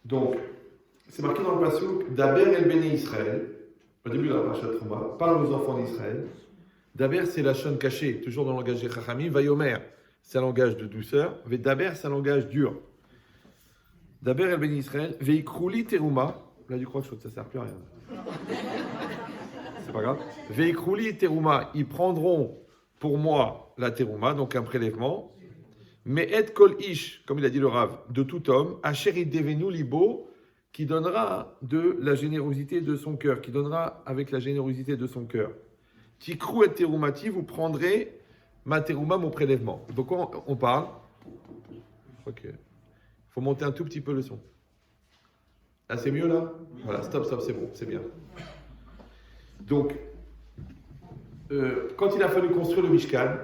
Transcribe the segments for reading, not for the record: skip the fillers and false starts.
Donc, c'est marqué dans le pasuk Daber el Bene Israël, au début de la parashat Trouma, parle aux enfants d'Israël. Daber, c'est la chaîne cachée, toujours dans le langage des Chachamim. Vayomer, c'est un langage de douceur. Daber, c'est un langage dur. Daber el Bene Israël, Veikrouli Teruma. Là, tu crois que ça ne sert plus à rien. C'est pas grave. Veikrouli Teruma, ils prendront pour moi la Teruma, donc un prélèvement. Mais et kol ish, comme il a dit le Rav, de tout homme, Asher devenu libo, qui donnera de la générosité de son cœur, qui donnera avec la générosité de son cœur. Tikrou et terumati, vous prendrez ma teruma, mon prélèvement. Donc on parle. Ok. Il faut monter un tout petit peu le son. Ah, c'est mieux là? Voilà, stop, c'est bon, c'est bien. Donc, quand il a fallu construire le Mishkan,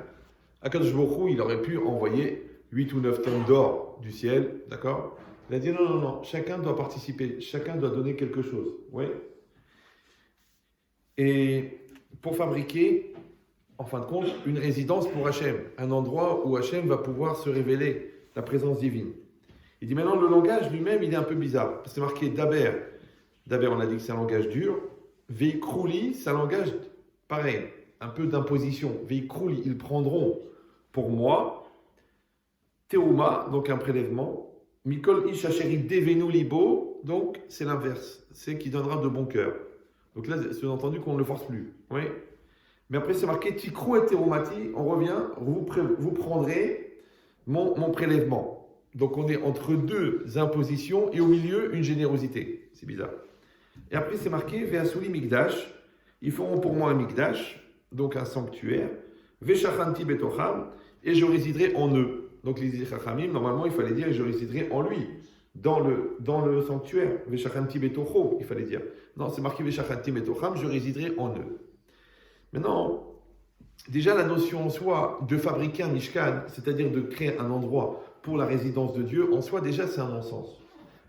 Akadosh Baruch Hu, il aurait pu envoyer 8 ou 9 tonnes d'or du ciel, d'accord? Il a dit non, chacun doit participer, chacun doit donner quelque chose, oui. Et pour fabriquer, en fin de compte, une résidence pour Hachem, un endroit où Hachem va pouvoir se révéler, la présence divine. Il dit maintenant, le langage lui-même, il est un peu bizarre. C'est marqué Daber. Daber, on a dit que c'est un langage dur. Veikrouli, c'est un langage pareil, un peu d'imposition. Veikrouli, ils prendront pour moi. Teuma, donc un prélèvement. Mikol ish asheri devenu libo, donc c'est l'inverse. C'est qui donnera de bon cœur. Donc là, c'est entendu qu'on ne le force plus. Oui. Mais après, c'est marqué Tikrou et terumati, on revient, vous prendrez mon prélèvement. Donc on est entre deux impositions et au milieu, une générosité. C'est bizarre. Et après, c'est marqué Ve'asuli Mikdash, ils feront pour moi un Mikdash, donc un sanctuaire. Ve'shachanti betocham, et je résiderai en eux. Donc les Chachamim, normalement, il fallait dire je résiderai en lui, dans le sanctuaire. Ve'shachanti betocho, il fallait dire. Non, c'est marqué Ve'shachanti betocham, je résiderai en eux. Maintenant, déjà la notion en soi de fabriquer un Mishkan, c'est-à-dire de créer un endroit pour la résidence de Dieu, en soi, déjà, c'est un non-sens.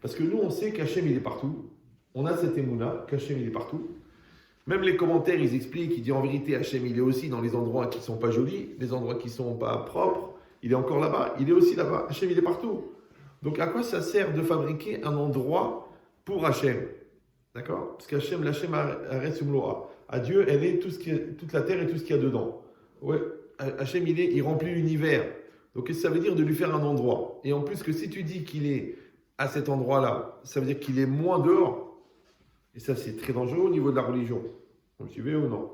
Parce que nous, on sait qu'Hachem, il est partout. On a cette émouna, qu'Hachem, il est partout. Même les commentaires, ils expliquent, ils disent en vérité, Hachem, il est aussi dans les endroits qui ne sont pas jolis, les endroits qui ne sont pas propres. Il est encore là-bas, il est aussi là-bas. Hachem, il est partout. Donc, à quoi ça sert de fabriquer un endroit pour Hachem? D'accord? Parce qu'Hachem, l'Hachem arrête Sumloa. À Dieu, elle est toute la terre et tout ce qu'il y a dedans. Ouais. Hachem, il remplit l'univers. Donc, ça veut dire de lui faire un endroit. Et en plus, que si tu dis qu'il est à cet endroit-là, ça veut dire qu'il est moins dehors. Et ça, c'est très dangereux au niveau de la religion. Vous me suivez ou non?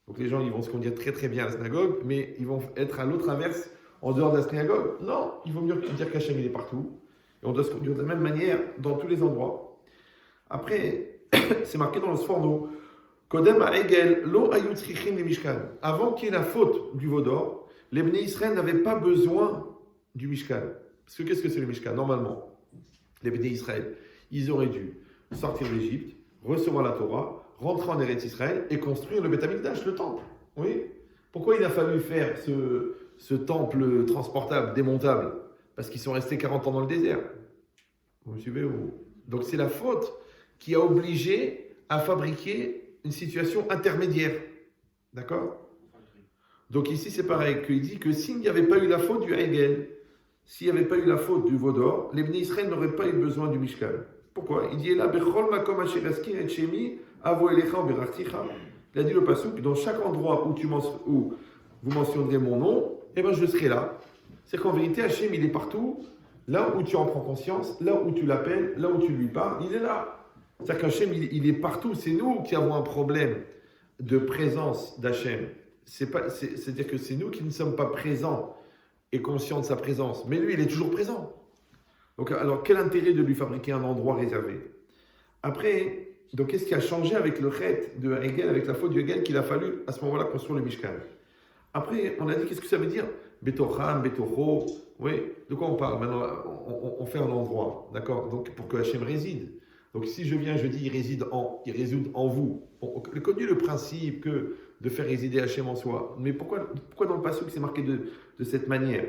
Donc, les gens, ils vont se conduire très très bien à la synagogue, mais ils vont être à l'autre inverse, en dehors de la synagogue. Non, il vaut mieux dire qu'Hachem, il est partout. Et on doit se conduire de la même manière dans tous les endroits. Après, c'est marqué dans le Sforno, Kodem a Egel, lo ayut chichim le Mishkan. Avant qu'il y ait la faute du veau d'or, les Bnei Israël n'avaient pas besoin du Mishkan. Parce que qu'est-ce que c'est le Mishkan? Normalement, les Bnei Israël, ils auraient dû sortir d'Égypte, recevoir la Torah, rentrer en Eretz Israël et construire le Beth Amikdash, le temple. Oui. Pourquoi il a fallu faire ce temple transportable, démontable? Parce qu'ils sont restés 40 ans dans le désert. Vous me suivez? Donc c'est la faute qui a obligé à fabriquer une situation intermédiaire. D'accord? Donc ici c'est pareil, qu'il dit que s'il n'y avait pas eu la faute du Hegel, s'il n'y avait pas eu la faute du veau d'or, les Bnei Israël n'auraient pas eu besoin du Mishkan. Pourquoi? Il dit là, Bechol makom asher askin et shemi avo elecha berachticha. Il a dit le pasuk, dans chaque endroit où vous mentionnerez mon nom, eh ben je serai là. C'est qu'en vérité, Hachem, il est partout, là où tu en prends conscience, là où tu l'appelles, là où tu lui parles, il est là. C'est-à-dire qu'Hachem, il est partout. C'est nous qui avons un problème de présence d'Hachem. C'est-à-dire que c'est nous qui ne sommes pas présents et conscients de sa présence. Mais lui, il est toujours présent. Donc, alors, quel intérêt de lui fabriquer un endroit réservé? Après, donc, qu'est-ce qui a changé avec le chet de Hegel, avec la faute de Hegel, qu'il a fallu à ce moment-là construire le Mishkan? Après, on a dit, qu'est-ce que ça veut dire? Betocham, Betocho. Oui, de quoi on parle? Maintenant, on fait un endroit, d'accord? Donc, pour que Hachem réside. Donc, si je viens, je dis, il réside en vous. On connaît le principe que de faire résider Hachem en soi. Mais pourquoi dans le pasuk c'est marqué de cette manière?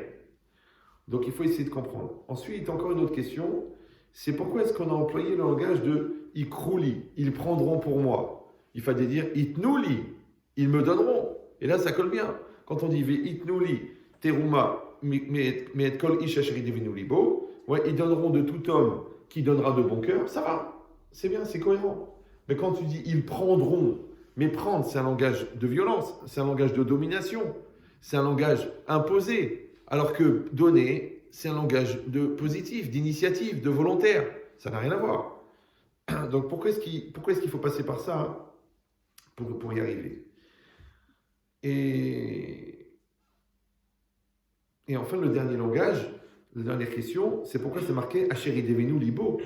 Donc, il faut essayer de comprendre. Ensuite, encore une autre question, c'est pourquoi est-ce qu'on a employé le langage de ikrouli, ils prendront pour moi. Il fallait dire itnouli, ils me donneront. Et là, ça colle bien. Quand on dit itnouli, teruma, mais kol ish asheri devenu libo, ouais, ils donneront de tout homme qui donnera de bon cœur, ça va, c'est bien, c'est cohérent. Mais quand tu dis ils prendront, mais prendre, c'est un langage de violence, c'est un langage de domination, c'est un langage imposé, alors que donner, c'est un langage de positif, d'initiative, de volontaire. Ça n'a rien à voir. Donc pourquoi est-ce qu'il faut passer par ça, hein, pour y arriver? Et enfin, le dernier langage, la dernière question, c'est pourquoi c'est marqué Asheri Devenu Libo.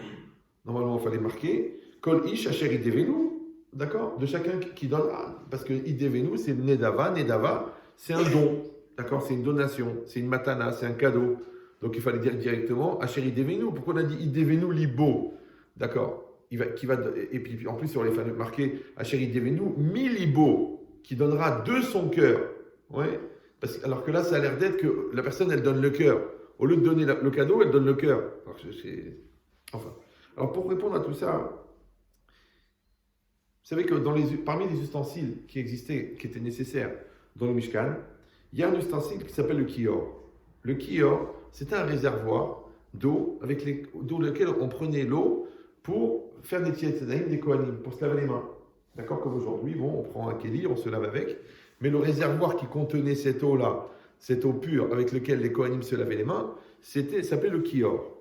Normalement, il fallait marquer Kol Ish Asheri Devenu, d'accord? De chacun qui donne, parce que Idevenu, c'est Nedava. Nedava, c'est un don, d'accord? C'est une donation, c'est une matana, c'est un cadeau. Donc il fallait dire directement Asheri Devenu. Pourquoi on a dit Idevenu Libo? D'accord? Et puis en plus, sur les fameux marqués Asheri Devenu Milibo, qui donnera de son cœur. Ouais? Alors que là, ça a l'air d'être que la personne, elle donne le cœur. Au lieu de donner le cadeau, elle donne le cœur. Alors pour répondre à tout ça, vous savez que parmi les ustensiles qui existaient, qui étaient nécessaires dans le Mishkan, il y a un ustensile qui s'appelle le kior. Le kior, c'était un réservoir d'eau dans lequel on prenait l'eau pour faire des tiétanaïm, des kohanim, pour se laver les mains. D'accord? Comme aujourd'hui, on prend un kéli, on se lave avec. Mais le réservoir qui contenait cette eau-là, cette eau pure avec laquelle les kohanim se lavaient les mains, s'appelait le kior.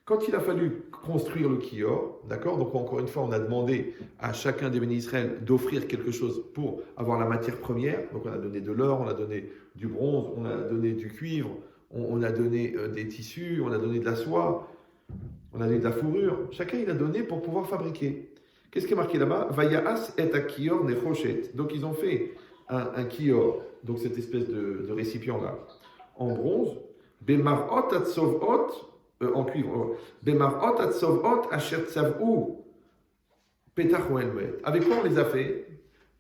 Quand il a fallu construire le kior, d'accord, donc encore une fois, on a demandé à chacun des bénis Israël d'offrir quelque chose pour avoir la matière première. Donc on a donné de l'or, on a donné du bronze, on a donné du cuivre, on a donné des tissus, on a donné de la soie, on a donné de la fourrure. Chacun il a donné pour pouvoir fabriquer. Qu'est-ce qui est marqué là-bas? Vayaas et a kior nechoshet. Donc ils ont fait un kior, donc cette espèce de récipient-là, en bronze, bemarot atzovot, en cuivre, bemarot atzovot asher tzavou petach ou elmet. Avec quoi on les a fait?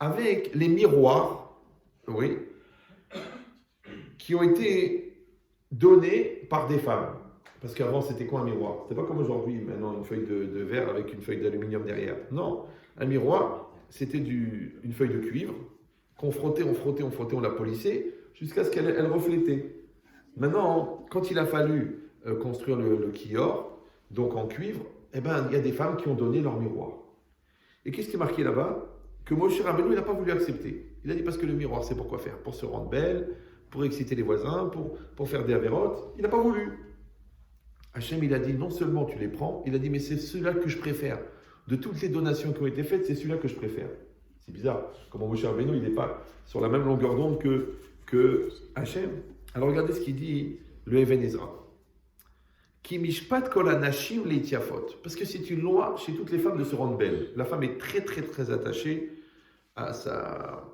Avec les miroirs, oui, qui ont été donnés par des femmes. Parce qu'avant, c'était quoi un miroir? C'était pas comme aujourd'hui, maintenant, une feuille de verre avec une feuille d'aluminium derrière. Non, un miroir, c'était une feuille de cuivre qu'on frottait, on la polissait, jusqu'à ce qu'elle reflétait. Maintenant, quand il a fallu construire le kior, donc en cuivre, il y a des femmes qui ont donné leur miroir. Et qu'est-ce qui est marqué là-bas? Que Moshe Rabbeinu, il n'a pas voulu accepter. Il a dit parce que le miroir, c'est pour quoi faire? Pour se rendre belle, pour exciter les voisins, pour faire des avérotes. Il n'a pas voulu. Hachem, il a dit, non seulement tu les prends, il a dit, mais c'est celui-là que je préfère. De toutes les donations qui ont été faites, c'est celui-là que je préfère. C'est bizarre. Comment Moshe Rabbeinu, il n'est pas sur la même longueur d'onde que Hachem. Alors regardez ce qu'il dit, le Even Ezra. Ki mishpat kol hanashim leitiafot. Parce que c'est une loi chez toutes les femmes de se rendre belle. La femme est très, très, très attachée à sa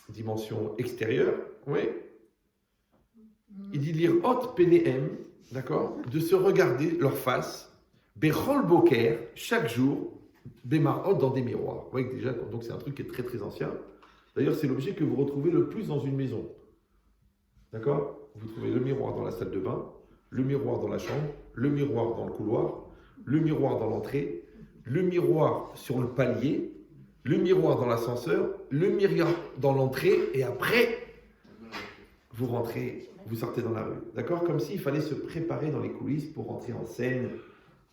dimension extérieure. Oui. Il dit lire hot penehem, d'accord, de se regarder leur face, bechol boker, chaque jour, bemarot dans des miroirs. Vous voyez que déjà, donc c'est un truc qui est très, très ancien. D'ailleurs, c'est l'objet que vous retrouvez le plus dans une maison. D'accord? Vous trouvez le miroir dans la salle de bain, le miroir dans la chambre, le miroir dans le couloir, le miroir dans l'entrée, le miroir sur le palier, le miroir dans l'ascenseur, le miroir dans l'entrée, et après, vous rentrez, vous sortez dans la rue. D'accord? Comme s'il fallait se préparer dans les coulisses pour rentrer en scène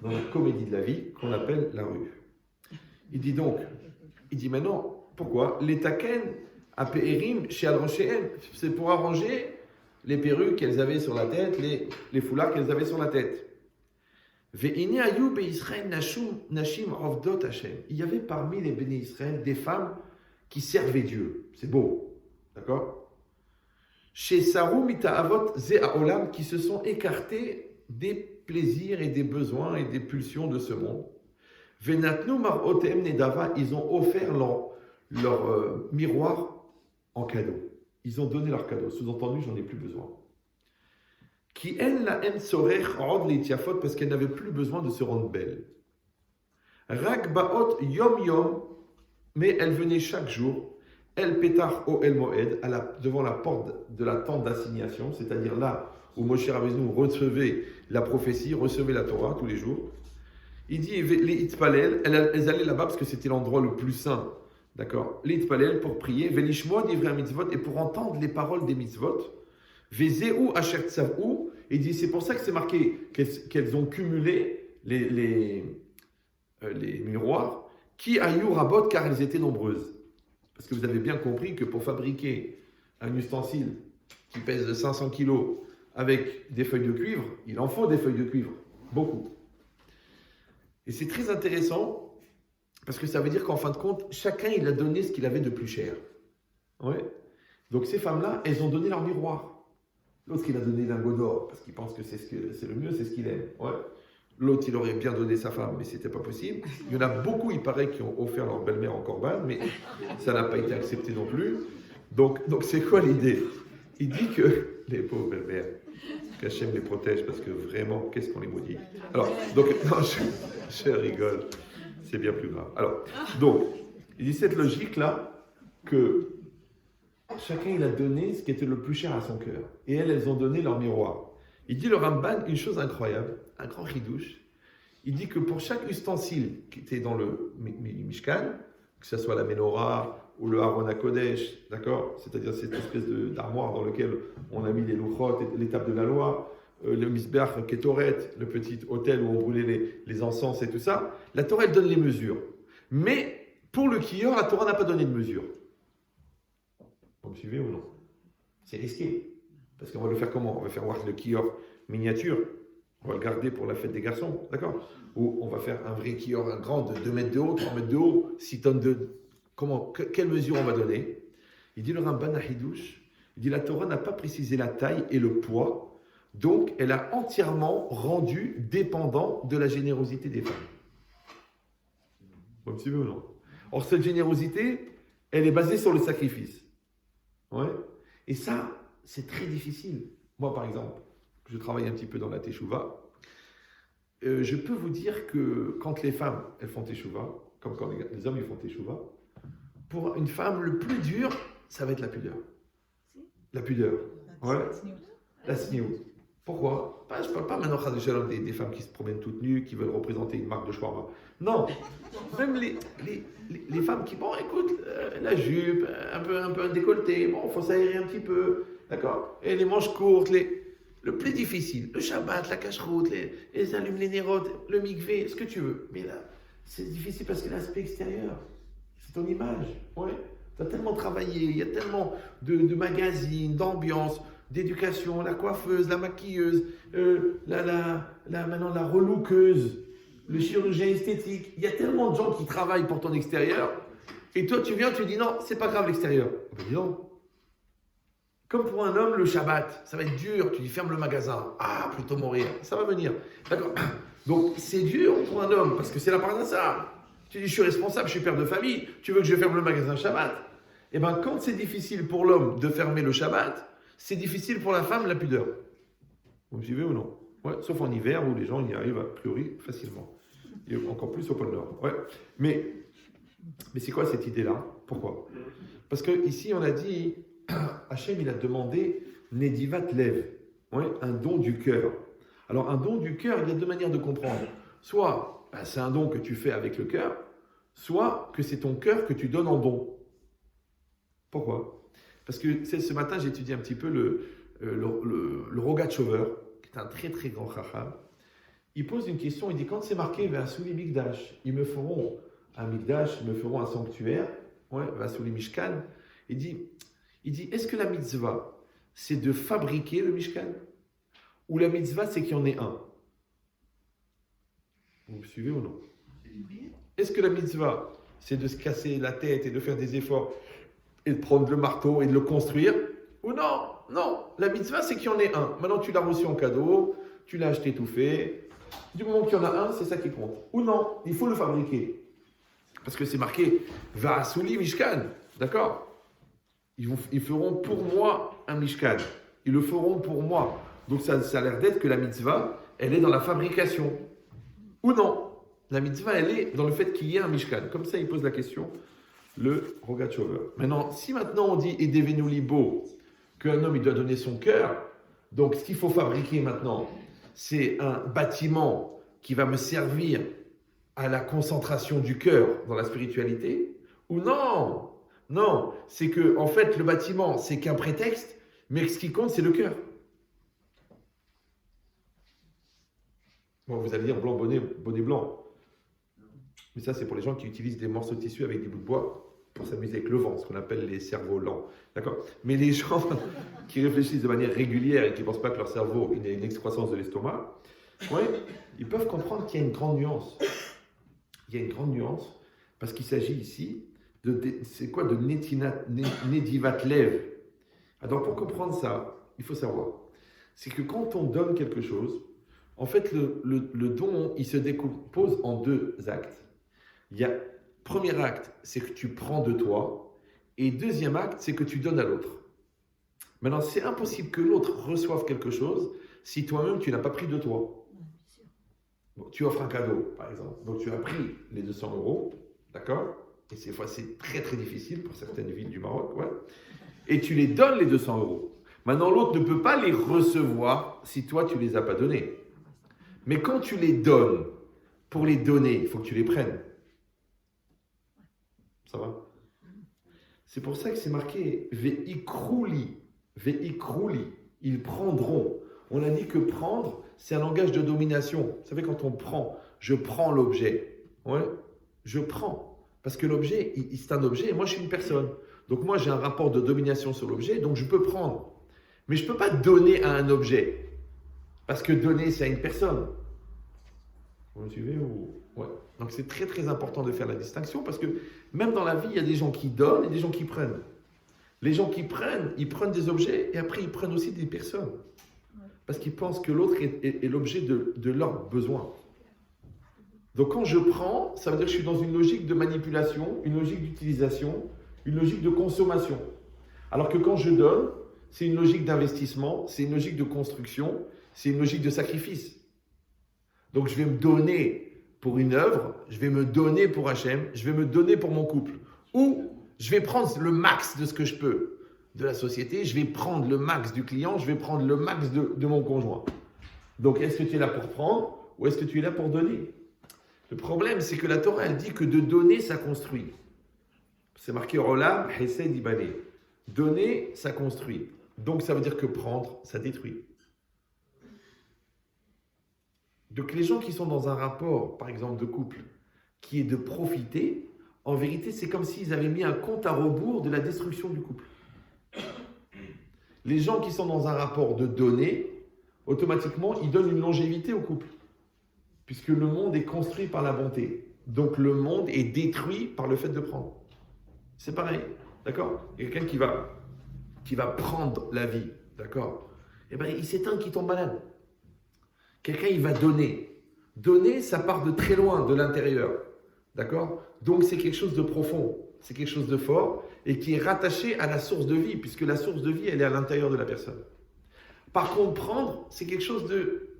dans la comédie de la vie qu'on appelle la rue. Il dit maintenant, pourquoi? Les taken à Périm chez Al-Rochehem, c'est pour arranger les perruques qu'elles avaient sur la tête, les foulards qu'elles avaient sur la tête. Il y avait parmi les bénis Israël des femmes qui servaient Dieu. C'est beau. D'accord? Chez Sarou Mitaavot Ze'aolam, qui se sont écartés des plaisirs et des besoins et des pulsions de ce monde. Venatnu Marotem Nedava, ils ont offert leur miroir en cadeau. Ils ont donné leur cadeau. Sous-entendu, j'en ai plus besoin. Qui en la en sorech rod leitiafot, parce qu'elle n'avait plus besoin de se rendre belle. Rak baot yom yom, mais elle venait chaque jour. El petach o el moed, devant la porte de la tente d'assignation, c'est-à-dire là où Moshe Rabbeinu recevait la prophétie, recevait la Torah tous les jours. Il dit les itpalel, elles allaient là-bas parce que c'était l'endroit le plus saint. D'accord? Les itpalel pour prier, velishmo divrei mitzvot, et pour entendre les paroles des mitzvot. Vezeu asher tzavou, et il dit c'est pour ça que c'est marqué qu'elles ont cumulé les, les, les miroirs, qui aillou rabot, car elles étaient nombreuses. Parce que vous avez bien compris que pour fabriquer un ustensile qui pèse de 500 kilos avec des feuilles de cuivre, il en faut des feuilles de cuivre, beaucoup. Et c'est très intéressant, parce que ça veut dire qu'en fin de compte, chacun il a donné ce qu'il avait de plus cher. Ouais. Donc ces femmes-là, elles ont donné leur miroir. L'autre, il a donné lingot d'or, parce qu'il pense que c'est le mieux, c'est ce qu'il aime. Ouais. L'autre, il aurait bien donné sa femme, mais c'était pas possible. Il y en a beaucoup, il paraît, qui ont offert leur belle-mère en corban, mais ça n'a pas été accepté non plus. Donc c'est quoi l'idée? Il dit que les pauvres belles-mères, qu'Hachem les protège, parce que vraiment, qu'est-ce qu'on les maudit. Alors, donc, non, je rigole, c'est bien plus grave. Alors, donc, il dit cette logique-là, que chacun, il a donné ce qui était le plus cher à son cœur. Et elles ont donné leur miroir. Il dit le Ramban une chose incroyable, un grand chidouche. Il dit que pour chaque ustensile qui était dans le Mishkan, que ce soit la Menorah ou le Haron HaKodesh, d'accord, c'est-à-dire cette espèce d'armoire dans laquelle on a mis les louchot, l'étape de la loi, le Misbeach Ketoret, le petit hôtel où on brûlait les encens et tout ça, la Torah elle donne les mesures. Mais pour le Kiyor, la Torah n'a pas donné de mesure. Vous me suivez ou non? C'est risqué. Parce qu'on va le faire comment? On va faire voir le kior miniature. On va le garder pour la fête des garçons. D'accord? Ou on va faire un vrai kior, un grand de 2 mètres de haut, 3 mètres de haut, 6 tonnes de... Comment? Quelle mesure on va donner? Il dit le Ramban à Hidouche, il dit la Torah n'a pas précisé la taille et le poids, donc elle a entièrement rendu dépendant de la générosité des femmes. Vous me suivez ou non? Or cette générosité, elle est basée sur le sacrifice. Ouais. Et ça, c'est très difficile. Moi, par exemple, je travaille un petit peu dans la teshuva. Je peux vous dire que quand les femmes, elles font teshuva, comme quand les hommes, ils font teshuva, pour une femme, le plus dur, ça va être la pudeur. La pudeur. Ouais. La sniout. Pourquoi? Je ne parle pas maintenant des femmes qui se promènent toutes nues, qui veulent représenter une marque de shawarma. Non. Même les femmes qui, bon, écoute, la jupe, un peu décolletée, bon, il faut s'aérer un petit peu, d'accord? Et les manches courtes, le plus difficile, le Shabbat, la cacheroute, les allumes, les nérotes, le mikvé, ce que tu veux. Mais là, c'est difficile parce que l'aspect extérieur, c'est ton image, ouais. Tu as tellement travaillé, il y a tellement de magazines, d'ambiance, d'éducation, la coiffeuse, la maquilleuse, maintenant la relookeuse, le chirurgien esthétique. Il y a tellement de gens qui travaillent pour ton extérieur. Et toi, tu viens, tu dis non, c'est pas grave l'extérieur. Ben dis non. Comme pour un homme, le Shabbat, ça va être dur. Tu dis ferme le magasin. Ah, plutôt mourir. Ça va venir. D'accord. Donc, c'est dur pour un homme parce que c'est la part de ça. Tu dis je suis responsable, je suis père de famille. Tu veux que je ferme le magasin Shabbat? Eh bien, quand c'est difficile pour l'homme de fermer le Shabbat, c'est difficile pour la femme, la pudeur. Vous me suivez ou non? Ouais, sauf en hiver où les gens y arrivent a priori facilement. Et encore plus au pôle Nord. Ouais. Mais c'est quoi cette idée-là? Pourquoi? Parce qu'ici, on a dit, Hachem, il a demandé Nedivat Lev, ouais, un don du cœur. Alors, un don du cœur, il y a deux manières de comprendre. Soit c'est un don que tu fais avec le cœur, soit que c'est ton cœur que tu donnes en don. Pourquoi? Parce que ce matin, j'ai étudié un petit peu le Rogatchover, qui est un très très grand chacham. Il pose une question, il dit quand c'est marqué Vasuli Mikdash, ils me feront un Mikdash, ils me feront un sanctuaire, ouais, Vasuli Mishkan. Il dit est-ce que la mitzvah, c'est de fabriquer le Mishkan? Ou la mitzvah, c'est qu'il y en ait un? Vous me suivez ou non? Est-ce que la mitzvah, c'est de se casser la tête et de faire des efforts et de prendre le marteau et de le construire? Ou non? Non, la mitzvah, c'est qu'il y en ait un. Maintenant, tu l'as reçu en cadeau, tu l'as acheté tout fait. Du moment qu'il y en a un, c'est ça qui compte. Ou non, il faut le fabriquer. Parce que c'est marqué Vasuli Mishkan. D'accord? Ils feront pour moi un Mishkan. Ils le feront pour moi. Donc ça a l'air d'être que la mitzvah, elle est dans la fabrication. Ou non? La mitzvah, elle est dans le fait qu'il y ait un Mishkan. Comme ça, il pose la question, le Rogatchover. Maintenant, si maintenant on dit Edevenu Libo, qu'un homme, il doit donner son cœur, donc ce qu'il faut fabriquer maintenant, c'est un bâtiment qui va me servir à la concentration du cœur dans la spiritualité, ou non? Non, c'est que, en fait, le bâtiment, c'est qu'un prétexte, mais ce qui compte, c'est le cœur. Bon, vous allez dire blanc, bonnet, bonnet blanc. Mais ça, c'est pour les gens qui utilisent des morceaux de tissu avec des bouts de bois pour s'amuser avec le vent, ce qu'on appelle les cerveaux lents. D'accord? Mais les gens qui réfléchissent de manière régulière et qui ne pensent pas que leur cerveau il a une excroissance de l'estomac, ouais, ils peuvent comprendre qu'il y a une grande nuance. Il y a une grande nuance parce qu'il s'agit ici c'est quoi de Nedivat Lev. Alors pour comprendre ça, il faut savoir, c'est que quand on donne quelque chose, en fait le don, il se décompose en deux actes. Il y a premier acte, c'est que tu prends de toi, et deuxième acte, c'est que tu donnes à l'autre. Maintenant, c'est impossible que l'autre reçoive quelque chose si toi-même tu n'as pas pris de toi. Bon, tu offres un cadeau, par exemple. Donc tu as pris les 200 €, d'accord? Et ces fois, c'est très très difficile pour certaines villes du Maroc, ouais. Et tu les donnes les 200 €. Maintenant, l'autre ne peut pas les recevoir si toi tu les as pas donnés. Mais quand tu les donnes, pour les donner, il faut que tu les prennes. Ça va? C'est pour ça que c'est marqué Ve'ikrouli. Ve'ikrouli. Ils prendront. On a dit que prendre, c'est un langage de domination. Vous savez, quand on prend, je prends l'objet. Ouais, je prends. Parce que l'objet, c'est un objet et moi, je suis une personne. Donc moi, j'ai un rapport de domination sur l'objet, donc je peux prendre. Mais je ne peux pas donner à un objet. Parce que donner, c'est à une personne. Vous me suivez ou... Ouais. Donc c'est très très important de faire la distinction parce que même dans la vie, il y a des gens qui donnent et des gens qui prennent. Les gens qui prennent, ils prennent des objets et après ils prennent aussi des personnes. Parce qu'ils pensent que l'autre est l'objet de leurs besoins. Donc quand je prends, ça veut dire que je suis dans une logique de manipulation, une logique d'utilisation, une logique de consommation. Alors que quand je donne, c'est une logique d'investissement, c'est une logique de construction, c'est une logique de sacrifice. Donc je vais me donner pour une œuvre, je vais me donner pour Hachem, je vais me donner pour mon couple. Ou je vais prendre le max de ce que je peux de la société, je vais prendre le max du client, je vais prendre le max de mon conjoint. Donc est-ce que tu es là pour prendre ou est-ce que tu es là pour donner? Le problème, c'est que la Torah, elle dit que de donner, ça construit. C'est marqué Olam, Hesed, Ibané. Donner, ça construit. Donc ça veut dire que prendre, ça détruit. Donc les gens qui sont dans un rapport, par exemple de couple, qui est de profiter, en vérité, c'est comme s'ils avaient mis un compte à rebours de la destruction du couple. Les gens qui sont dans un rapport de donner, automatiquement, ils donnent une longévité au couple. Puisque le monde est construit par la bonté. Donc le monde est détruit par le fait de prendre. C'est pareil, d'accord? Il y a quelqu'un qui va prendre la vie, d'accord? Eh bien, il s'éteint, qui tombe malade. Quelqu'un, il va donner. Donner, ça part de très loin, de l'intérieur. D'accord? Donc, c'est quelque chose de profond. C'est quelque chose de fort et qui est rattaché à la source de vie, puisque la source de vie, elle est à l'intérieur de la personne. Par contre, prendre, c'est quelque chose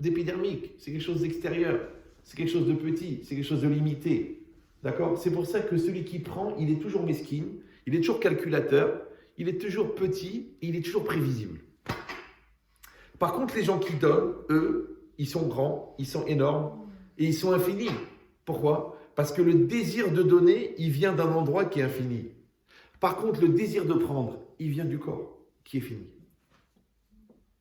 d'épidermique. C'est quelque chose d'extérieur. C'est quelque chose de petit. C'est quelque chose de limité. D'accord? C'est pour ça que celui qui prend, il est toujours mesquine. Il est toujours calculateur. Il est toujours petit. Et il est toujours prévisible. Par contre, les gens qui donnent, eux, ils sont grands, ils sont énormes et ils sont infinis. Pourquoi? Parce que le désir de donner, il vient d'un endroit qui est infini. Par contre, le désir de prendre, il vient du corps qui est fini.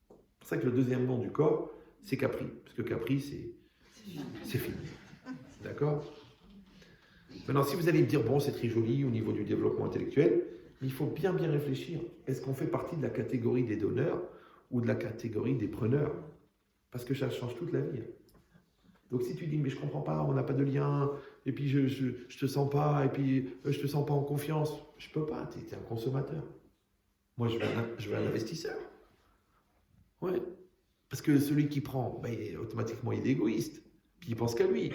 C'est pour ça que le deuxième nom du corps, c'est Capri. Parce que Capri, c'est fini. D'accord? Maintenant, si vous allez me dire, bon, c'est très joli au niveau du développement intellectuel, mais il faut bien réfléchir. Est-ce qu'on fait partie de la catégorie des donneurs ou de la catégorie des preneurs? Parce que ça change toute la vie. Donc si tu dis, mais je ne comprends pas, on n'a pas de lien, et puis je te sens pas, et puis je te sens pas en confiance, je ne peux pas, tu es un consommateur. Moi, je veux un investisseur. Ouais. Parce que celui qui prend, automatiquement, il est égoïste. Puis il pense qu'à lui.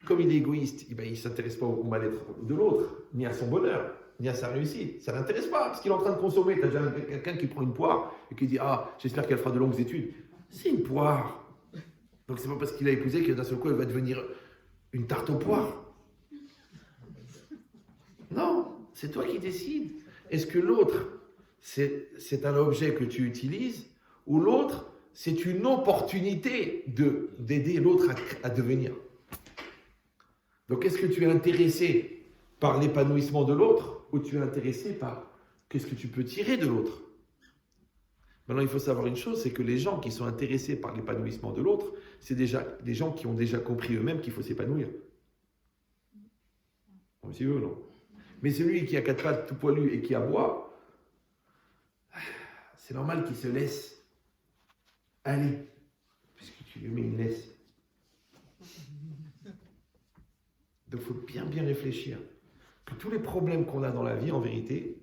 Comme il est égoïste, il ne s'intéresse pas au mal-être de l'autre, ni à son bonheur, ni à sa réussite. Ça ne l'intéresse pas, parce qu'il est en train de consommer. Tu as déjà quelqu'un qui prend une poire et qui dit, ah, j'espère qu'elle fera de longues études. C'est une poire. Donc c'est pas parce qu'il a épousé que d'un seul coup elle va devenir une tarte aux poires. Non, c'est toi qui décides. Est-ce que l'autre, c'est un objet que tu utilises ou l'autre, c'est une opportunité d'aider l'autre à devenir? Donc est-ce que tu es intéressé par l'épanouissement de l'autre ou tu es intéressé par qu'est-ce que tu peux tirer de l'autre? Maintenant, il faut savoir une chose, c'est que les gens qui sont intéressés par l'épanouissement de l'autre, c'est déjà des gens qui ont déjà compris eux-mêmes qu'il faut s'épanouir. Vous suivez ou non? Mais celui qui a quatre pattes tout poilu et qui aboie, c'est normal qu'il se laisse aller, puisque tu lui mets une laisse. Donc il faut bien réfléchir. Que tous les problèmes qu'on a dans la vie, en vérité,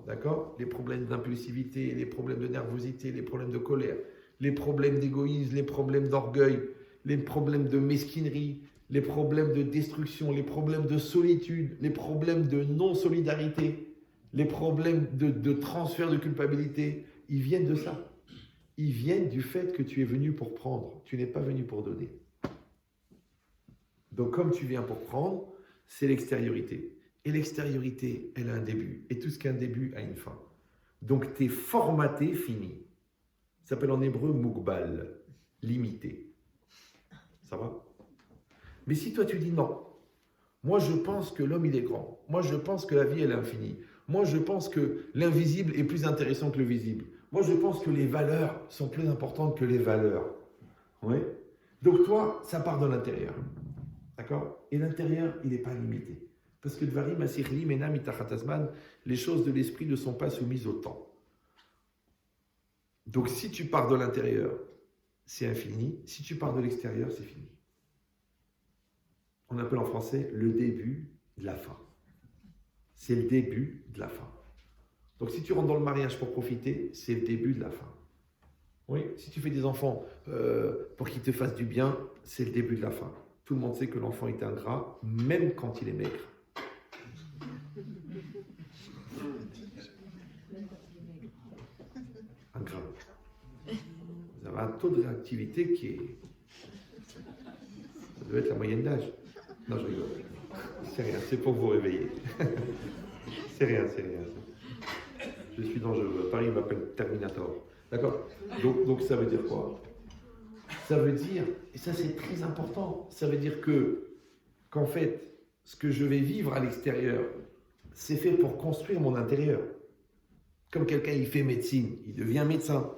d'accord, les problèmes d'impulsivité, les problèmes de nervosité, les problèmes de colère, les problèmes d'égoïsme, les problèmes d'orgueil, les problèmes de mesquinerie, les problèmes de destruction, les problèmes de solitude, les problèmes de non-solidarité, les problèmes de transfert de culpabilité, ils viennent de ça. Ils viennent du fait que tu es venu pour prendre, tu n'es pas venu pour donner. Donc comme tu viens pour prendre, c'est l'extériorité. Et l'extériorité, elle a un début. Et tout ce qui a un début a une fin. Donc tu es formaté, fini. Ça s'appelle en hébreu mugbal, limité. Ça va? Mais si toi tu dis non, moi je pense que l'homme il est grand. Moi je pense que la vie elle est infinie. Moi je pense que l'invisible est plus intéressant que le visible. Moi je pense que les valeurs sont plus importantes que les valeurs. Oui? Donc toi, ça part de l'intérieur. D'accord? Et l'intérieur, il n'est pas limité. Parce que Dvarim Asirli Menam Itachatazman, les choses de l'esprit ne sont pas soumises au temps. Donc si tu pars de l'intérieur, c'est infini. Si tu pars de l'extérieur, c'est fini. On appelle en français le début de la fin. C'est le début de la fin. Donc si tu rentres dans le mariage pour profiter, c'est le début de la fin. Oui, si tu fais des enfants pour qu'ils te fassent du bien, c'est le début de la fin. Tout le monde sait que l'enfant est ingrat, même quand il est maigre. Ingrat. Vous avez un taux de réactivité qui est... Ça doit être la moyenne d'âge. Non, je rigole. C'est rien, c'est pour vous réveiller. C'est rien. Je suis dangereux. Paris m'appelle Terminator. D'accord? Donc ça veut dire quoi? Ça veut dire, et ça c'est très important, ça veut dire qu'en fait, ce que je vais vivre à l'extérieur, c'est fait pour construire mon intérieur. Comme quelqu'un, il fait médecine, il devient médecin.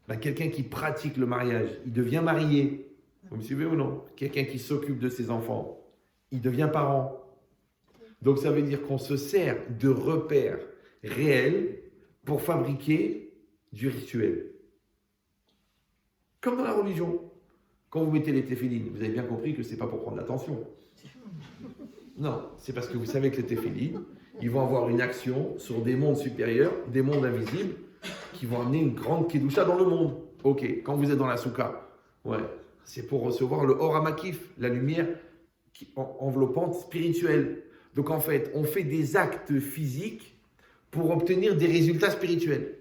Ben, quelqu'un qui pratique le mariage, il devient marié. Vous me suivez ou non? Quelqu'un qui s'occupe de ses enfants, il devient parent. Donc ça veut dire qu'on se sert de repères réels pour fabriquer du rituel. Comme dans la religion. Quand vous mettez les téphilines, vous avez bien compris que ce n'est pas pour prendre l'attention. Non, c'est parce que vous savez que les téphilines, ils vont avoir une action sur des mondes supérieurs, des mondes invisibles, qui vont amener une grande kedusha dans le monde. Ok, quand vous êtes dans la soukha, ouais, c'est pour recevoir le or hamakif, la lumière enveloppante spirituelle. Donc en fait, on fait des actes physiques pour obtenir des résultats spirituels.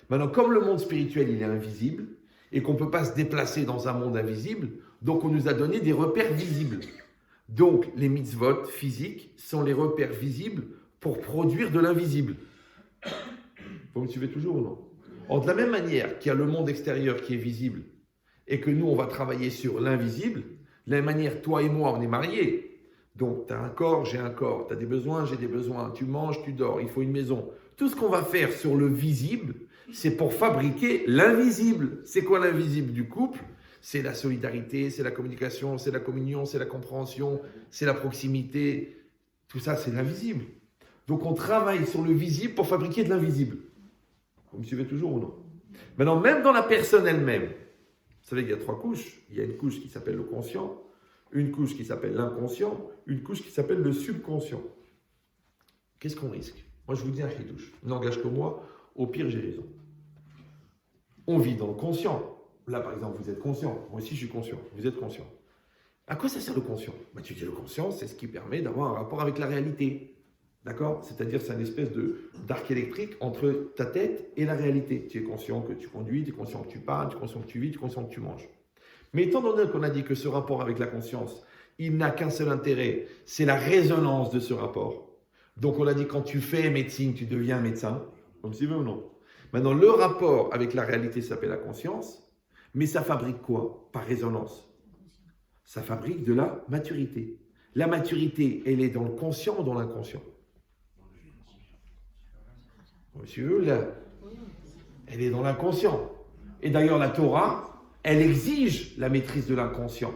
Maintenant, comme le monde spirituel, il est invisible, et qu'on ne peut pas se déplacer dans un monde invisible, donc on nous a donné des repères visibles. Donc les mitzvot physiques sont les repères visibles pour produire de l'invisible. Vous me suivez toujours ou non? Or, de la même manière qu'il y a le monde extérieur qui est visible, et que nous, on va travailler sur l'invisible, de la même manière, toi et moi, on est mariés. Donc, tu as un corps, j'ai un corps, tu as des besoins, j'ai des besoins, tu manges, tu dors, il faut une maison. Tout ce qu'on va faire sur le visible, c'est pour fabriquer l'invisible. C'est quoi l'invisible du couple? C'est la solidarité, c'est la communication, c'est la communion, c'est la compréhension, c'est la proximité. Tout ça, c'est l'invisible. Donc on travaille sur le visible pour fabriquer de l'invisible. Vous me suivez toujours ou non? Maintenant, même dans la personne elle-même, vous savez qu'il y a 3 couches. Il y a une couche qui s'appelle le conscient, une couche qui s'appelle l'inconscient, une couche qui s'appelle le subconscient. Qu'est-ce qu'on risque? Moi, je vous dis un chidouche. Il n'engage que moi. Au pire, j'ai raison. On vit dans le conscient. Là, par exemple, vous êtes conscient. Moi aussi, je suis conscient. Vous êtes conscient. À quoi ça sert le conscient? Tu dis le conscient, c'est ce qui permet d'avoir un rapport avec la réalité. D'accord? C'est-à-dire, c'est une espèce d'arc électrique entre ta tête et la réalité. Tu es conscient que tu conduis, tu es conscient que tu parles, tu es conscient que tu vis, tu es conscient que tu manges. Mais étant donné qu'on a dit que ce rapport avec la conscience, il n'a qu'un seul intérêt, c'est la résonance de ce rapport. Donc, on a dit quand tu fais médecine, tu deviens médecin. Vous me suivez ou non? Maintenant, le rapport avec la réalité s'appelle la conscience, mais ça fabrique quoi? Par résonance. Ça fabrique de la maturité. La maturité, elle est dans le conscient ou dans l'inconscient? Monsieur, là. Elle est dans l'inconscient. Et d'ailleurs, la Torah, elle exige la maîtrise de l'inconscient.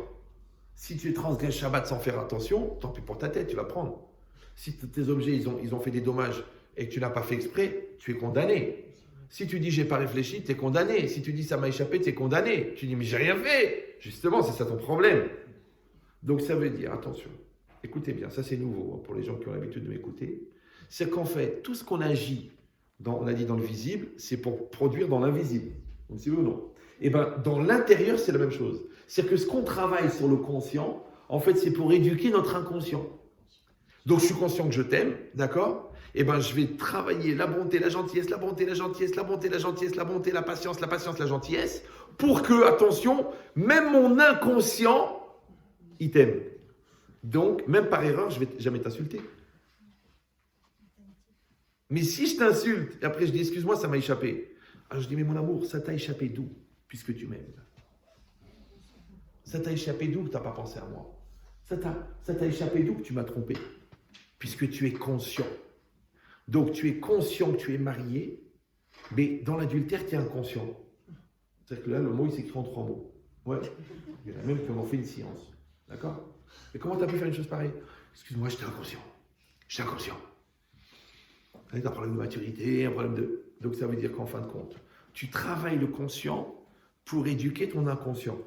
Si tu transgresses Shabbat sans faire attention, tant pis pour ta tête, tu vas prendre. Si tes objets, ils ont fait des dommages et que tu n'as pas fait exprès, tu es condamné. Si tu dis j'ai pas réfléchi, tu es condamné. Si tu dis ça m'a échappé, tu es condamné. Tu dis mais j'ai rien fait. Justement, c'est ça ton problème. Donc ça veut dire, attention, écoutez bien, ça c'est nouveau pour les gens qui ont l'habitude de m'écouter, c'est qu'en fait, tout ce qu'on agit, on a dit dans le visible, c'est pour produire dans l'invisible. Vous me suivez ou non? Et bien, dans l'intérieur, c'est la même chose. C'est-à-dire que ce qu'on travaille sur le conscient, en fait, c'est pour éduquer notre inconscient. Donc, je suis conscient que je t'aime, d'accord? Et bien, je vais travailler la bonté, la gentillesse, la bonté, la gentillesse, la bonté, la gentillesse, la bonté, la patience, la gentillesse, pour que, attention, même mon inconscient, il t'aime. Donc, même par erreur, je ne vais jamais t'insulter. Mais si je t'insulte, et après je dis, excuse-moi, ça m'a échappé. Alors je dis, mais mon amour, ça t'a échappé d'où, puisque tu m'aimes? Ça t'a échappé d'où que tu n'as pas pensé à moi? Ça t'a échappé d'où que tu m'as trompé? Puisque tu es conscient. Donc tu es conscient que tu es marié, mais dans l'adultère, tu es inconscient. C'est-à-dire que là, le mot, il s'écrit en 3 mots. Ouais. Il y en a même qui en ont fait une science. D'accord? Mais comment tu as pu faire une chose pareille? Excuse-moi, j'étais inconscient. J'étais inconscient. Tu as un problème de maturité, un problème de... Donc ça veut dire qu'en fin de compte, tu travailles le conscient pour éduquer ton inconscient.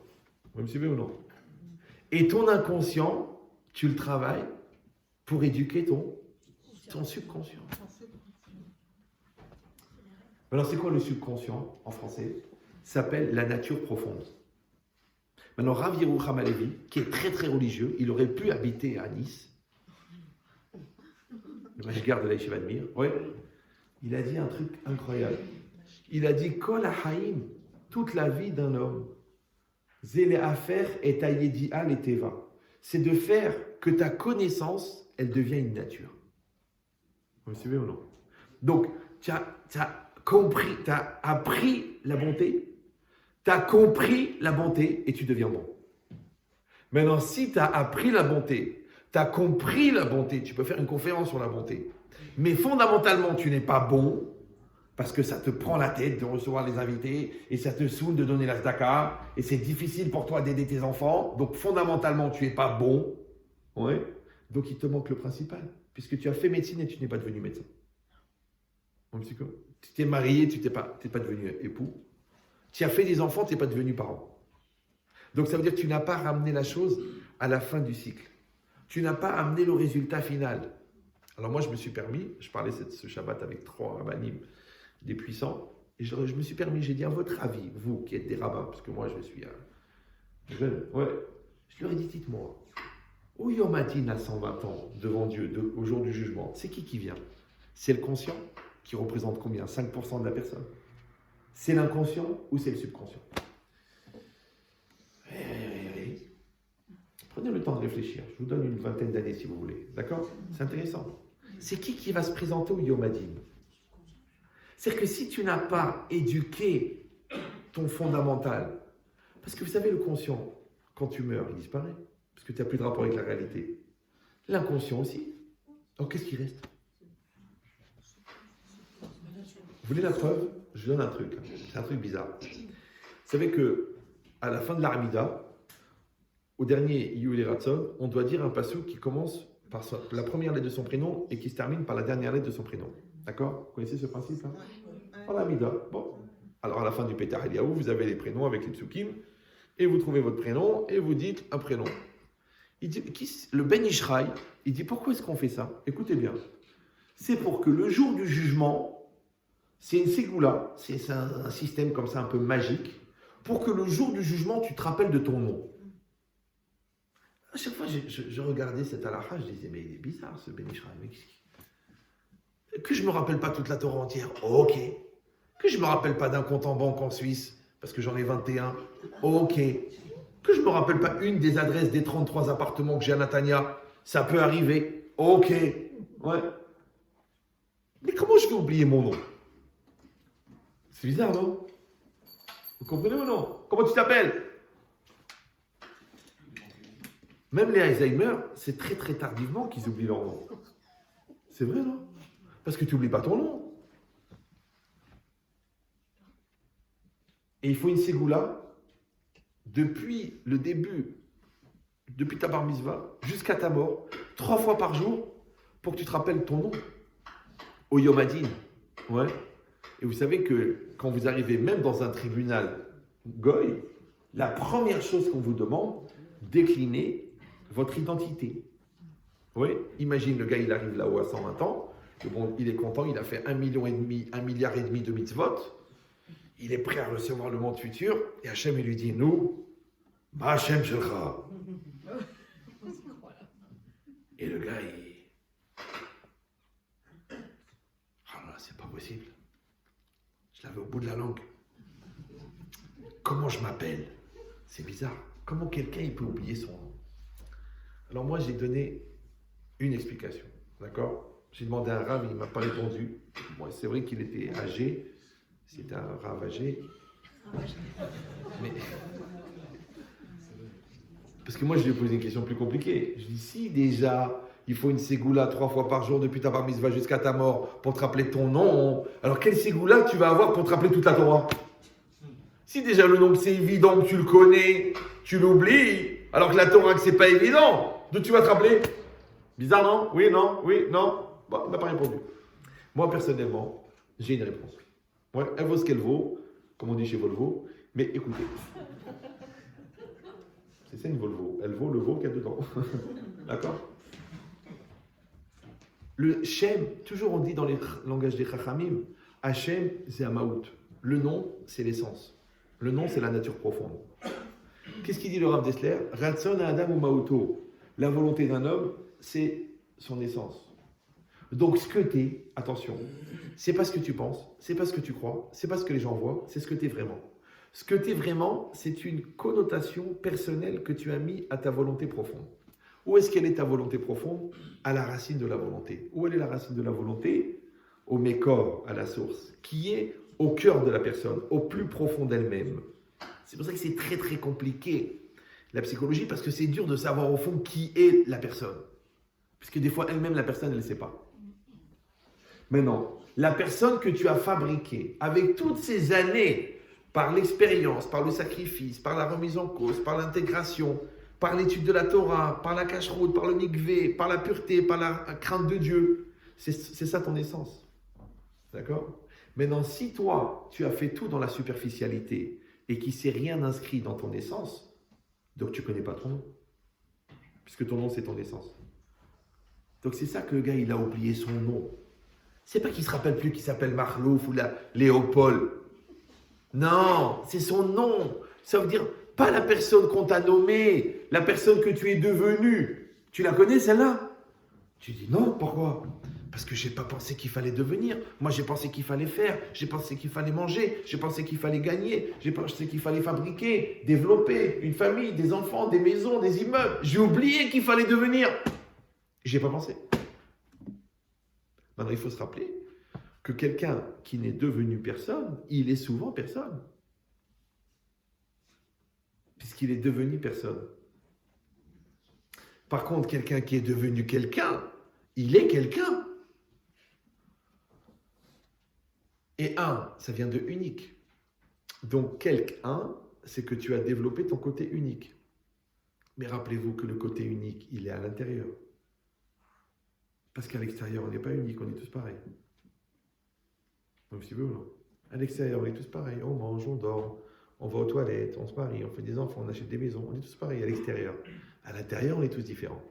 Vous me suivez ou non? Et ton inconscient, tu le travailles pour éduquer ton subconscient. Alors c'est quoi le subconscient en français? Ça s'appelle la nature profonde. Maintenant, Rav Yerucham Halevi, qui est très très religieux, il aurait pu habiter à Nice, le mashgar de la Yeshiva de Mir, ouais, il a dit un truc incroyable. Il a dit Kol haïm, toute la vie d'un homme, zéle afer et taïedial et teva, c'est de faire que ta connaissance, elle devient une nature. Vous me suivez ou non? Donc, tu as compris, tu as appris la bonté, tu as compris la bonté et tu deviens bon. Maintenant, si tu as appris la bonté, tu as compris la bonté, tu peux faire une conférence sur la bonté, mais fondamentalement, tu n'es pas bon parce que ça te prend la tête de recevoir les invités et ça te saoule de donner la tzedaka et c'est difficile pour toi d'aider tes enfants. Donc, fondamentalement, tu n'es pas bon. Ouais. Donc, il te manque le principal puisque tu as fait médecine et tu n'es pas devenu médecin. Tu t'es marié, tu n'es pas devenu époux. Tu as fait des enfants, tu n'es pas devenu parent. Donc, ça veut dire que tu n'as pas ramené la chose à la fin du cycle. Tu n'as pas amené le résultat final. Alors moi, je me suis permis, je parlais ce Shabbat avec 3 rabbinim, des puissants, et je me suis permis, j'ai dit, à votre avis, vous qui êtes des rabbins, parce que moi, je suis jeune, ouais, je leur ai dit, dites-moi, au Yom Hadin à 120 ans, devant Dieu, au jour du jugement, c'est qui vient? C'est le conscient, qui représente combien? 5% de la personne. C'est l'inconscient ou c'est le subconscient? Prenez le temps de réfléchir. Je vous donne une vingtaine d'années si vous voulez. D'accord? C'est intéressant. C'est qui va se présenter au Yom Hadin? C'est-à-dire que si tu n'as pas éduqué ton fondamental, parce que vous savez, le conscient, quand tu meurs, il disparaît, parce que tu n'as plus de rapport avec la réalité. L'inconscient aussi. Donc qu'est-ce qui reste? Vous voulez la preuve? Je vous donne un truc. C'est un truc bizarre. Vous savez que à la fin de l'Armida, au dernier Yul Ratson, on doit dire un passou qui commence par la première lettre de son prénom et qui se termine par la dernière lettre de son prénom. D'accord? Vous connaissez ce principe là? En l'Amida. Bon. Alors à la fin du Petar Eliaou, vous avez les prénoms avec les psukim et vous trouvez votre prénom et vous dites un prénom. Il dit, le Ben Ishraï, il dit pourquoi est-ce qu'on fait ça? Écoutez bien. C'est pour que le jour du jugement, c'est une ségoula, c'est un système comme ça un peu magique, pour que le jour du jugement, tu te rappelles de ton nom. À chaque fois, je regardais cette halakha, je disais, mais il est bizarre ce Ben Ishraï. Que je ne me rappelle pas toute la Torah entière, ok. Que je ne me rappelle pas d'un compte en banque en Suisse, parce que j'en ai 21, ok. Que je ne me rappelle pas une des adresses des 33 appartements que j'ai à Natania, ça peut arriver, ok. Ouais. Mais comment je vais oublier mon nom? C'est bizarre, non? Vous comprenez ou non? Comment tu t'appelles? Même les Alzheimer, c'est très très tardivement qu'ils oublient leur nom. C'est vrai, non? Parce que tu n'oublies pas ton nom. Et il faut une ségoula depuis le début, depuis ta bar mitzvah jusqu'à ta mort, 3 fois par jour, pour que tu te rappelles ton nom. Au Yom Hadin. Ouais. Et vous savez que quand vous arrivez même dans un tribunal goy, la première chose qu'on vous demande, décliner votre identité. Oui, imagine le gars, il arrive là-haut à 120 ans, bon, il est content, il a fait 1,5 million, 1,5 milliard de mitzvot, il est prêt à recevoir le monde futur, et Hachem, il lui dit, nous, ma Hachem Shelcha. Et le gars, il... Ah là, c'est pas possible. Je l'avais au bout de la langue. Comment je m'appelle? C'est bizarre. Comment quelqu'un il peut oublier son nom? Alors moi, j'ai donné une explication. D'accord? J'ai demandé à un rave, il ne m'a pas répondu. Bon, c'est vrai qu'il était âgé. C'était un rave âgé. Mais... Parce que moi, je lui ai posé une question plus compliquée. Je dis, si déjà, il faut une ségoula 3 fois par jour depuis ta bar mitzvah jusqu'à ta mort pour te rappeler ton nom, alors quelle ségoula tu vas avoir pour te rappeler toute la Torah? Si déjà le nom, c'est évident que tu le connais, tu l'oublies, alors que la Torah, que c'est pas évident, d'où tu vas te rappeler? Bizarre, non? Oui, non? Oui, non? Bon, il m'a pas répondu. Moi, personnellement, j'ai une réponse. Ouais, elle vaut ce qu'elle vaut, comme on dit chez Volvo, mais écoutez. C'est ça une Volvo. Elle vaut le veau qu'il y a dedans. D'accord? Le Shem, toujours on dit dans les langages des Chachamim, Hachem, c'est Amaout. Le nom, c'est l'essence. Le nom, c'est la nature profonde. Qu'est-ce qu'il dit le Rav Dessler? Ratson Adam ou Maoto. La volonté d'un homme, c'est son essence. Donc ce que tu es, attention, c'est pas ce que tu penses, c'est pas ce que tu crois, c'est pas ce que les gens voient, c'est ce que tu es vraiment. Ce que tu es vraiment, c'est une connotation personnelle que tu as mis à ta volonté profonde. Où est-ce qu'elle est ta volonté profonde? À la racine de la volonté. Où elle est la racine de la volonté? Au mécor, à la source, qui est au cœur de la personne, au plus profond d'elle-même. C'est pour ça que c'est très très compliqué, la psychologie, parce que c'est dur de savoir au fond qui est la personne. Parce que des fois, elle-même, la personne, elle ne sait pas. Maintenant, la personne que tu as fabriquée, avec toutes ces années, par l'expérience, par le sacrifice, par la remise en cause, par l'intégration, par l'étude de la Torah, par la cacheroute, par le mikvé, par la pureté, par la crainte de Dieu, c'est ça ton essence. D'accord? Maintenant, si toi, tu as fait tout dans la superficialité et qu'il ne s'est rien inscrit dans ton essence, donc tu ne connais pas ton nom. Puisque ton nom, c'est ton essence. Donc c'est ça que le gars, il a oublié son nom. C'est pas qu'il ne se rappelle plus qu'il s'appelle Marlouf ou Léopold. Non, c'est son nom. Ça veut dire pas la personne qu'on t'a nommée, la personne que tu es devenue. Tu la connais celle-là? Tu dis non, pourquoi? Parce que je n'ai pas pensé qu'il fallait devenir. Moi, j'ai pensé qu'il fallait faire. J'ai pensé qu'il fallait manger. J'ai pensé qu'il fallait gagner. J'ai pensé qu'il fallait fabriquer, développer une famille, des enfants, des maisons, des immeubles. J'ai oublié qu'il fallait devenir. J'ai pas pensé. Maintenant, il faut se rappeler que quelqu'un qui n'est devenu personne, il est souvent personne. Puisqu'il est devenu personne. Par contre, quelqu'un qui est devenu quelqu'un, il est quelqu'un. Et un, ça vient de unique. Donc, quelqu'un, c'est que tu as développé ton côté unique. Mais rappelez-vous que le côté unique, il est à l'intérieur. Parce qu'à l'extérieur, on n'est pas unique, on est tous pareils. Donc, si vous voulez, non. À l'extérieur, on est tous pareils. On mange, on dort, on va aux toilettes, on se marie, on fait des enfants, on achète des maisons. On est tous pareils à l'extérieur. À l'intérieur, on est tous différents.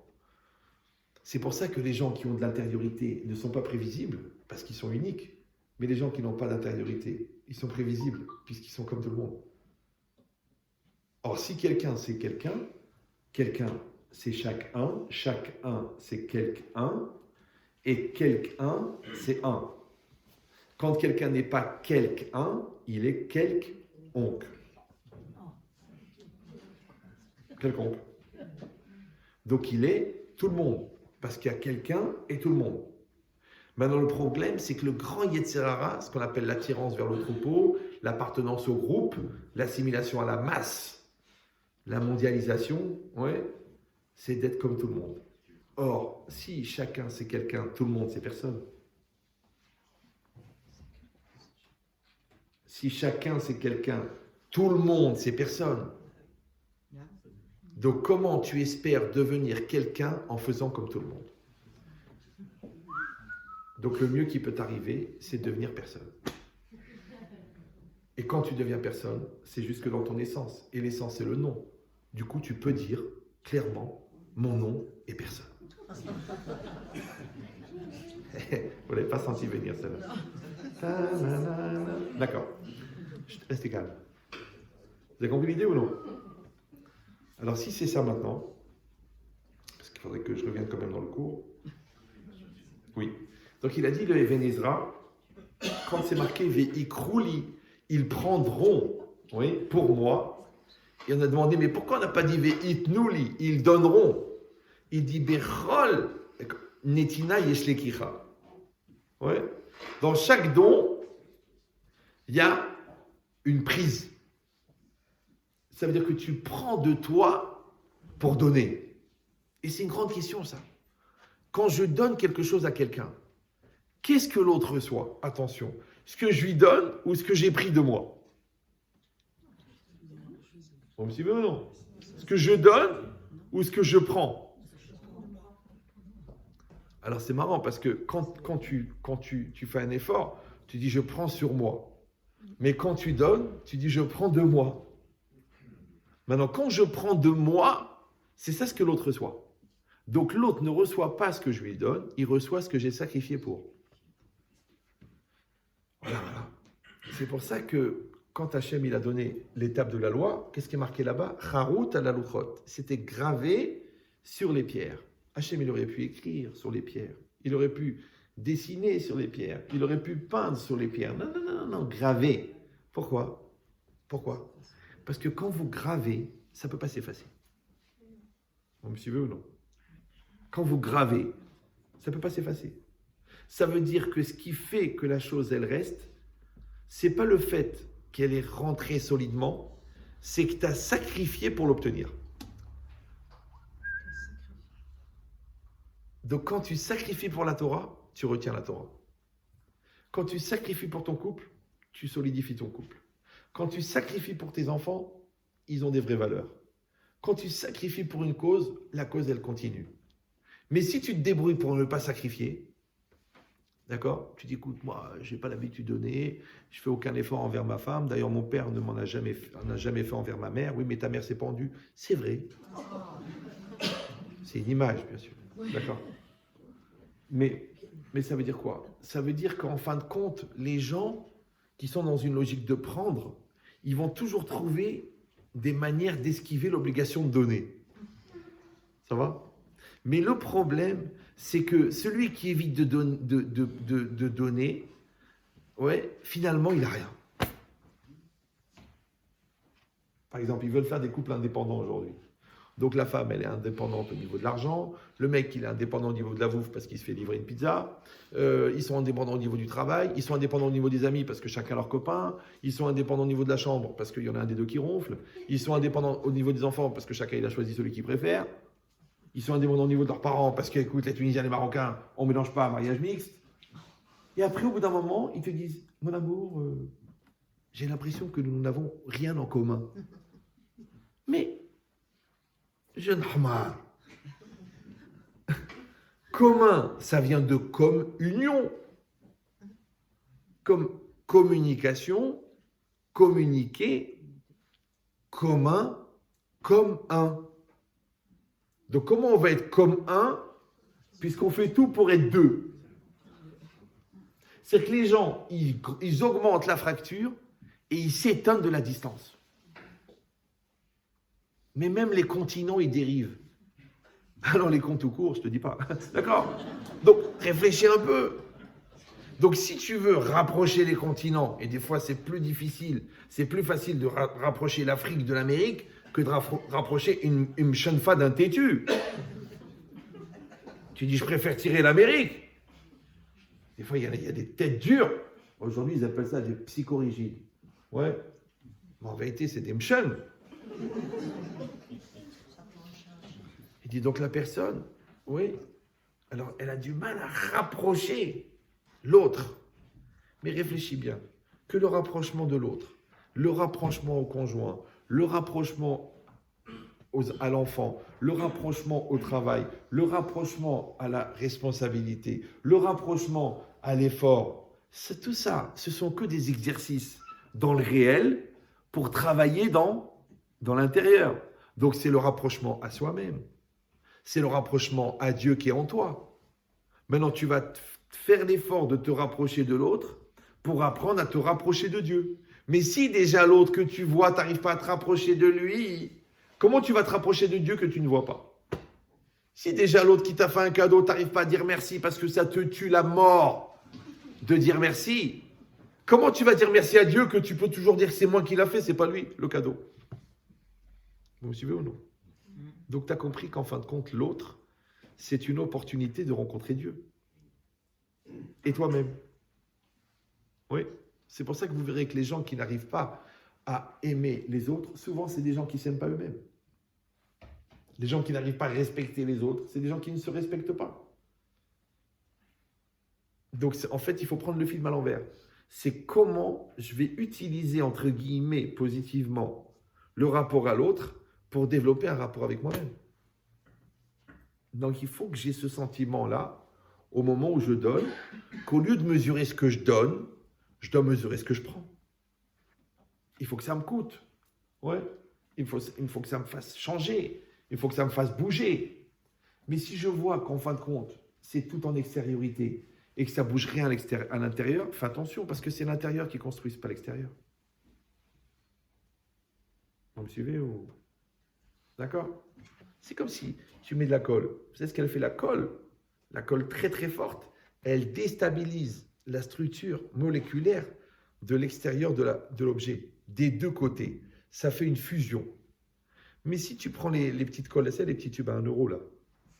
C'est pour ça que les gens qui ont de l'intériorité ne sont pas prévisibles, parce qu'ils sont uniques. Mais les gens qui n'ont pas d'intériorité, ils sont prévisibles, puisqu'ils sont comme tout le monde. Or, si quelqu'un c'est quelqu'un c'est chaque un c'est quelqu'un, et quelqu'un c'est un. Quand quelqu'un n'est pas quelqu'un, il est quelconque. Quelconque. Donc il est tout le monde, parce qu'il y a quelqu'un et tout le monde. Maintenant, le problème, c'est que le grand Yetzer Hara, ce qu'on appelle l'attirance vers le troupeau, l'appartenance au groupe, l'assimilation à la masse, la mondialisation, ouais, c'est d'être comme tout le monde. Or, si chacun c'est quelqu'un, tout le monde c'est personne. Si chacun c'est quelqu'un, Tout le monde, c'est personne. Donc, comment tu espères devenir quelqu'un en faisant comme tout le monde? Donc, le mieux qui peut t'arriver, c'est devenir personne. Et quand tu deviens personne, c'est jusque dans ton essence. Et l'essence, c'est le nom. Du coup, tu peux dire clairement, mon nom est personne. Vous l'avez pas senti venir, celle-là. D'accord. Restez calme. Vous avez compris l'idée ou non? Alors, si c'est ça maintenant, parce qu'il faudrait que je revienne quand même dans le cours. Oui. Donc, il a dit le Even Ezra, quand c'est marqué Veikrouli, ils prendront, oui, pour moi. Et on a demandé, mais pourquoi on n'a pas dit Veitnouli, ils donneront? Il dit Bechol Netina Yeshlekicha. Ouais. Dans chaque don, il y a une prise. Ça veut dire que tu prends de toi pour donner. Et c'est une grande question, ça. Quand je donne quelque chose à quelqu'un, qu'est-ce que l'autre reçoit? Attention, ce que je lui donne ou ce que j'ai pris de moi? Vous me suivez ou non? Ce que je donne ou ce que je prends? Alors c'est marrant parce que quand tu fais un effort, tu dis je prends sur moi. Mais quand tu donnes, tu dis je prends de moi. Maintenant, quand je prends de moi, c'est ça ce que l'autre reçoit. Donc l'autre ne reçoit pas ce que je lui donne, il reçoit ce que j'ai sacrifié pour. Voilà. C'est pour ça que quand Hachem il a donné l'étape de la loi, qu'est-ce qui est marqué là-bas? Charut ala luchot. C'était gravé sur les pierres. Hachem il aurait pu écrire sur les pierres. Il aurait pu dessiner sur les pierres. Il aurait pu peindre sur les pierres. Non, graver. Pourquoi? Parce que quand vous gravez, ça ne peut pas s'effacer. Vous me suivez ou non? Quand vous gravez, ça ne peut pas s'effacer. Ça veut dire que ce qui fait que la chose, elle reste, c'est pas le fait qu'elle est rentrée solidement, c'est que tu as sacrifié pour l'obtenir. Donc quand tu sacrifies pour la Torah, tu retiens la Torah. Quand tu sacrifies pour ton couple, tu solidifies ton couple. Quand tu sacrifies pour tes enfants, ils ont des vraies valeurs. Quand tu sacrifies pour une cause, la cause, elle continue. Mais si tu te débrouilles pour ne pas sacrifier, d'accord? Tu dis, écoute, moi, je n'ai pas l'habitude de donner, je ne fais aucun effort envers ma femme. D'ailleurs, mon père ne m'en a jamais fait envers ma mère. Oui, mais ta mère s'est pendue. C'est vrai. C'est une image, bien sûr. D'accord? Mais ça veut dire quoi? Ça veut dire qu'en fin de compte, les gens qui sont dans une logique de prendre, ils vont toujours trouver des manières d'esquiver l'obligation de donner. Ça va? Mais le problème, c'est que celui qui évite de donner, ouais, finalement, il n'a rien. Par exemple, ils veulent faire des couples indépendants aujourd'hui. Donc la femme, elle est indépendante au niveau de l'argent. Le mec, il est indépendant au niveau de la bouffe parce qu'il se fait livrer une pizza. Ils sont indépendants au niveau du travail. Ils sont indépendants au niveau des amis parce que chacun a leur copain. Ils sont indépendants au niveau de la chambre parce qu'il y en a un des deux qui ronfle. Ils sont indépendants au niveau des enfants parce que chacun il a choisi celui qu'il préfère. Ils sont indépendants au niveau de leurs parents parce que, écoute, les Tunisiens et les Marocains, on ne mélange pas un mariage mixte. Et après, au bout d'un moment, ils te disent, mon amour, j'ai l'impression que nous n'avons rien en commun. Mais jeune Hamar. Commun, ça vient de comme union. Comme communication, communiquer, commun, comme un. Donc comment on va être comme un, puisqu'on fait tout pour être deux? C'est que les gens, ils augmentent la fracture et ils s'éteignent de la distance. Mais même les continents, ils dérivent. Alors les comptes tout court, je te dis pas. D'accord? Donc, réfléchis un peu. Donc, si tu veux rapprocher les continents, et des fois c'est plus difficile, c'est plus facile de rapprocher l'Afrique de l'Amérique que de rapprocher une chenfa d'un têtu. Tu dis, je préfère tirer l'Amérique. Des fois, il y a des têtes dures. Aujourd'hui, ils appellent ça des psychorigides. Ouais. Mais en vérité, c'est des mchens. Il dit donc la personne, oui, alors elle a du mal à rapprocher l'autre. Mais réfléchis bien, que le rapprochement de l'autre, le rapprochement au conjoint, le rapprochement à l'enfant, le rapprochement au travail, le rapprochement à la responsabilité, le rapprochement à l'effort. C'est tout ça, ce sont que des exercices dans le réel pour travailler dans l'intérieur. Donc c'est le rapprochement à soi-même, c'est le rapprochement à Dieu qui est en toi. Maintenant tu vas faire l'effort de te rapprocher de l'autre pour apprendre à te rapprocher de Dieu. Mais si déjà l'autre que tu vois, tu n'arrives pas à te rapprocher de lui, comment tu vas te rapprocher de Dieu que tu ne vois pas? Si déjà l'autre qui t'a fait un cadeau, tu n'arrives pas à dire merci parce que ça te tue la mort de dire merci, comment tu vas dire merci à Dieu que tu peux toujours dire c'est moi qui l'a fait, c'est pas lui, le cadeau? Vous me suivez ou non? Donc tu as compris qu'en fin de compte, l'autre, c'est une opportunité de rencontrer Dieu. Et toi-même. Oui. C'est pour ça que vous verrez que les gens qui n'arrivent pas à aimer les autres, souvent c'est des gens qui ne s'aiment pas eux-mêmes. Les gens qui n'arrivent pas à respecter les autres, c'est des gens qui ne se respectent pas. Donc en fait, il faut prendre le film à l'envers. C'est comment je vais utiliser, entre guillemets, positivement, le rapport à l'autre pour développer un rapport avec moi-même. Donc il faut que j'ai ce sentiment-là au moment où je donne, qu'au lieu de mesurer ce que je donne, je dois mesurer ce que je prends. Il faut que ça me coûte. Ouais. Il faut que ça me fasse changer. Il faut que ça me fasse bouger. Mais si je vois qu'en fin de compte, c'est tout en extériorité et que ça ne bouge rien à l'intérieur, fais attention parce que c'est l'intérieur qui construit, pas l'extérieur. Vous me suivez ou... D'accord? C'est comme si tu mets de la colle. Vous savez ce qu'elle fait, la colle? La colle très très forte, elle déstabilise la structure moléculaire de l'extérieur de l'objet, des deux côtés. Ça fait une fusion. Mais si tu prends les petites colles, c'est les petits tubes à 1 euro là,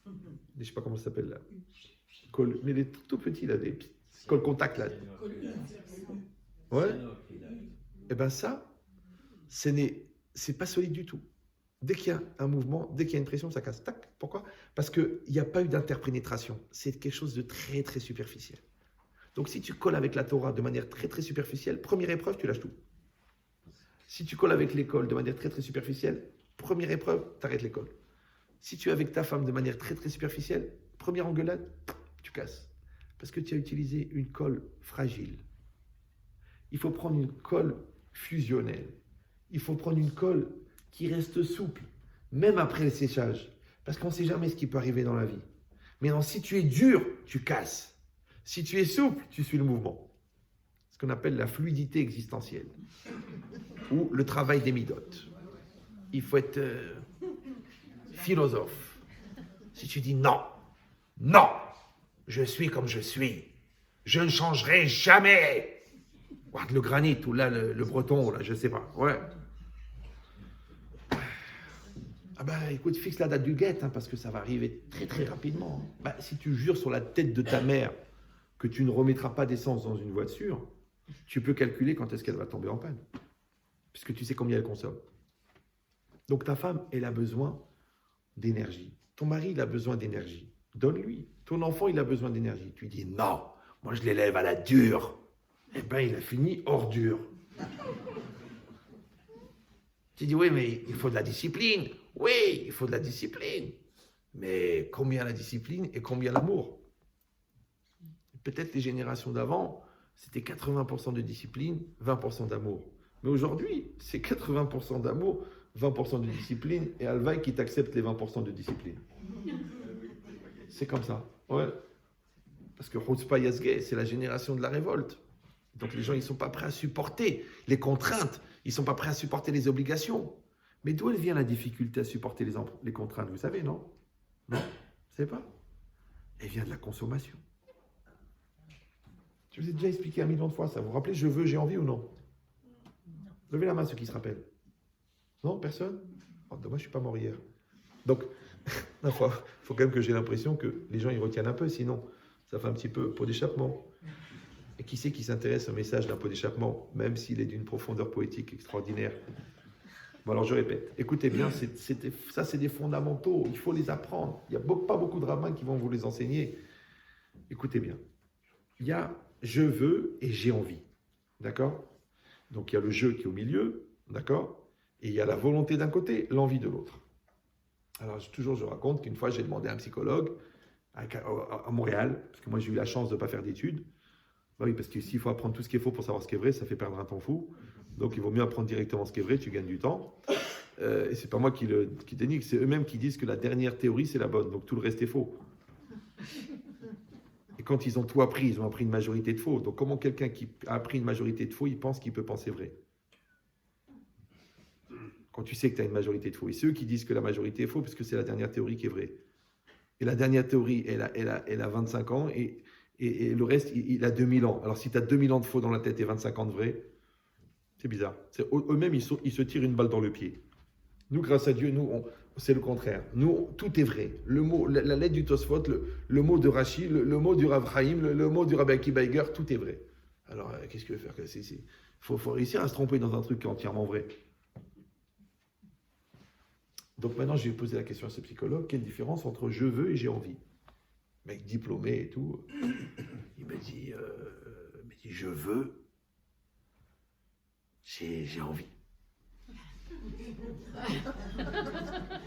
je ne sais pas comment ça s'appelle là, colle, mais les tout petits là, des colles contact là. Ouais. Et bien ça, c'est pas solide du tout. Dès qu'il y a un mouvement, dès qu'il y a une pression, ça casse. Tac. Pourquoi? Parce qu'il n'y a pas eu d'interpénétration. C'est quelque chose de très très superficiel. Donc si tu colles avec la Torah de manière très très superficielle, première épreuve, tu lâches tout. Si tu colles avec l'école de manière très très superficielle, première épreuve, tu arrêtes l'école. Si tu es avec ta femme de manière très très superficielle, première engueulade, tu casses. Parce que tu as utilisé une colle fragile. Il faut prendre une colle fusionnelle. Il faut prendre une colle qui reste souple, même après le séchage. Parce qu'on ne sait jamais ce qui peut arriver dans la vie. Mais non, si tu es dur, tu casses. Si tu es souple, tu suis le mouvement. Ce qu'on appelle la fluidité existentielle. Ou le travail des midotes. Il faut être philosophe. Si tu dis non, non, je suis comme je suis. Je ne changerai jamais. Regarde le granit, ou là, le breton, là, je ne sais pas. Ouais. Ah bah écoute, fixe la date du guet, hein, parce que ça va arriver très très rapidement. Bah, si tu jures sur la tête de ta mère que tu ne remettras pas d'essence dans une voiture, tu peux calculer quand est-ce qu'elle va tomber en panne. Puisque tu sais combien elle consomme. Donc ta femme, elle a besoin d'énergie. Ton mari, il a besoin d'énergie. Donne-lui. Ton enfant, il a besoin d'énergie. Tu lui dis non, moi je l'élève à la dure. Eh bien, il a fini hors dur. Tu dis oui, mais il faut de la discipline. Oui, il faut de la discipline. Mais combien la discipline et combien l'amour? Peut-être les générations d'avant, c'était 80% de discipline, 20% d'amour. Mais aujourd'hui, c'est 80% d'amour, 20% de discipline, et Alvaï qui t'accepte les 20% de discipline. C'est comme ça, ouais. Parce que Chutzpah Yazgeh, c'est la génération de la révolte. Donc les gens, ils ne sont pas prêts à supporter les contraintes, ils ne sont pas prêts à supporter les obligations. Mais d'où elle vient la difficulté à supporter les contraintes? Vous savez, non? Non? Vous ne savez pas? Elle vient de la consommation. Je vous ai déjà expliqué 1 million de fois ça. Vous vous rappelez, je veux, j'ai envie ou non? Levez la main ceux qui se rappellent. Non? Personne? Oh, dommage, je ne suis pas mort hier. Donc, il faut quand même que j'ai l'impression que les gens ils retiennent un peu, sinon ça fait un petit peu pot d'échappement. Et qui c'est qui s'intéresse au message d'un pot d'échappement, même s'il est d'une profondeur poétique extraordinaire? Bon, alors je répète, écoutez bien, ça c'est des fondamentaux, il faut les apprendre. Il n'y a pas beaucoup de rabbins qui vont vous les enseigner. Écoutez bien, il y a je veux et j'ai envie, d'accord? Donc il y a le je qui est au milieu, d'accord? Et il y a la volonté d'un côté, l'envie de l'autre. Alors toujours je raconte qu'une fois j'ai demandé à un psychologue à Montréal, parce que moi j'ai eu la chance de ne pas faire d'études. Bah oui, parce que s'il faut apprendre tout ce qui est faux pour savoir ce qui est vrai, ça fait perdre un temps fou. Donc il vaut mieux apprendre directement ce qui est vrai, tu gagnes du temps. Et c'est pas moi qui dénigre, c'est eux-mêmes qui disent que la dernière théorie c'est la bonne, donc tout le reste est faux. Et quand ils ont tout appris, ils ont appris une majorité de faux. Donc comment quelqu'un qui a appris une majorité de faux, il pense qu'il peut penser vrai? Quand tu sais que tu as une majorité de faux. Et ceux qui disent que la majorité est faux, parce que c'est la dernière théorie qui est vraie. Et la dernière théorie, elle a 25 ans, et le reste, il a 2000 ans. Alors si tu as 2000 ans de faux dans la tête et 25 ans de vrai, c'est bizarre. Eux-mêmes, ils se tirent une balle dans le pied. Nous, grâce à Dieu, c'est le contraire. Nous, tout est vrai. Le mot, la lettre du Tosfot, le mot de Rashi, le mot du Rav Chaim, le mot du Rabbi Akiba Eiger, tout est vrai. Alors, qu'est-ce que je veux faire? Il faut réussir à se tromper dans un truc qui est entièrement vrai. Donc maintenant, je vais poser la question à ce psychologue, quelle différence entre je veux et j'ai envie? Mec diplômé et tout, il m'a dit, je veux, j'ai envie.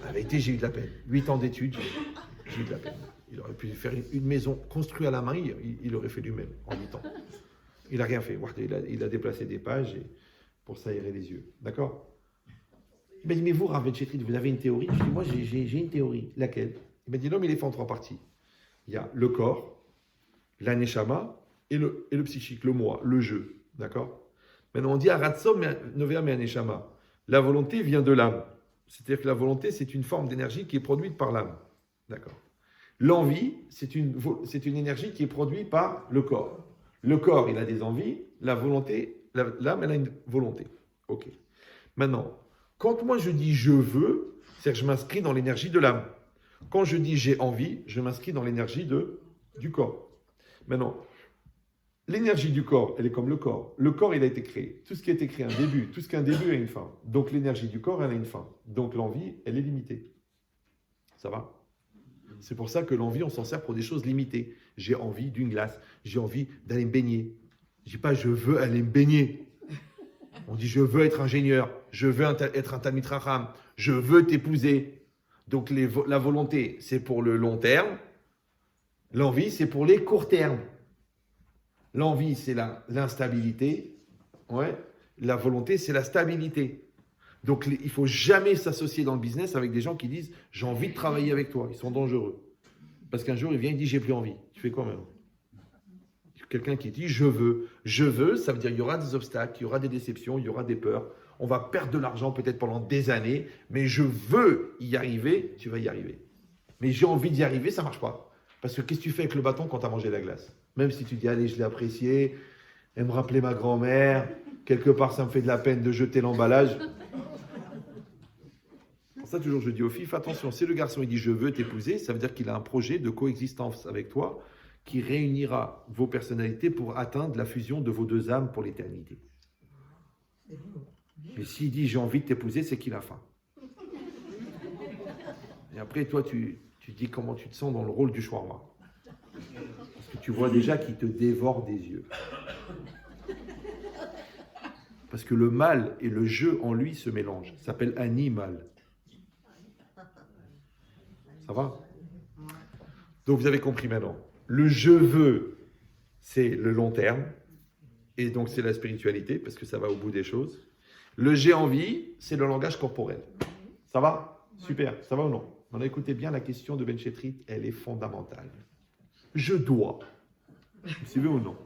En vérité, j'ai eu de la peine. 8 ans d'études, j'ai eu de la peine. Il aurait pu faire une maison construite à la main, il aurait fait lui-même en 8 ans. Il n'a rien fait. Il a déplacé des pages pour s'aérer les yeux. D'accord? Il m'a dit, mais vous, Rav Ben Chetrit, vous avez une théorie? Je dis, moi, j'ai une théorie. Laquelle? Il m'a dit, non, mais il est fait en 3 parties. Il y a le corps, la neshama et le psychique, le moi, le je. D'accord? Maintenant, on dit Aratsom novea me neshama. La volonté vient de l'âme. C'est-à-dire que la volonté, c'est une forme d'énergie qui est produite par l'âme. D'accord? L'envie, c'est une énergie qui est produite par le corps. Le corps, il a des envies. La volonté, l'âme, elle a une volonté. Ok. Maintenant, quand moi je dis je veux, c'est-à-dire que je m'inscris dans l'énergie de l'âme. Quand je dis j'ai envie, je m'inscris dans l'énergie du corps. Maintenant, l'énergie du corps, elle est comme le corps. Le corps, il a été créé. Tout ce qui a été créé a un début. Tout ce qui a un début a une fin. Donc l'énergie du corps, elle a une fin. Donc l'envie, elle est limitée. Ça va? C'est pour ça que l'envie, on s'en sert pour des choses limitées. J'ai envie d'une glace. J'ai envie d'aller me baigner. Je ne dis pas je veux aller me baigner. On dit je veux être ingénieur. Je veux être un Talmid Chacham. Je veux t'épouser. Donc la volonté, c'est pour le long terme. L'envie, c'est pour les courts termes. L'envie, c'est l'instabilité. Ouais. La volonté, c'est la stabilité. Donc, il ne faut jamais s'associer dans le business avec des gens qui disent « j'ai envie de travailler avec toi ». Ils sont dangereux. Parce qu'un jour, il vient et dit « j'ai plus envie ». Tu fais quoi même? Quelqu'un qui dit « je veux ». Je veux, ça veut dire qu'il y aura des obstacles, il y aura des déceptions, il y aura des peurs. On va perdre de l'argent peut-être pendant des années, mais je veux y arriver, tu vas y arriver. Mais j'ai envie d'y arriver, ça ne marche pas. Parce que qu'est-ce que tu fais avec le bâton quand tu as mangé la glace? Même si tu dis, allez, je l'ai apprécié, elle me rappelait ma grand-mère, quelque part ça me fait de la peine de jeter l'emballage. Pour ça, toujours je dis aux filles, fais attention, si le garçon il dit je veux t'épouser, ça veut dire qu'il a un projet de coexistence avec toi qui réunira vos personnalités pour atteindre la fusion de vos deux âmes pour l'éternité. Mais s'il dit j'ai envie de t'épouser, c'est qu'il a faim. Et après, toi, tu dis comment tu te sens dans le rôle du shawarma. Parce que tu vois déjà qu'il te dévore des yeux. Parce que le mal et le je en lui se mélangent. Ça s'appelle animal. Ça va? Donc vous avez compris maintenant. Le je veux, c'est le long terme. Et donc c'est la spiritualité, parce que ça va au bout des choses. Le j'ai envie, c'est le langage corporel. Ça va? Super. Ça va ou non? On a écouté bien la question de Ben Chetrit, elle est fondamentale. Je dois. Vous suivez ou non?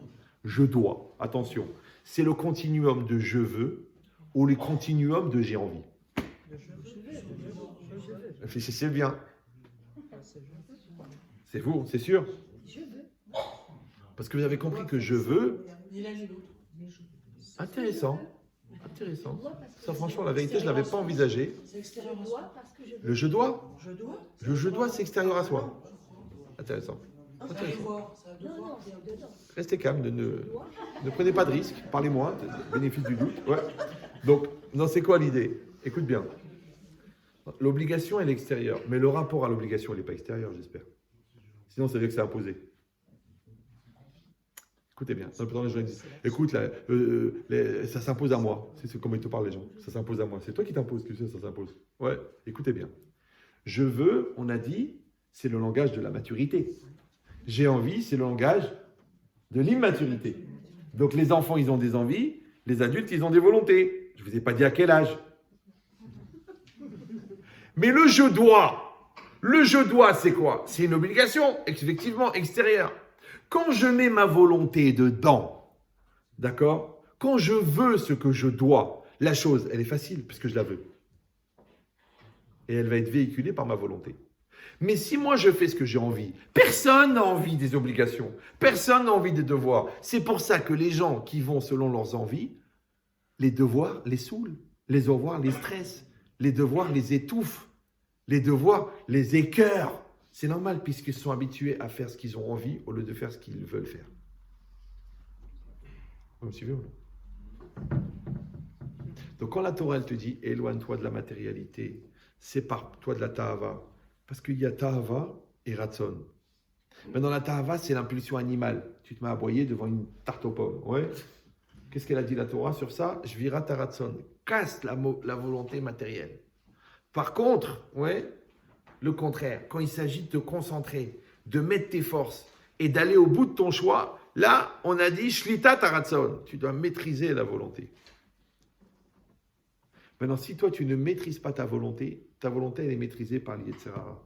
Je dois. Attention. C'est le continuum de je veux ou le continuum de j'ai envie. Réfléchissez bien. C'est vous, c'est sûr? Parce que vous avez compris que je veux. Intéressant. Intéressant. Ça, franchement, la vérité, je ne l'avais pas envisagé. Le je dois? Le je dois, c'est extérieur à soi. Intéressant. Intéressant. Restez calme, ne prenez pas de risques, parlez moins, bénéfice du doute. Ouais. Donc, non, c'est quoi l'idée? Écoute bien. L'obligation, elle est extérieure, mais le rapport à l'obligation, elle n'est pas extérieure, j'espère. Sinon, c'est vrai que c'est imposé. Écoutez bien. Non, les gens disent, écoute, là, ça s'impose à moi. C'est comment ils te parlent, les gens. Ça s'impose à moi. C'est toi qui t'imposes, tu sais, ça s'impose. Ouais, écoutez bien. Je veux, on a dit, c'est le langage de la maturité. J'ai envie, c'est le langage de l'immaturité. Donc les enfants, ils ont des envies, les adultes, ils ont des volontés. Je ne vous ai pas dit à quel âge. Mais le je dois, c'est quoi? C'est une obligation, effectivement, extérieure. Quand je mets ma volonté dedans, d'accord? Quand je veux ce que je dois, la chose, elle est facile, puisque je la veux. Et elle va être véhiculée par ma volonté. Mais si moi je fais ce que j'ai envie, personne n'a envie des obligations, personne n'a envie des devoirs. C'est pour ça que les gens qui vont selon leurs envies, les devoirs les saoulent, les devoirs les stressent, les devoirs les étouffent, les devoirs les écœurent. C'est normal puisqu'ils sont habitués à faire ce qu'ils ont envie au lieu de faire ce qu'ils veulent faire. Vous me suivez ou non? Donc quand la Torah elle te dit éloigne-toi de la matérialité, sépare-toi de la tahava, parce qu'il y a tahava et ratson. Maintenant la tahava c'est l'impulsion animale. Tu te mets à aboyer devant une tarte aux pommes. Ouais. Qu'est-ce qu'elle a dit la Torah sur ça? Je vira ta ratson. Casse la volonté matérielle. Par contre, ouais, le contraire, quand il s'agit de te concentrer, de mettre tes forces et d'aller au bout de ton choix, là, on a dit shlita taratson. Tu dois maîtriser la volonté. Maintenant, si toi, tu ne maîtrises pas ta volonté, elle est maîtrisée par le Yetzer Hara.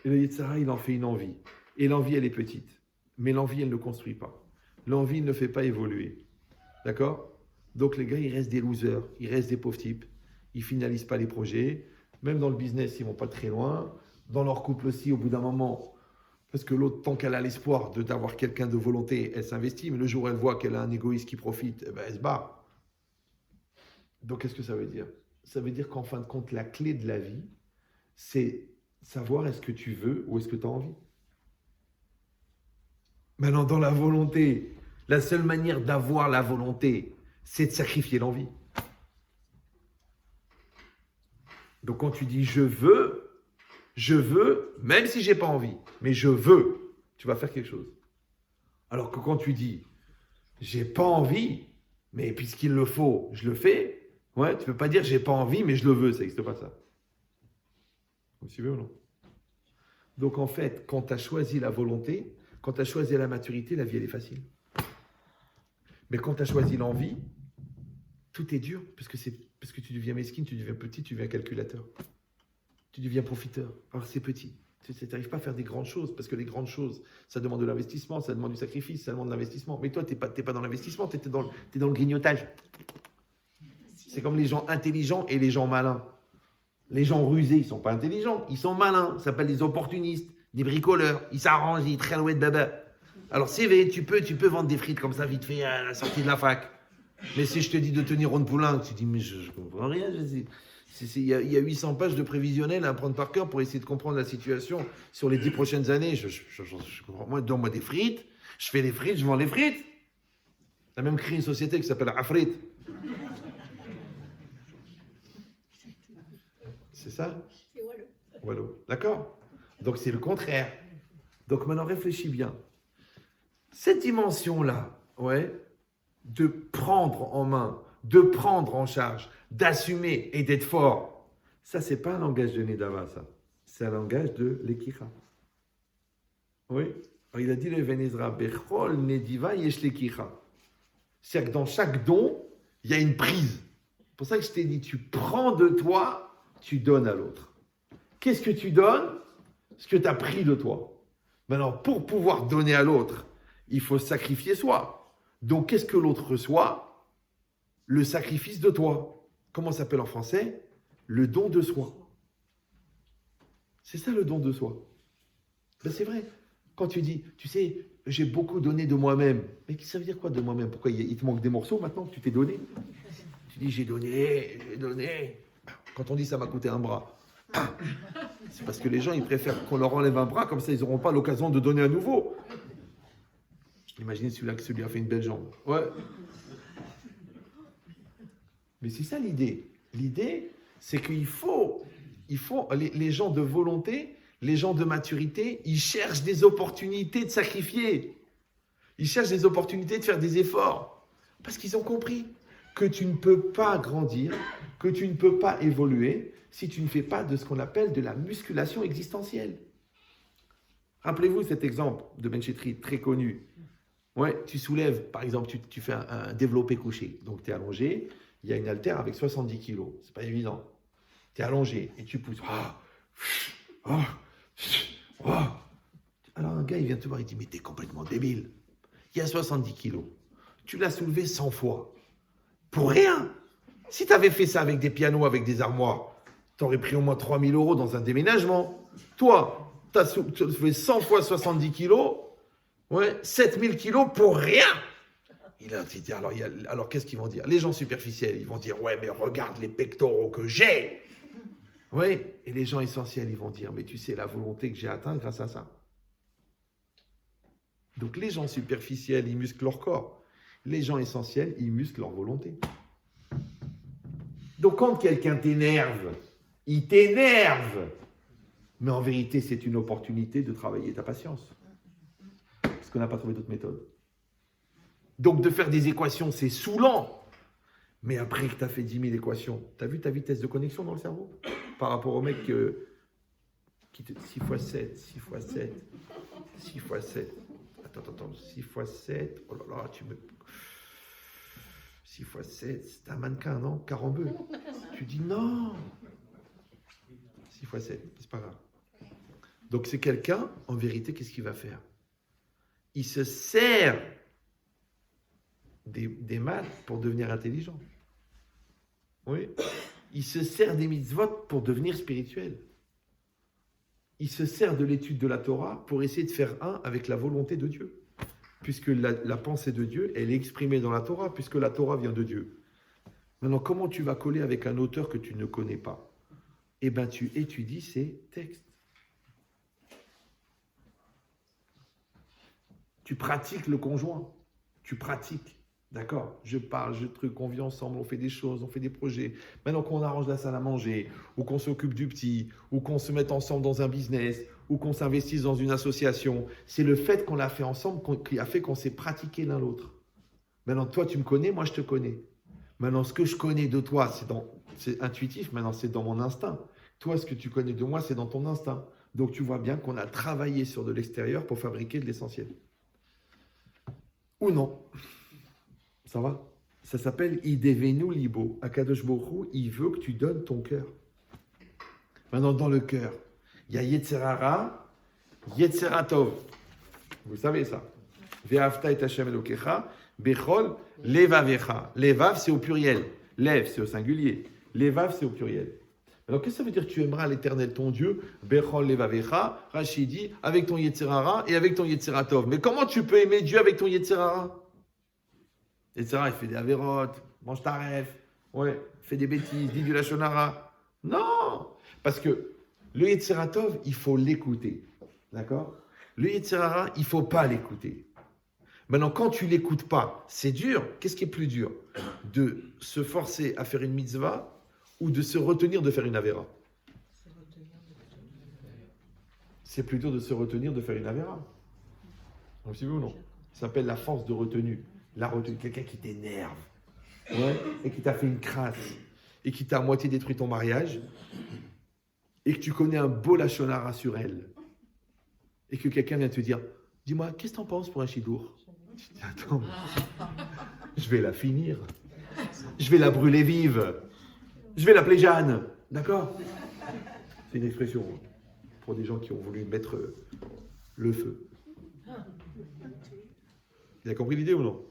Et le Yetzer Hara, il en fait une envie. Et l'envie, elle est petite. Mais l'envie, elle ne construit pas. L'envie ne fait pas évoluer. D'accord? Donc, les gars, ils restent des losers. Ils restent des pauvres types. Ils ne finalisent pas les projets. Même dans le business, ils ne vont pas très loin. Dans leur couple aussi, au bout d'un moment, parce que l'autre, tant qu'elle a l'espoir d'avoir quelqu'un de volonté, elle s'investit. Mais le jour où elle voit qu'elle a un égoïste qui profite, eh ben, elle se barre. Donc, qu'est-ce que ça veut dire? Ça veut dire qu'en fin de compte, la clé de la vie, c'est savoir est-ce que tu veux ou est-ce que tu as envie. Maintenant, dans la volonté, la seule manière d'avoir la volonté, c'est de sacrifier l'envie. Donc, quand tu dis je veux, même si je n'ai pas envie, mais je veux, tu vas faire quelque chose. Alors que quand tu dis j'ai pas envie, mais puisqu'il le faut, je le fais. Ouais, tu ne peux pas dire j'ai pas envie, mais je le veux, ça n'existe pas ça. Vous suivez ou non? Donc en fait, quand tu as choisi la volonté, quand tu as choisi la maturité, la vie elle est facile. Mais quand tu as choisi l'envie, tout est dur, parce que tu deviens mesquine, tu deviens petit, tu deviens calculateur. Tu deviens profiteur. Alors c'est petit. Tu n'arrives pas à faire des grandes choses, parce que les grandes choses, ça demande de l'investissement, ça demande du sacrifice, ça demande de l'investissement. Mais toi, tu n'es pas dans l'investissement, tu es dans le grignotage. C'est comme les gens intelligents et les gens malins. Les gens rusés, ils ne sont pas intelligents, ils sont malins. Ça s'appelle des opportunistes, des bricoleurs. Ils s'arrangent, ils traînent ouais de baba. Alors c'est vrai, tu peux vendre des frites comme ça vite fait à la sortie de la fac. Mais si je te dis de tenir rond de poulain, tu dis mais je comprends rien. Il y a 800 pages de prévisionnel à apprendre par cœur pour essayer de comprendre la situation sur les 10 prochaines années. Je comprends. Moi, donne-moi des frites, je fais les frites, je vends les frites. Tu as même créé une société qui s'appelle Afrit. C'est ça? C'est Wallo. D'accord? Donc c'est le contraire. Donc maintenant réfléchis bien. Cette dimension-là, ouais, de prendre en main, de prendre en charge, d'assumer et d'être fort, ça c'est pas un langage de Nedava, ça. C'est un langage de l'Ekira. Oui? Alors, il a dit le Ben Ezra, Bechol Nediva Yesh l'Ekira. C'est-à-dire que dans chaque don, il y a une prise. C'est pour ça que je t'ai dit, tu prends de toi, tu donnes à l'autre. Qu'est-ce que tu donnes? Ce que tu as pris de toi. Maintenant, pour pouvoir donner à l'autre, il faut sacrifier soi. Donc, qu'est-ce que l'autre reçoit? Le sacrifice de toi. Comment ça s'appelle en français? Le don de soi. C'est ça le don de soi. Ben, c'est vrai. Quand tu dis, tu sais, j'ai beaucoup donné de moi-même. Mais ça veut dire quoi de moi-même? Pourquoi il te manque des morceaux maintenant que tu t'es donné? Tu dis, j'ai donné. Quand on dit ça m'a coûté un bras, c'est parce que les gens, ils préfèrent qu'on leur enlève un bras, comme ça, ils n'auront pas l'occasion de donner à nouveau. Imaginez celui-là a fait une belle jambe. Ouais. Mais c'est ça l'idée. L'idée, c'est qu'il faut les gens de volonté, les gens de maturité, ils cherchent des opportunités de sacrifier. Ils cherchent des opportunités de faire des efforts. Parce qu'ils ont compris que tu ne peux pas grandir, que tu ne peux pas évoluer si tu ne fais pas de ce qu'on appelle de la musculation existentielle. Rappelez-vous cet exemple de Ben Chetri, très connu. Ouais, tu soulèves, par exemple, tu fais un développé couché. Donc, tu es allongé, il y a une haltère avec 70 kilos. C'est pas évident. Tu es allongé et tu pousses. Alors, un gars, il vient te voir, il dit, mais t'es complètement débile. Il y a 70 kilos. Tu l'as soulevé 100 fois. Pour rien. Si tu avais fait ça avec des pianos, avec des armoires, tu aurais pris au moins 3 000 € dans un déménagement. Toi, tu as soulevé 100 fois 70 kilos, ouais, 7 000 kilos pour rien. Alors qu'est-ce qu'ils vont dire? Les gens superficiels, ils vont dire, ouais, mais regarde les pectoraux que j'ai. Oui, et les gens essentiels, ils vont dire, mais tu sais la volonté que j'ai atteinte grâce à ça. Donc les gens superficiels, ils musclent leur corps. Les gens essentiels, ils musclent leur volonté. Donc quand quelqu'un t'énerve, il t'énerve. Mais en vérité, c'est une opportunité de travailler ta patience. Parce qu'on n'a pas trouvé d'autre méthode. Donc de faire des équations, c'est saoulant. Mais après que tu as fait 10 000 équations, tu as vu ta vitesse de connexion dans le cerveau? Par rapport au mec qui te 6 x 7, 6 x 7, 6 x 7. Attends, 6 x 7. Oh là là, 6 x 7, c'est un mannequin, non? Carambeu. Tu dis non. 6 x 7, c'est pas grave. Donc c'est quelqu'un, en vérité, qu'est-ce qu'il va faire? Il se sert des maths pour devenir intelligent. Oui. Il se sert des mitzvot pour devenir spirituel. Il se sert de l'étude de la Torah pour essayer de faire un avec la volonté de Dieu. Puisque la pensée de Dieu, elle est exprimée dans la Torah, puisque la Torah vient de Dieu. Maintenant, comment tu vas coller avec un auteur que tu ne connais pas? Eh bien, tu étudies ses textes. Tu pratiques le conjoint. Tu pratiques. D'accord? Je parle, je truc, on vit ensemble, on fait des choses, on fait des projets. Maintenant qu'on arrange la salle à manger, ou qu'on s'occupe du petit, ou qu'on se mette ensemble dans un business, ou qu'on s'investisse dans une association, c'est le fait qu'on l'a fait ensemble qui a fait qu'on s'est pratiqué l'un l'autre. Maintenant, toi, tu me connais, moi, je te connais. Maintenant, ce que je connais de toi, c'est intuitif, maintenant, c'est dans mon instinct. Toi, ce que tu connais de moi, c'est dans ton instinct. Donc, tu vois bien qu'on a travaillé sur de l'extérieur pour fabriquer de l'essentiel. Ou non. Ça va? Ça s'appelle Idevenu Libo. Akadosh Baruch Hu, il veut que tu donnes ton cœur. Maintenant, dans le cœur, il y a Yetzerara, Yetzeratov. Vous savez ça. Ve'afta et Hashem Elokecha, Bechol, Levavecha. Levav, c'est au pluriel. Lev, c'est au singulier. Levav, c'est au pluriel. Alors, qu'est-ce que ça veut dire? Tu aimeras l'Éternel, ton Dieu, Bechol, Levavecha, Rachid dit, avec ton Yetzerara et avec ton Yetzeratov. Mais comment tu peux aimer Dieu avec ton Yetzerara? Etc. Il fait des avérotes, mange ta ref, ouais, fait des bêtises, dit du lachonara. Non! Parce que le Yetzeratov, il faut l'écouter. D'accord? Le Yetzerara, il ne faut pas l'écouter. Maintenant, quand tu ne l'écoutes pas, c'est dur. Qu'est-ce qui est plus dur? De se forcer à faire une mitzvah ou de se retenir de faire une avéra? C'est plus dur de se retenir de faire une avéra. Vous suivez ou non? Ça s'appelle la force de retenue. La retenue, quelqu'un qui t'énerve, ouais, et qui t'a fait une crasse, et qui t'a à moitié détruit ton mariage, et que tu connais un beau lachonara sur elle, et que quelqu'un vient te dire, dis-moi, qu'est-ce que t'en penses pour un chidour? Tu dis, attends, je vais la finir, je vais la brûler vive, je vais l'appeler Jeanne, d'accord? C'est une expression pour des gens qui ont voulu mettre le feu. Tu as compris l'idée ou non?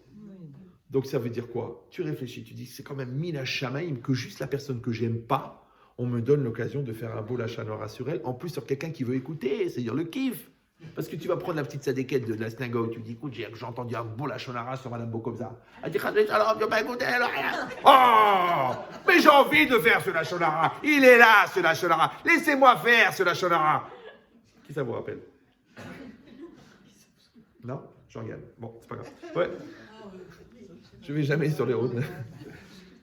Donc ça veut dire quoi? Tu réfléchis, tu dis c'est quand même mina shamaim que juste la personne que j'aime pas, on me donne l'occasion de faire un beau lachanora sur elle, en plus sur quelqu'un qui veut écouter, c'est-à-dire le kiff. Parce que tu vas prendre la petite sadéquette de la synagogue, tu dis écoute, j'ai entendu un beau lachonara sur Madame Bokovza. Elle dit alors, tu vas pas écouter, alors rien. Oh, mais j'ai envie de faire ce lachonara. Il est là, ce lachonara. Laissez-moi faire ce lachonara. Qui ça vous rappelle? Non? Je regarde. Bon, c'est pas grave. Ouais. Je ne vais jamais sur les routes.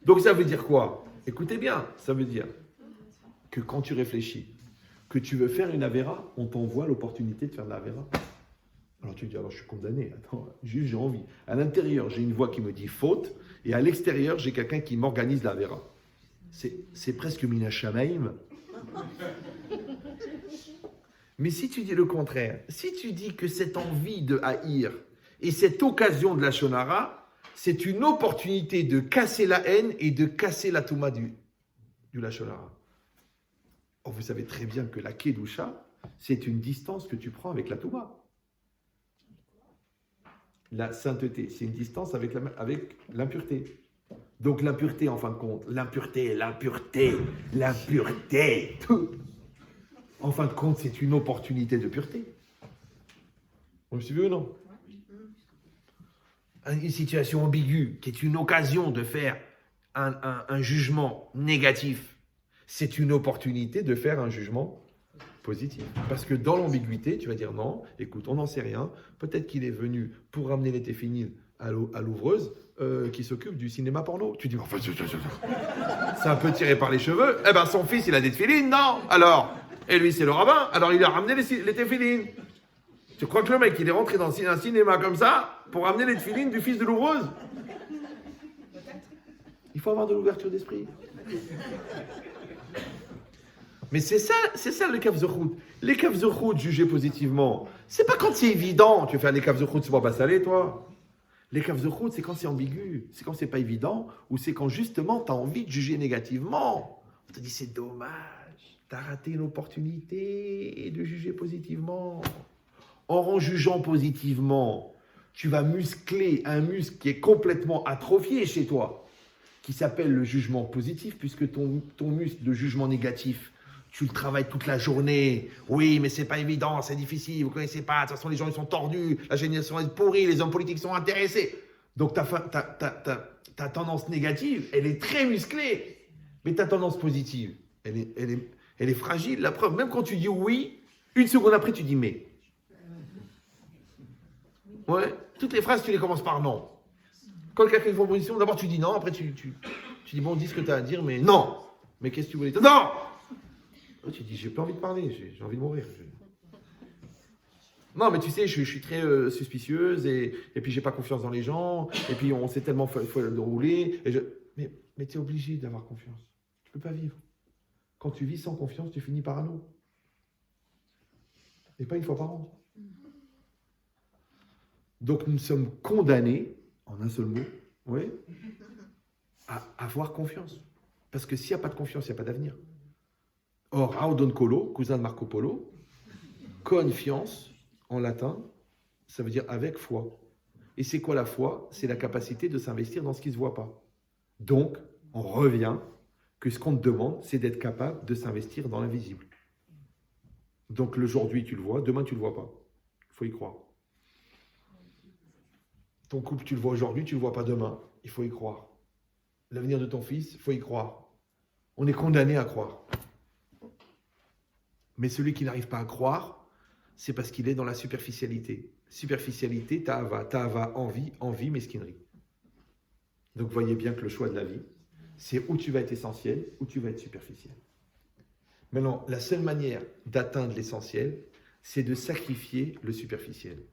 Donc ça veut dire quoi? Écoutez bien, ça veut dire que quand tu réfléchis, que tu veux faire une avéra, on t'envoie l'opportunité de faire de l'avéra. Alors tu dis, alors je suis condamné, attends, juste j'ai envie. À l'intérieur, j'ai une voix qui me dit faute, et à l'extérieur, j'ai quelqu'un qui m'organise la vera. C'est presque Mina Shamaim. Mais si tu dis le contraire, si tu dis que cette envie de haïr et cette occasion de la shonara, c'est une opportunité de casser la haine et de casser la touma du lashon hara. Or, vous savez très bien que la kedusha, c'est une distance que tu prends avec la touma. La sainteté, c'est une distance avec l'impureté. Donc l'impureté, en fin de compte, l'impureté, tout. En fin de compte, c'est une opportunité de pureté. Vous me suivez ou non? Une situation ambiguë, qui est une occasion de faire un jugement négatif, c'est une opportunité de faire un jugement positif. Parce que dans l'ambiguïté, tu vas dire non, écoute, on n'en sait rien. Peut-être qu'il est venu pour ramener les téphilines à l'ouvreuse qui s'occupe du cinéma porno. Tu dis, enfin, c'est un peu tiré par les cheveux. Eh ben, son fils, il a des téphilines, non? Alors, et lui, c'est le rabbin. Alors, il a ramené les téphilines. Tu crois que le mec, il est rentré dans un cinéma comme ça pour ramener les téphilines du fils de l'ouvreuse? Il faut avoir de l'ouverture d'esprit. Mais c'est ça le Kav Zechut. Les Kav Zechut jugés positivement, c'est pas quand c'est évident. Tu veux faire les Kav Zechut, tu vas pas saler, toi. Les Kav Zechut, c'est quand c'est ambigu. C'est quand c'est pas évident, ou c'est quand justement tu as envie de juger négativement. On te dit, c'est dommage, tu as raté une opportunité de juger positivement. Or, en jugeant positivement, tu vas muscler un muscle qui est complètement atrophié chez toi, qui s'appelle le jugement positif, puisque ton muscle de jugement négatif, tu le travailles toute la journée. Oui, mais c'est pas évident, c'est difficile, vous connaissez pas. De toute façon, les gens ils sont tordus, la génération est pourrie, les hommes politiques sont intéressés. Donc ta tendance négative, elle est très musclée. Mais ta tendance positive, elle est fragile. La preuve, même quand tu dis oui, une seconde après, tu dis mais. Ouais, toutes les phrases, tu les commences par non. Quand quelqu'un fait une proposition, d'abord tu dis non, après tu dis bon, dis ce que tu as à dire, mais non. Mais qu'est-ce que tu voulais dire? Non. Tu dis, j'ai pas envie de parler, j'ai envie de mourir. Non, mais tu sais, je suis très suspicieuse et puis j'ai pas confiance dans les gens et puis on s'est tellement faut le rouler. Mais tu es obligé d'avoir confiance. Tu peux pas vivre. Quand tu vis sans confiance, tu finis parano. Et pas une fois par an. Donc nous sommes condamnés, en un seul mot, oui, à avoir confiance. Parce que s'il n'y a pas de confiance, il n'y a pas d'avenir. Or, Audon Colo, cousin de Marco Polo, confiance, en latin, ça veut dire avec foi. Et c'est quoi la foi? C'est la capacité de s'investir dans ce qui ne se voit pas. Donc, on revient que ce qu'on te demande, c'est d'être capable de s'investir dans l'invisible. Donc, aujourd'hui, tu le vois, demain, tu ne le vois pas. Il faut y croire. Ton couple, tu le vois aujourd'hui, tu ne le vois pas demain. Il faut y croire. L'avenir de ton fils, il faut y croire. On est condamné à croire. Mais celui qui n'arrive pas à croire, c'est parce qu'il est dans la superficialité. Superficialité, ta'ava, envie, mesquinerie. Donc voyez bien que le choix de la vie, c'est où tu vas être essentiel, où tu vas être superficiel. Maintenant, la seule manière d'atteindre l'essentiel, c'est de sacrifier le superficiel.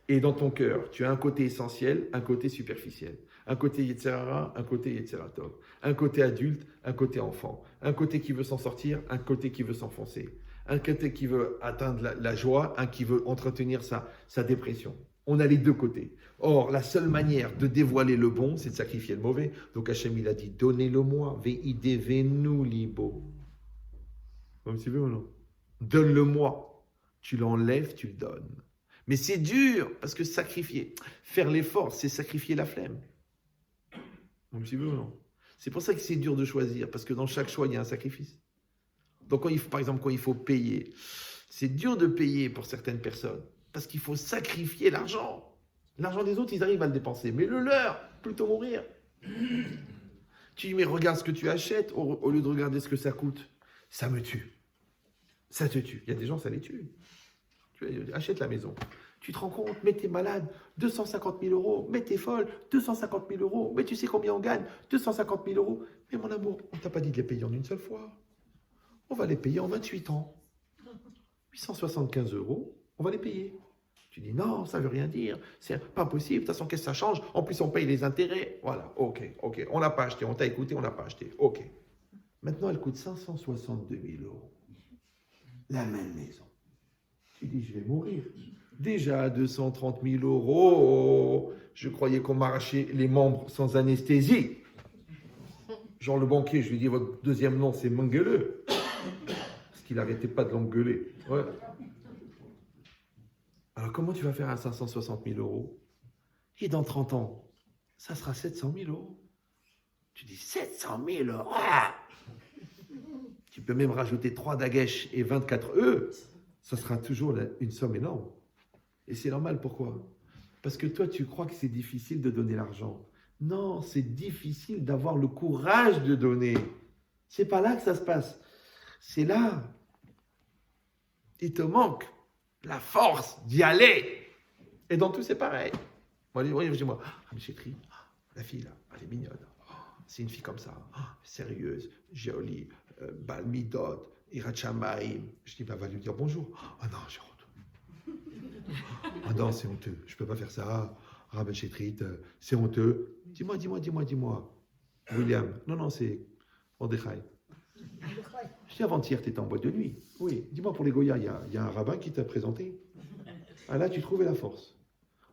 Et dans ton cœur, tu as un côté essentiel, un côté superficiel. Un côté Yetzirah, un côté Yetziratov. Un côté adulte, un côté enfant. Un côté qui veut s'en sortir, un côté qui veut s'enfoncer. Un côté qui veut atteindre la joie, un qui veut entretenir sa dépression. On a les deux côtés. Or, la seule manière de dévoiler le bon, c'est de sacrifier le mauvais. Donc Hachem, il a dit, donnez-le-moi, ve'idevenu libo. Vous me suivez ou non? Donne-le-moi. Tu l'enlèves, tu le donnes. Mais c'est dur, parce que sacrifier, faire l'effort, c'est sacrifier la flemme. Vous me suivez ou non? C'est pour ça que c'est dur de choisir, parce que dans chaque choix, il y a un sacrifice. Donc, par exemple, quand il faut payer, c'est dur de payer pour certaines personnes, parce qu'il faut sacrifier l'argent. L'argent des autres, ils arrivent à le dépenser, mais le leur, plutôt mourir. Tu dis, mais regarde ce que tu achètes, au lieu de regarder ce que ça coûte. Ça me tue. Ça te tue. Il y a des gens, ça les tue. Tu achètes la maison. Tu te rends compte, mais t'es malade, 250 000 euros, mais t'es folle, 250 000 euros, mais tu sais combien on gagne, 250 000 euros. Mais mon amour, on t'a pas dit de les payer en une seule fois. On va les payer en 28 ans. 875 euros, on va les payer. Tu dis non, ça veut rien dire, c'est pas possible, de toute façon, qu'est-ce que ça change? En plus, on paye les intérêts. Voilà, ok, on l'a pas acheté, on t'a écouté, on l'a pas acheté, ok. Maintenant, elle coûte 562 000 euros. La même maison. Tu dis, je vais mourir. Déjà 230 000 euros, je croyais qu'on m'arrachait les membres sans anesthésie. Genre le banquier, je lui dis, votre deuxième nom, c'est Mengele. Parce qu'il n'arrêtait pas de l'engueuler. Ouais. Alors comment tu vas faire à 560 000 euros? Et dans 30 ans, ça sera 700 000 euros. Tu dis 700 000 euros. Tu peux même rajouter 3 dagesh et 24 ça sera toujours une somme énorme. Et c'est normal, pourquoi? Parce que toi, tu crois que c'est difficile de donner l'argent. Non, c'est difficile d'avoir le courage de donner. C'est pas là que ça se passe. C'est là. Il te manque la force d'y aller. Et dans tout, c'est pareil. Moi, dis-moi, Chétri, la fille là, elle est mignonne. C'est une fille comme ça, sérieuse, jolie, balmidot, irachamaïm. Je dis, bah, va lui dire bonjour. Ah non, j'ai honte. Ah non, c'est honteux. Je peux pas faire ça. Rabbi Chétrit, c'est honteux. Dis-moi. William. Non, c'est Mordechai. Je dis, avant-hier, tu étais en boîte de nuit. Oui, dis-moi, pour les Goya, il y a un rabbin qui t'a présenté. Ah là, tu trouvais la force.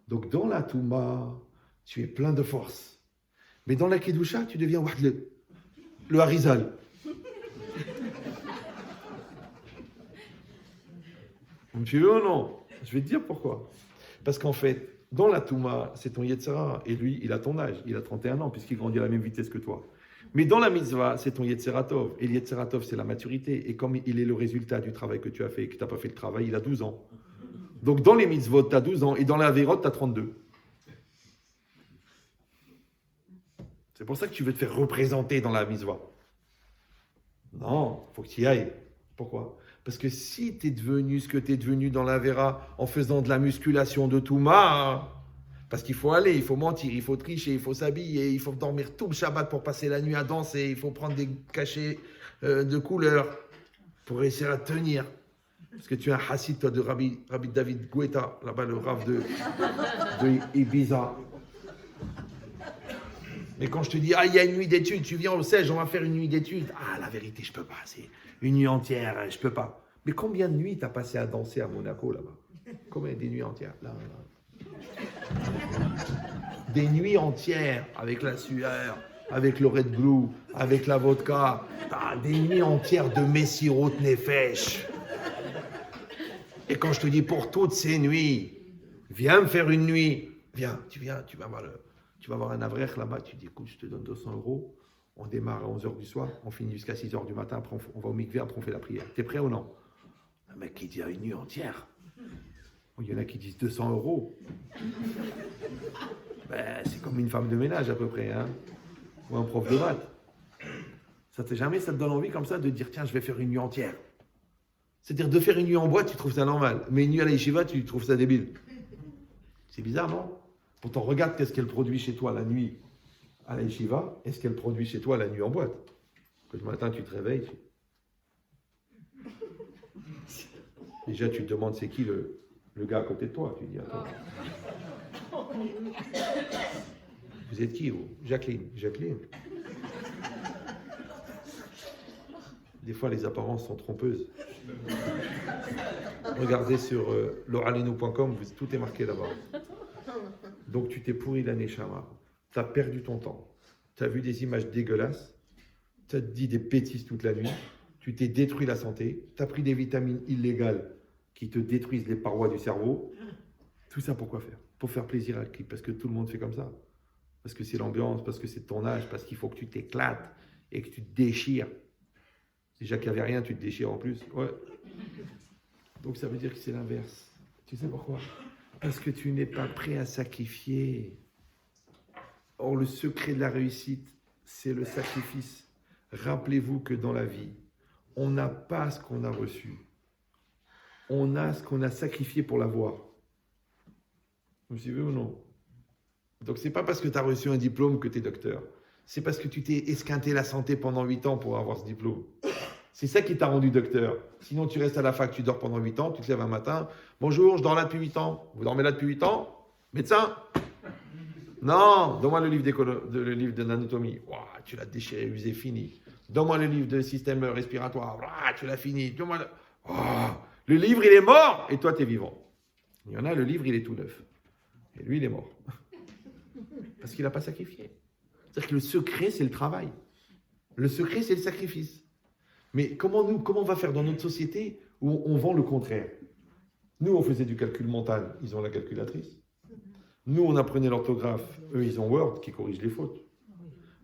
Donc, dans la Touma, tu es plein de force. Mais dans la Kedusha, tu deviens le Harizal. Tu veux ou non? Je vais te dire pourquoi. Parce qu'en fait, dans la Touma, c'est ton Yetzera. Et lui, il a ton âge. Il a 31 ans, puisqu'il grandit à la même vitesse que toi. Mais dans la mitzvah, c'est ton Yetzeratov. Et le Yetzeratov, c'est la maturité. Et comme il est le résultat du travail que tu as fait et que tu n'as pas fait le travail, il a 12 ans. Donc dans les mitzvot, tu as 12 ans. Et dans la Averot, tu as 32. C'est pour ça que tu veux te faire représenter dans la mitzvah. Non, il faut que tu y ailles. Pourquoi? Parce que si tu es devenu ce que tu es devenu dans la Vera en faisant de la musculation de Touma, parce qu'il faut aller, il faut mentir, il faut tricher, il faut s'habiller, il faut dormir tout le Shabbat pour passer la nuit à danser, il faut prendre des cachets de couleurs pour réussir à tenir. Parce que tu es un hassid, toi, de Rabbi David Guetta, là-bas, le rave de Ibiza. Mais quand je te dis, il y a une nuit d'études, tu viens au Sège, on va faire une nuit d'études. Ah, la vérité, je peux pas, c'est une nuit entière, je peux pas. Mais combien de nuits t'as passé à danser à Monaco, là-bas? Combien des nuits entières? Là. Des nuits entières, avec la sueur, avec le Red Blue, avec la vodka. Des nuits entières de Messirot Nefesh. Et quand je te dis, pour toutes ces nuits, viens me faire une nuit. Viens, tu vas voir tu vas avoir un avrech là-bas, tu dis, écoute, je te donne 200 €, on démarre à 11h du soir, on finit jusqu'à 6h du matin, après on va au mikvé, après on fait la prière. T'es prêt ou non? Un mec qui dit une nuit entière. Il y en a qui disent 200 €. Ben, c'est comme une femme de ménage à peu près, hein, ou un prof de maths. Ça te donne envie comme ça de dire, tiens, je vais faire une nuit entière. C'est-à-dire de faire une nuit en boîte, tu trouves ça normal, mais une nuit à la yeshiva, tu trouves ça débile. C'est bizarre, non? Pourtant, regarde qu'est-ce qu'elle produit chez toi la nuit à la yeshiva et ce qu'elle produit chez toi la nuit en boîte. Que le matin, tu te réveilles. Déjà, tu te demandes c'est qui le gars à côté de toi. Tu dis, attends. Vous êtes qui, vous? Jacqueline. Des fois, les apparences sont trompeuses. Regardez sur loraleno.com, tout est marqué là-bas. Donc tu t'es pourri la neshama, tu as perdu ton temps, tu as vu des images dégueulasses, tu as dit des bêtises toute la nuit, tu t'es détruit la santé, tu as pris des vitamines illégales qui te détruisent les parois du cerveau. Tout ça pour quoi faire? Pour faire plaisir à qui? Parce que tout le monde fait comme ça. Parce que c'est l'ambiance, parce que c'est ton âge, parce qu'il faut que tu t'éclates et que tu te déchires. Déjà qu'il n'y avait rien, tu te déchires en plus. Ouais. Donc ça veut dire que c'est l'inverse. Tu sais pourquoi? Parce que tu n'es pas prêt à sacrifier. Or, le secret de la réussite, c'est le sacrifice. Rappelez-vous que dans la vie, on n'a pas ce qu'on a reçu. On a ce qu'on a sacrifié pour l'avoir. Vous suivez ou non? Donc, c'est pas parce que tu as reçu un diplôme que tu es docteur. C'est parce que tu t'es esquinté la santé pendant 8 ans pour avoir ce diplôme. C'est ça qui t'a rendu docteur. Sinon, tu restes à la fac, tu dors pendant 8 ans, tu te lèves un matin. Bonjour, je dors là depuis 8 ans. Vous dormez là depuis 8 ans? Médecin? Non, donne-moi le livre d'anatomie. Ouah, tu l'as déchiré, usé, fini. Donne-moi le livre de système respiratoire. Ouah, tu l'as fini. Donne-moi le livre, il est mort et toi, tu es vivant. Il y en a, le livre, il est tout neuf. Et lui, il est mort. Parce qu'il n'a pas sacrifié. C'est-à-dire que le secret, c'est le travail. Le secret, c'est le sacrifice. Mais comment on va faire dans notre société où on vend le contraire? Nous, on faisait du calcul mental. Ils ont la calculatrice. Nous, on apprenait l'orthographe. Eux, ils ont Word qui corrige les fautes.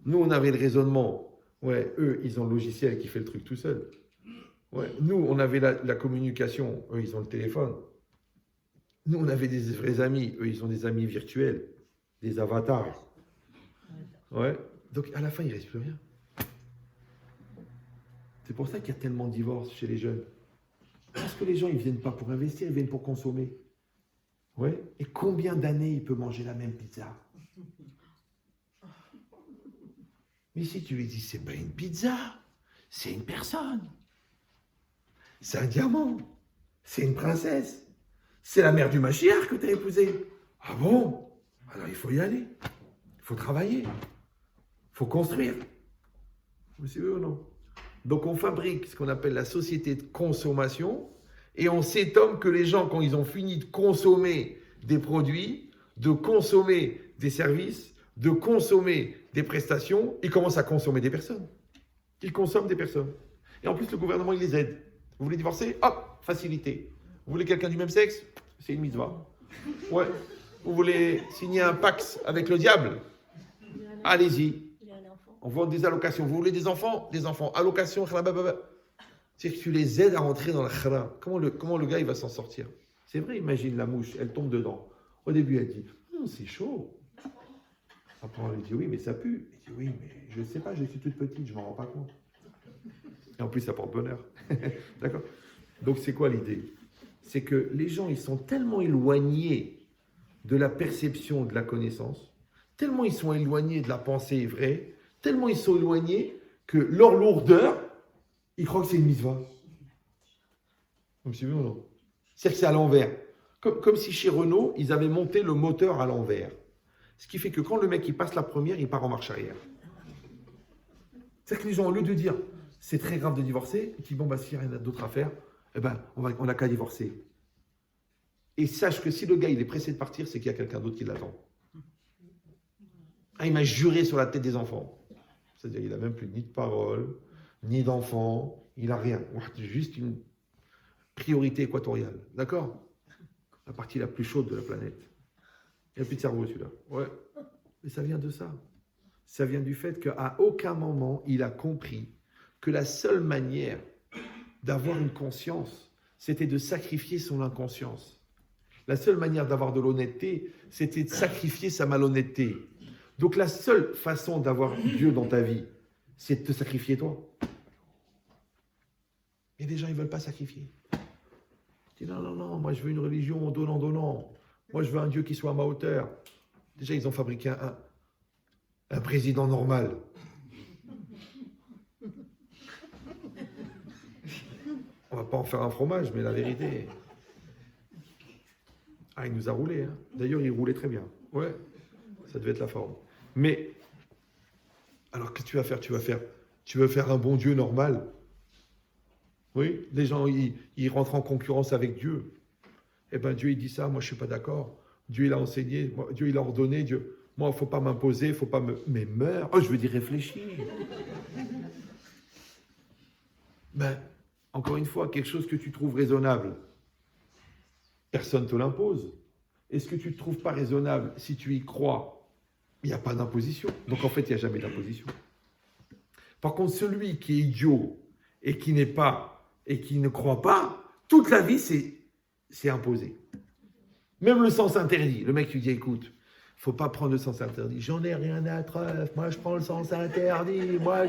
Nous, on avait le raisonnement. Ouais, eux, ils ont le logiciel qui fait le truc tout seul. Ouais, nous, on avait la communication. Eux, ils ont le téléphone. Nous, on avait des vrais amis. Eux, ils ont des amis virtuels, des avatars. Ouais. Donc, à la fin, il ne reste plus rien. C'est pour ça qu'il y a tellement de divorces chez les jeunes. Parce que les gens, ils ne viennent pas pour investir, ils viennent pour consommer. Ouais. Et combien d'années il peut manger la même pizza? Mais si tu lui dis, c'est pas une pizza, c'est une personne. C'est un diamant. C'est une princesse. C'est la mère du Mashiach que tu as épousée. Ah bon? Alors il faut y aller. Il faut travailler. Il faut construire. Vous savez ou non? Donc on fabrique ce qu'on appelle la société de consommation et on s'étonne que les gens, quand ils ont fini de consommer des produits, de consommer des services, de consommer des prestations, ils commencent à consommer des personnes. Ils consomment des personnes. Et en plus, le gouvernement, il les aide. Vous voulez divorcer? Hop, facilité. Vous voulez quelqu'un du même sexe? C'est une mitzvah. Ouais. Vous voulez signer un pax avec le diable? Allez-y. On vend des allocations. Vous voulez des enfants? Des enfants. Allocations. C'est que tu les aides à rentrer dans la khara. Comment le gars il va s'en sortir? C'est vrai, imagine la mouche, elle tombe dedans. Au début, elle dit c'est chaud. Après, on lui dit oui, mais ça pue. Elle dit oui, mais je ne sais pas, je suis toute petite, je ne m'en rends pas compte. Et en plus, ça porte bonheur. D'accord? Donc, c'est quoi l'idée? C'est que les gens, ils sont tellement éloignés de la perception de la connaissance, tellement ils sont éloignés de la pensée vraie, tellement ils sont éloignés que leur lourdeur, ils croient que c'est une mitzvah. Vous me suivez ou non? C'est-à-dire que c'est à l'envers. Comme si chez Renault, ils avaient monté le moteur à l'envers. Ce qui fait que quand le mec il passe la première, il part en marche arrière. C'est-à-dire que les gens, au lieu de dire c'est très grave de divorcer, ils disent bon, bah, s'il n'y a rien d'autre à faire, eh ben, on n'a qu'à divorcer. Et sache que si le gars il est pressé de partir, c'est qu'il y a quelqu'un d'autre qui l'attend. Ah, il m'a juré sur la tête des enfants. C'est-à-dire qu'il n'a même plus ni de parole, ni d'enfants, il n'a rien. Juste une priorité équatoriale. D'accord? La partie la plus chaude de la planète. Il n'y a plus de cerveau celui-là. Ouais. Mais ça vient de ça. Ça vient du fait qu'à aucun moment il a compris que la seule manière d'avoir une conscience, c'était de sacrifier son inconscience. La seule manière d'avoir de l'honnêteté, c'était de sacrifier sa malhonnêteté. Donc la seule façon d'avoir Dieu dans ta vie, c'est de te sacrifier toi. Et les gens, ils ne veulent pas sacrifier. Ils disent non, moi je veux une religion donnant. Moi je veux un Dieu qui soit à ma hauteur. Déjà, ils ont fabriqué un président normal. On ne va pas en faire un fromage, mais la vérité... Ah, il nous a roulé. Hein. D'ailleurs, il roulait très bien. Ouais, ça devait être la forme. Mais, alors qu'est-ce que tu vas faire? Tu veux faire un bon Dieu normal? Oui, les gens, ils rentrent en concurrence avec Dieu. Eh bien, Dieu, il dit ça, moi, je ne suis pas d'accord. Dieu, il a enseigné, Dieu, il a ordonné, Dieu. Moi, il ne faut pas m'imposer, il ne faut pas me... Mais meurs. Oh, je veux dire, réfléchis. Ben, encore une fois, quelque chose que tu trouves raisonnable, personne ne te l'impose. Et ce que tu ne trouves pas raisonnable, si tu y crois, il n'y a pas d'imposition. Donc, en fait, il n'y a jamais d'imposition. Par contre, celui qui est idiot et qui n'est pas, et qui ne croit pas, toute la vie, c'est imposé. Même le sens interdit. Le mec lui dit, écoute, il ne faut pas prendre le sens interdit. J'en ai rien à faire, moi je prends le sens interdit, moi...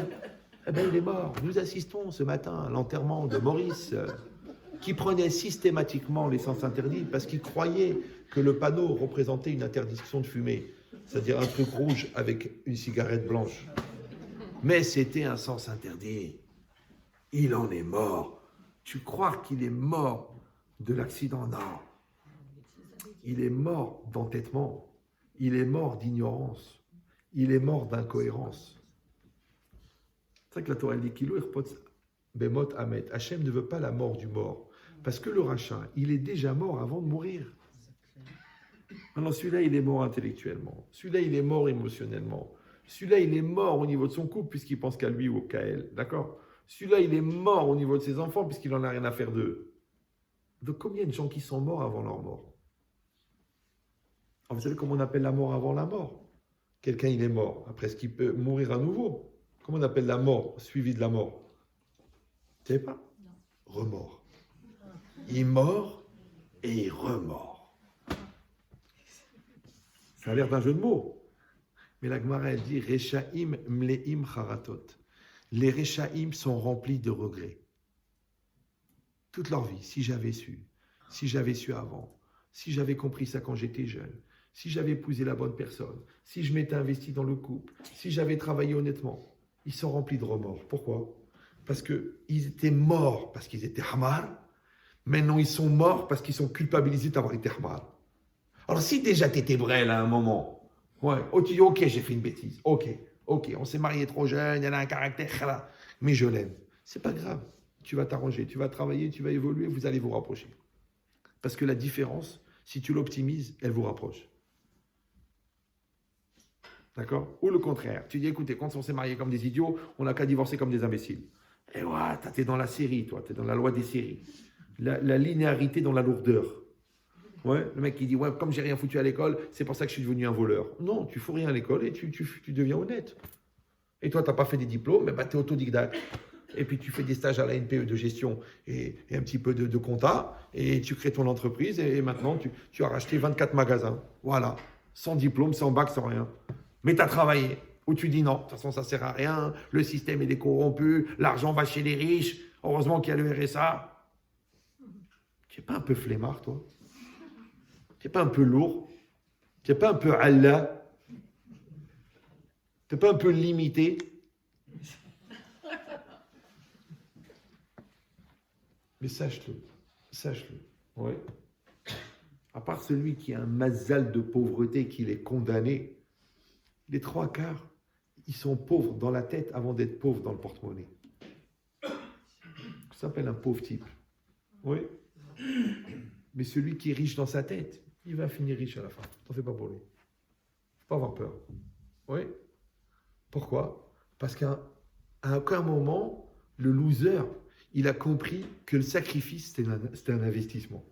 Eh bien, il est mort. Nous assistons ce matin à l'enterrement de Maurice, qui prenait systématiquement les sens interdits parce qu'il croyait que le panneau représentait une interdiction de fumer, c'est-à-dire un truc rouge avec une cigarette blanche. Mais c'était un sens interdit. Il en est mort. Tu crois qu'il est mort de l'accident? Non. Il est mort d'entêtement. Il est mort d'ignorance. Il est mort d'incohérence. C'est vrai que la Torah dit qu'il Bemot Amet. Hachem ne veut pas la mort du mort. Parce que le rachat, il est déjà mort avant de mourir. Maintenant, celui-là, il est mort intellectuellement. Celui-là, il est mort émotionnellement. Celui-là, il est mort au niveau de son couple puisqu'il pense qu'à lui ou qu'à elle. D'accord? Celui-là, il est mort au niveau de ses enfants puisqu'il n'en a rien à faire d'eux. Donc, combien de gens qui sont morts avant leur mort? Alors, vous savez comment on appelle la mort avant la mort? Quelqu'un, il est mort. Après, est-ce qu'il peut mourir à nouveau? Comment on appelle la mort suivie de la mort? Vous ne savez pas? Non. Remords. Il mort et il remord. Ça a l'air d'un jeu de mots. Mais la Gemara, elle dit Rechaim mleim charatot. Les Rechaim sont remplis de regrets. Toute leur vie, si j'avais su avant, si j'avais compris ça quand j'étais jeune, si j'avais épousé la bonne personne, si je m'étais investi dans le couple, si j'avais travaillé honnêtement, ils sont remplis de remords. Pourquoi? Parce qu'ils étaient morts parce qu'ils étaient hamar. Maintenant, ils sont morts parce qu'ils sont culpabilisés d'avoir été hamar. Alors, si déjà tu étais brel à un moment, ouais, tu dis, ok, j'ai fait une bêtise, ok, on s'est marié trop jeune, elle a un caractère, mais je l'aime. C'est pas grave, tu vas t'arranger, tu vas travailler, tu vas évoluer, vous allez vous rapprocher. Parce que la différence, si tu l'optimises, elle vous rapproche. D'accord? Ou le contraire, tu dis, écoutez, quand on s'est marié comme des idiots, on n'a qu'à divorcer comme des imbéciles. Et ouais, t'es dans la série, toi, t'es dans la loi des séries. La linéarité dans la lourdeur. Ouais, le mec qui dit, ouais, comme j'ai rien foutu à l'école, c'est pour ça que je suis devenu un voleur. Non, tu fous rien à l'école et tu deviens honnête. Et toi, tu n'as pas fait des diplômes, mais bah, tu es autodidacte. Et puis tu fais des stages à la NPE de gestion et un petit peu de compta, et tu crées ton entreprise, et maintenant tu as racheté 24 magasins. Voilà, sans diplôme, sans bac, sans rien. Mais tu as travaillé. Ou tu dis non, de toute façon, ça ne sert à rien, le système est corrompu, l'argent va chez les riches, heureusement qu'il y a le RSA. Tu n'es pas un peu flemmard, toi? Tu n'es pas un peu lourd? Tu n'es pas un peu Allah? Tu n'es pas un peu limité? Mais sache-le. Ouais. À part celui qui a un mazal de pauvreté, qu'il est condamné, les trois quarts, ils sont pauvres dans la tête avant d'être pauvres dans le porte-monnaie. Ça s'appelle un pauvre type. Oui. Mais celui qui est riche dans sa tête, il va finir riche à la fin. T'en fais pas pour lui. Faut pas avoir peur. Oui. Pourquoi? Parce qu'à aucun moment, le loser, il a compris que le sacrifice, c'était un investissement.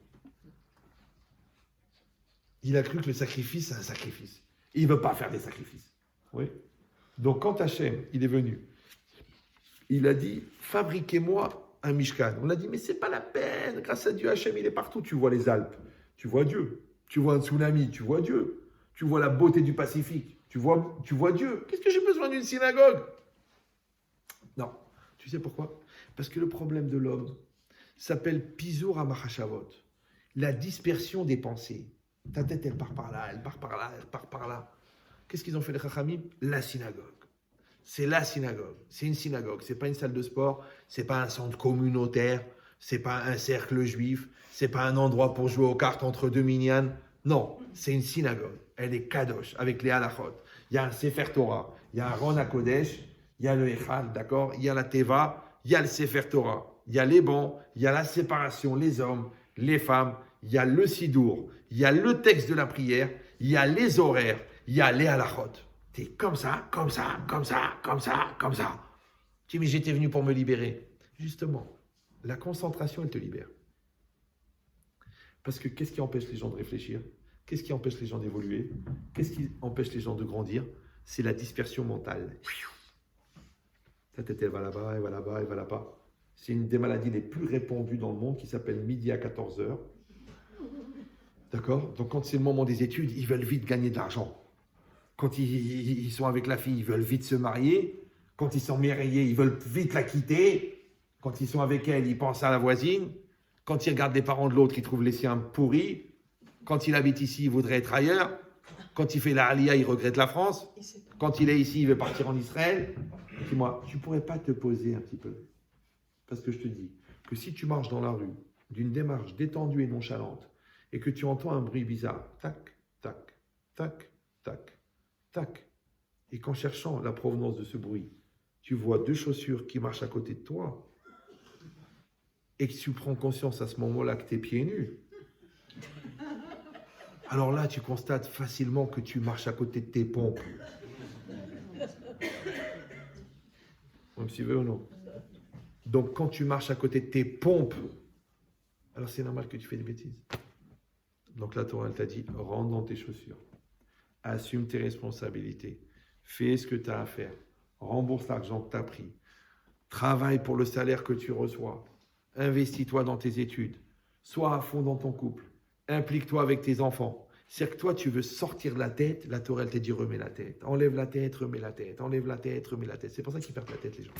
Il a cru que le sacrifice, c'est un sacrifice. Il ne veut pas faire des sacrifices. Oui. Donc, quand Hachem, il est venu, il a dit, fabriquez-moi un Mishkan. On a dit, mais c'est pas la peine. Grâce à Dieu, Hachem, il est partout. Tu vois les Alpes, tu vois Dieu. Tu vois un tsunami, tu vois Dieu. Tu vois la beauté du Pacifique, tu vois Dieu. Qu'est-ce que j'ai besoin d'une synagogue? Non. Tu sais pourquoi? Parce que le problème de l'homme s'appelle Pizur Amachashavot, la dispersion des pensées. Ta tête, elle part par là, elle part par là, elle part par là. Qu'est-ce qu'ils ont fait les Chachamim? La synagogue. C'est la synagogue. C'est une synagogue. C'est pas une salle de sport. C'est pas un centre communautaire. C'est pas un cercle juif. C'est pas un endroit pour jouer aux cartes entre deux minyanes. Non, c'est une synagogue. Elle est kadosh avec les halachot. Il y a un Sefer Torah. Il y a un Ron HaKodesh. Il y a le Echad, d'accord? Il y a la Teva. Il y a le Sefer Torah. Il y a les bancs. Il y a la séparation, les hommes, les femmes. Il y a le Sidour. Il y a le texte de la prière. Il y a les horaires. Il y a les halachot. T'es comme ça, comme ça, comme ça, comme ça, comme ça. Tu dis, mais j'étais venu pour me libérer. Justement, la concentration, elle te libère. Parce que qu'est-ce qui empêche les gens de réfléchir? Qu'est-ce qui empêche les gens d'évoluer? Qu'est-ce qui empêche les gens de grandir? C'est la dispersion mentale. Ta tête, elle va là-bas, elle va là-bas, elle va là-bas. C'est une des maladies les plus répandues dans le monde qui s'appelle midi à 14h. D'accord? Donc quand c'est le moment des études, ils veulent vite gagner de l'argent. Quand ils sont avec la fille, ils veulent vite se marier. Quand ils sont mariés, ils veulent vite la quitter. Quand ils sont avec elle, ils pensent à la voisine. Quand ils regardent les parents de l'autre, ils trouvent les siens pourris. Quand il habite ici, il voudrait être ailleurs. Quand il fait la Aliyah, il regrette la France. Quand il est ici, il veut partir en Israël. Dis-moi, tu ne pourrais pas te poser un petit peu? Parce que je te dis que si tu marches dans la rue d'une démarche détendue et nonchalante et que tu entends un bruit bizarre, tac, tac, tac, tac, tac, et qu'en cherchant la provenance de ce bruit, tu vois deux chaussures qui marchent à côté de toi et que tu prends conscience à ce moment-là que tu es pieds nus, alors là, tu constates facilement que tu marches à côté de tes pompes. Même si veux ou non. Donc, quand tu marches à côté de tes pompes, alors c'est normal que tu fais des bêtises. Donc, la Torah, elle t'a dit, rentre dans tes chaussures. Assume tes responsabilités. Fais ce que tu as à faire. Rembourse l'argent que tu as pris. Travaille pour le salaire que tu reçois. Investis-toi dans tes études. Sois à fond dans ton couple. Implique-toi avec tes enfants. C'est-à-dire que toi, tu veux sortir de la tête. La Torah, elle t'a dit, remets la tête. Enlève la tête, remets la tête. Enlève la tête, remets la tête. C'est pour ça qu'ils perdent la tête, les gens.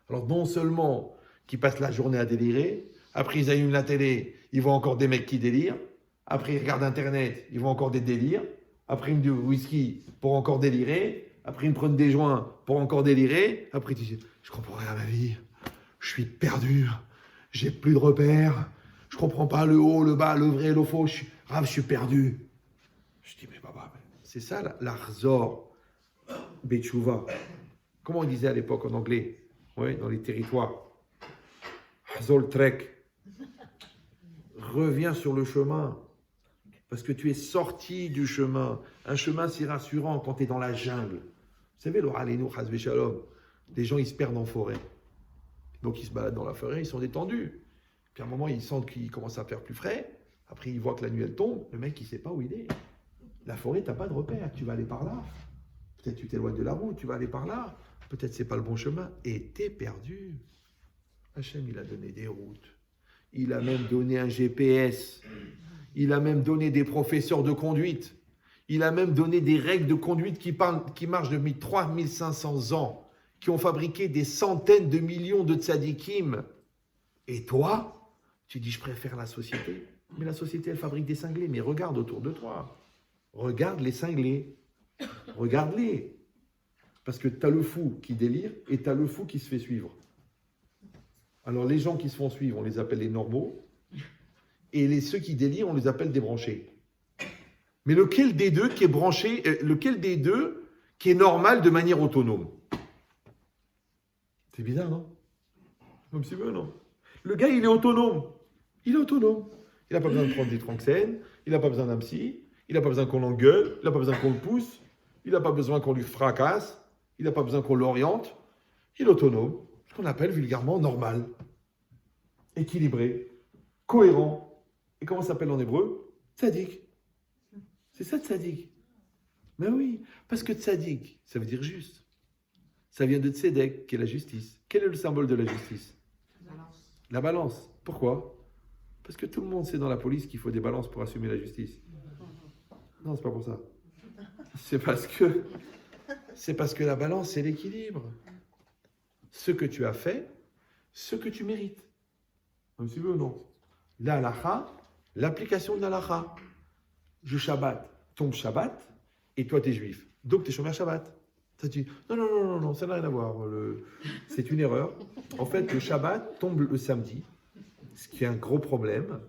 Alors, non seulement qu'ils passent la journée à délirer, après ils allument la télé, ils voient encore des mecs qui délirent, après ils regardent Internet, ils voient encore des délires, après ils me disent whisky pour encore délirer, après ils me prennent des joints pour encore délirer, après ils disent, je comprends rien à ma vie, je suis perdu, j'ai plus de repères, je comprends pas le haut, le bas, le vrai, le faux, je suis perdu. Je dis, mais papa, c'est ça l'Arzor Betchouva. Comment on disait à l'époque en anglais? Oui, dans les territoires. Hazol Trek. Reviens sur le chemin. Parce que tu es sorti du chemin. Un chemin si rassurant quand tu es dans la jungle. Vous savez, le Halenu Hazve Shalom, les gens ils se perdent en forêt. Donc ils se baladent dans la forêt, ils sont détendus. Puis à un moment, ils sentent qu'il commence à faire plus frais. Après, ils voient que la nuit elle tombe. Le mec, il ne sait pas où il est. La forêt, tu n'as pas de repère. Tu vas aller par là. Peut-être tu t'éloignes de la route, tu vas aller par là. Peut-être c'est pas le bon chemin et t'es perdu. Hachem, il a donné des routes. Il a même donné un GPS. Il a même donné des professeurs de conduite. Il a même donné des règles de conduite qui marchent depuis 3500 ans, qui ont fabriqué des centaines de millions de tzadikim. Et toi, tu dis, je préfère la société. Mais la société, elle fabrique des cinglés. Mais regarde autour de toi. Regarde les cinglés. Regarde-les. Parce que tu as le fou qui délire et tu as le fou qui se fait suivre. Alors les gens qui se font suivre, on les appelle les normaux. Et ceux qui délirent, on les appelle débranchés. Mais lequel des deux qui est branché, lequel des deux qui est normal de manière autonome? C'est bizarre, non? Comme si non. Le gars, il est autonome. Il est autonome. Il n'a pas besoin de prendre des tranxènes, il n'a pas besoin d'un psy, il n'a pas besoin qu'on l'engueule, il n'a pas besoin qu'on le pousse, il n'a pas besoin qu'on lui fracasse. Il n'a pas besoin qu'on l'oriente. Il est autonome, ce qu'on appelle vulgairement normal, équilibré, cohérent. Et comment ça s'appelle en hébreu? Tzadik. C'est ça, tzadik. Mais oui, parce que tzadik, ça veut dire juste. Ça vient de tzedek, qui est la justice. Quel est le symbole de la justice? La balance. Pourquoi? Parce que tout le monde sait dans la police qu'il faut des balances pour assumer la justice. Non, c'est pas pour ça. C'est parce que la balance, c'est l'équilibre. Ce que tu as fait, ce que tu mérites. Un petit peu, non? La halakha, l'application de la halakha. Je Shabbat, tombe Shabbat, et toi, tu es juif. Donc, tu es chômeur Shabbat. Ça, tu dis, non, ça n'a rien à voir. C'est une erreur. En fait, le Shabbat tombe le samedi, ce qui est un gros problème.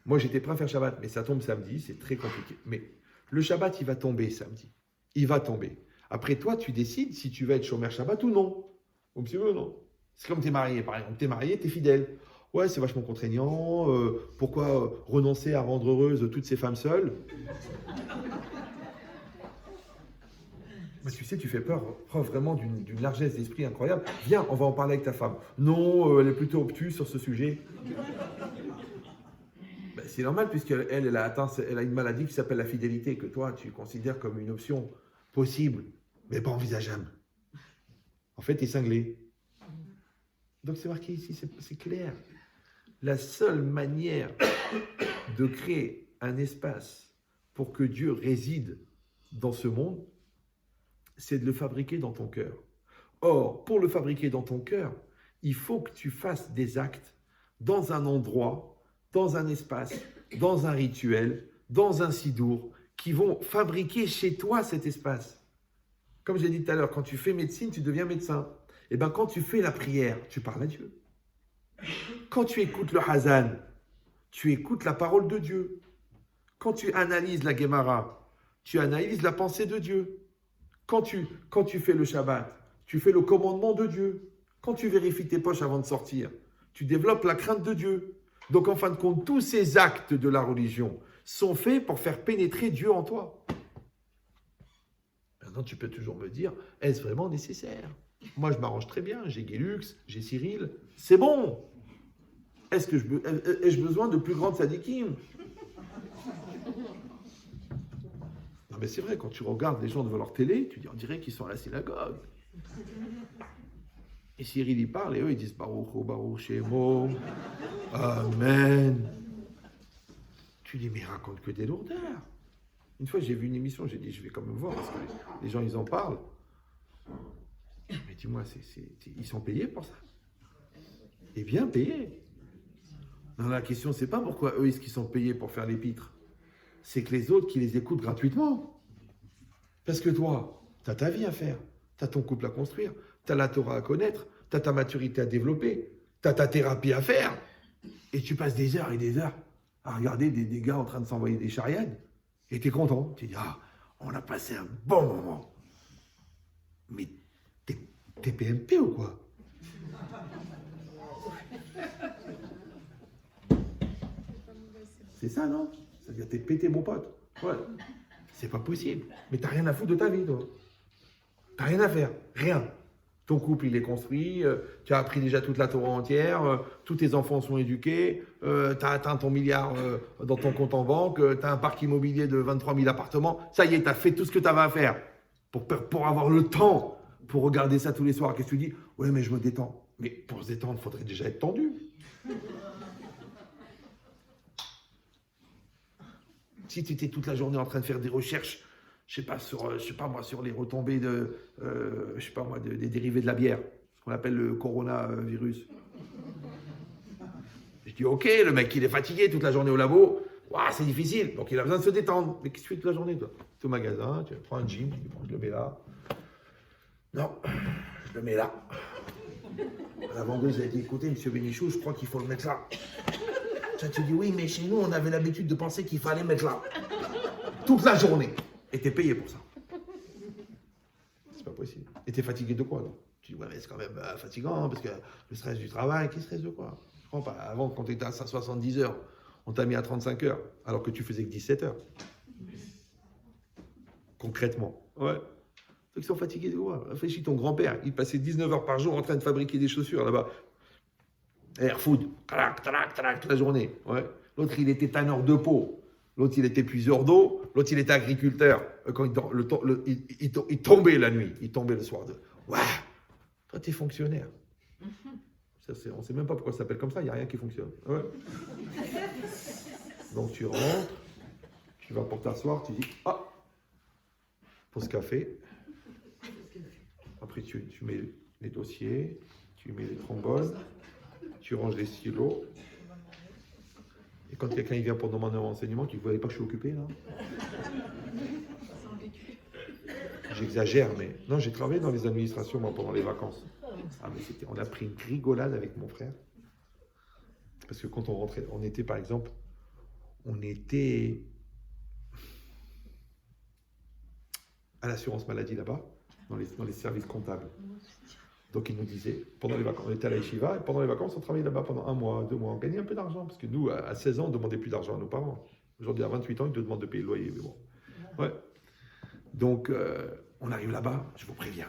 Moi, j'étais prêt à faire Shabbat, mais ça tombe samedi, c'est très compliqué. Mais le Shabbat, il va tomber samedi. Il va tomber. Après, toi, tu décides si tu vas être chômeur Shabbat ou non. Ou si tu veux, non. C'est comme tu es marié, par exemple. Tu es marié, tu es fidèle. Ouais, c'est vachement contraignant. Pourquoi renoncer à rendre heureuse toutes ces femmes seules? Mais tu sais, tu fais preuve vraiment d'une largesse d'esprit incroyable. Viens, on va en parler avec ta femme. Non, elle est plutôt obtuse sur ce sujet. Ben, c'est normal, puisqu'elle elle a une maladie qui s'appelle la fidélité, que toi, tu considères comme une option possible, mais pas envisageable. En fait, tu es cinglé. Donc, c'est marqué ici, c'est clair. La seule manière de créer un espace pour que Dieu réside dans ce monde, c'est de le fabriquer dans ton cœur. Or, pour le fabriquer dans ton cœur, il faut que tu fasses des actes dans un endroit, dans un espace, dans un rituel, dans un sidour, qui vont fabriquer chez toi cet espace. Comme j'ai dit tout à l'heure, quand tu fais médecine, tu deviens médecin. Eh bien, quand tu fais la prière, tu parles à Dieu. Quand tu écoutes le Hazan, tu écoutes la parole de Dieu. Quand tu analyses la Gemara, tu analyses la pensée de Dieu. Quand tu fais le Shabbat, tu fais le commandement de Dieu. Quand tu vérifies tes poches avant de sortir, tu développes la crainte de Dieu. Donc, en fin de compte, tous ces actes de la religion sont faits pour faire pénétrer Dieu en toi. Maintenant, tu peux toujours me dire, est-ce vraiment nécessaire? Moi, je m'arrange très bien. J'ai Guélux, j'ai Cyril. C'est bon. Ai-je besoin de plus grandes sadikim? Non, mais c'est vrai, quand tu regardes les gens devant leur télé, tu dis, on dirait qu'ils sont à la synagogue. Et Cyril, il parle, et eux, ils disent, Baruch, Baruch, Shemo, Amen. Tu dis, mais ils racontent que des lourdeurs. Une fois, j'ai vu une émission, j'ai dit, je vais quand même voir, parce que les gens, ils en parlent. Mais dis-moi, ils sont payés pour ça? Et bien payés. Non, la question, c'est pas pourquoi eux, est-ce qu'ils sont payés pour faire l'épître. C'est que les autres qui les écoutent gratuitement. Parce que toi, tu as ta vie à faire, tu as ton couple à construire, tu as la Torah à connaître, tu as ta maturité à développer, tu as ta thérapie à faire. Et tu passes des heures et des heures à regarder des gars en train de s'envoyer des charriades. Et tu es content. Tu dis, ah, on a passé un bon moment. Mais t'es PMP ou quoi? C'est ça, non? C'est-à-dire, t'es pété, mon pote. Ouais. C'est pas possible. Mais t'as rien à foutre de ta vie, toi. T'as rien à faire. Rien. Ton couple, il est construit. Tu as appris déjà toute la Torah entière. Tous tes enfants sont éduqués. T'as atteint ton milliard dans ton compte en banque. T'as un parc immobilier de 23 000 appartements. Ça y est, t'as fait tout ce que t'avais à faire. Pour avoir le temps, pour regarder ça tous les soirs. Qu'est-ce que tu dis? Ouais, mais je me détends. Mais pour se détendre, il faudrait déjà être tendu. Si tu étais toute la journée en train de faire des recherches, je sais pas sur les retombées des dérivés de la bière, ce qu'on appelle le coronavirus. Je dis ok, le mec il est fatigué toute la journée au labo, ouah, c'est difficile, donc il a besoin de se détendre. Mais qu'est-ce que tu fais toute la journée, toi? Tu es au magasin, tu prends un gym, tu dis bon, je le mets là. Non, je le mets là. La vendeuse a dit écoutez, monsieur Bénichou, je crois qu'il faut le mettre là. Ça, tu dis oui, mais chez nous, on avait l'habitude de penser qu'il fallait mettre là. Toute la journée. Et t'es payé pour ça. C'est pas possible. Et t'es fatigué de quoi, là? Tu dis ouais, mais c'est quand même fatigant, parce que le stress du travail, qui stress de quoi? Je comprends pas. Avant, quand t'étais à 70 heures, on t'a mis à 35 heures, alors que tu faisais que 17 heures. Concrètement. Ouais. Ceux qui sont fatigués de quoi? Réfléchis, ton grand-père, il passait 19 heures par jour en train de fabriquer des chaussures là-bas. Air food, tac, toute la journée. Ouais. L'autre, il était tanneur de peau. L'autre, il était puiseur d'eau. L'autre, il était agriculteur. Quand il tombait la nuit. Il tombait le soir. Ouais. Toi, tu es fonctionnaire. On ne sait même pas pourquoi ça s'appelle comme ça. Il n'y a rien qui fonctionne. Ouais. Donc, tu rentres. Tu vas pour t'asseoir. Tu dis, ah, pause café. Après, tu mets les dossiers. Tu mets les trombones. Tu ranges les stylos. Et quand quelqu'un vient pour demander un renseignement, tu ne voyais pas que je suis occupé, là? J'exagère, mais... Non, j'ai travaillé dans les administrations, moi, pendant les vacances. Ah, mais on a pris une rigolade avec mon frère. Parce que quand on rentrait, on était, par exemple, on était à l'assurance maladie, là-bas, dans les services comptables. Donc, il nous disait, pendant les vacances, on était à la Yeshiva, et pendant les vacances, on travaillait là-bas pendant 1 mois, 2 mois, on gagnait un peu d'argent, parce que nous, à 16 ans, on ne demandait plus d'argent à nos parents. Aujourd'hui, à 28 ans, ils te demandent de payer le loyer, mais bon. Ouais. Donc, on arrive là-bas, je vous préviens,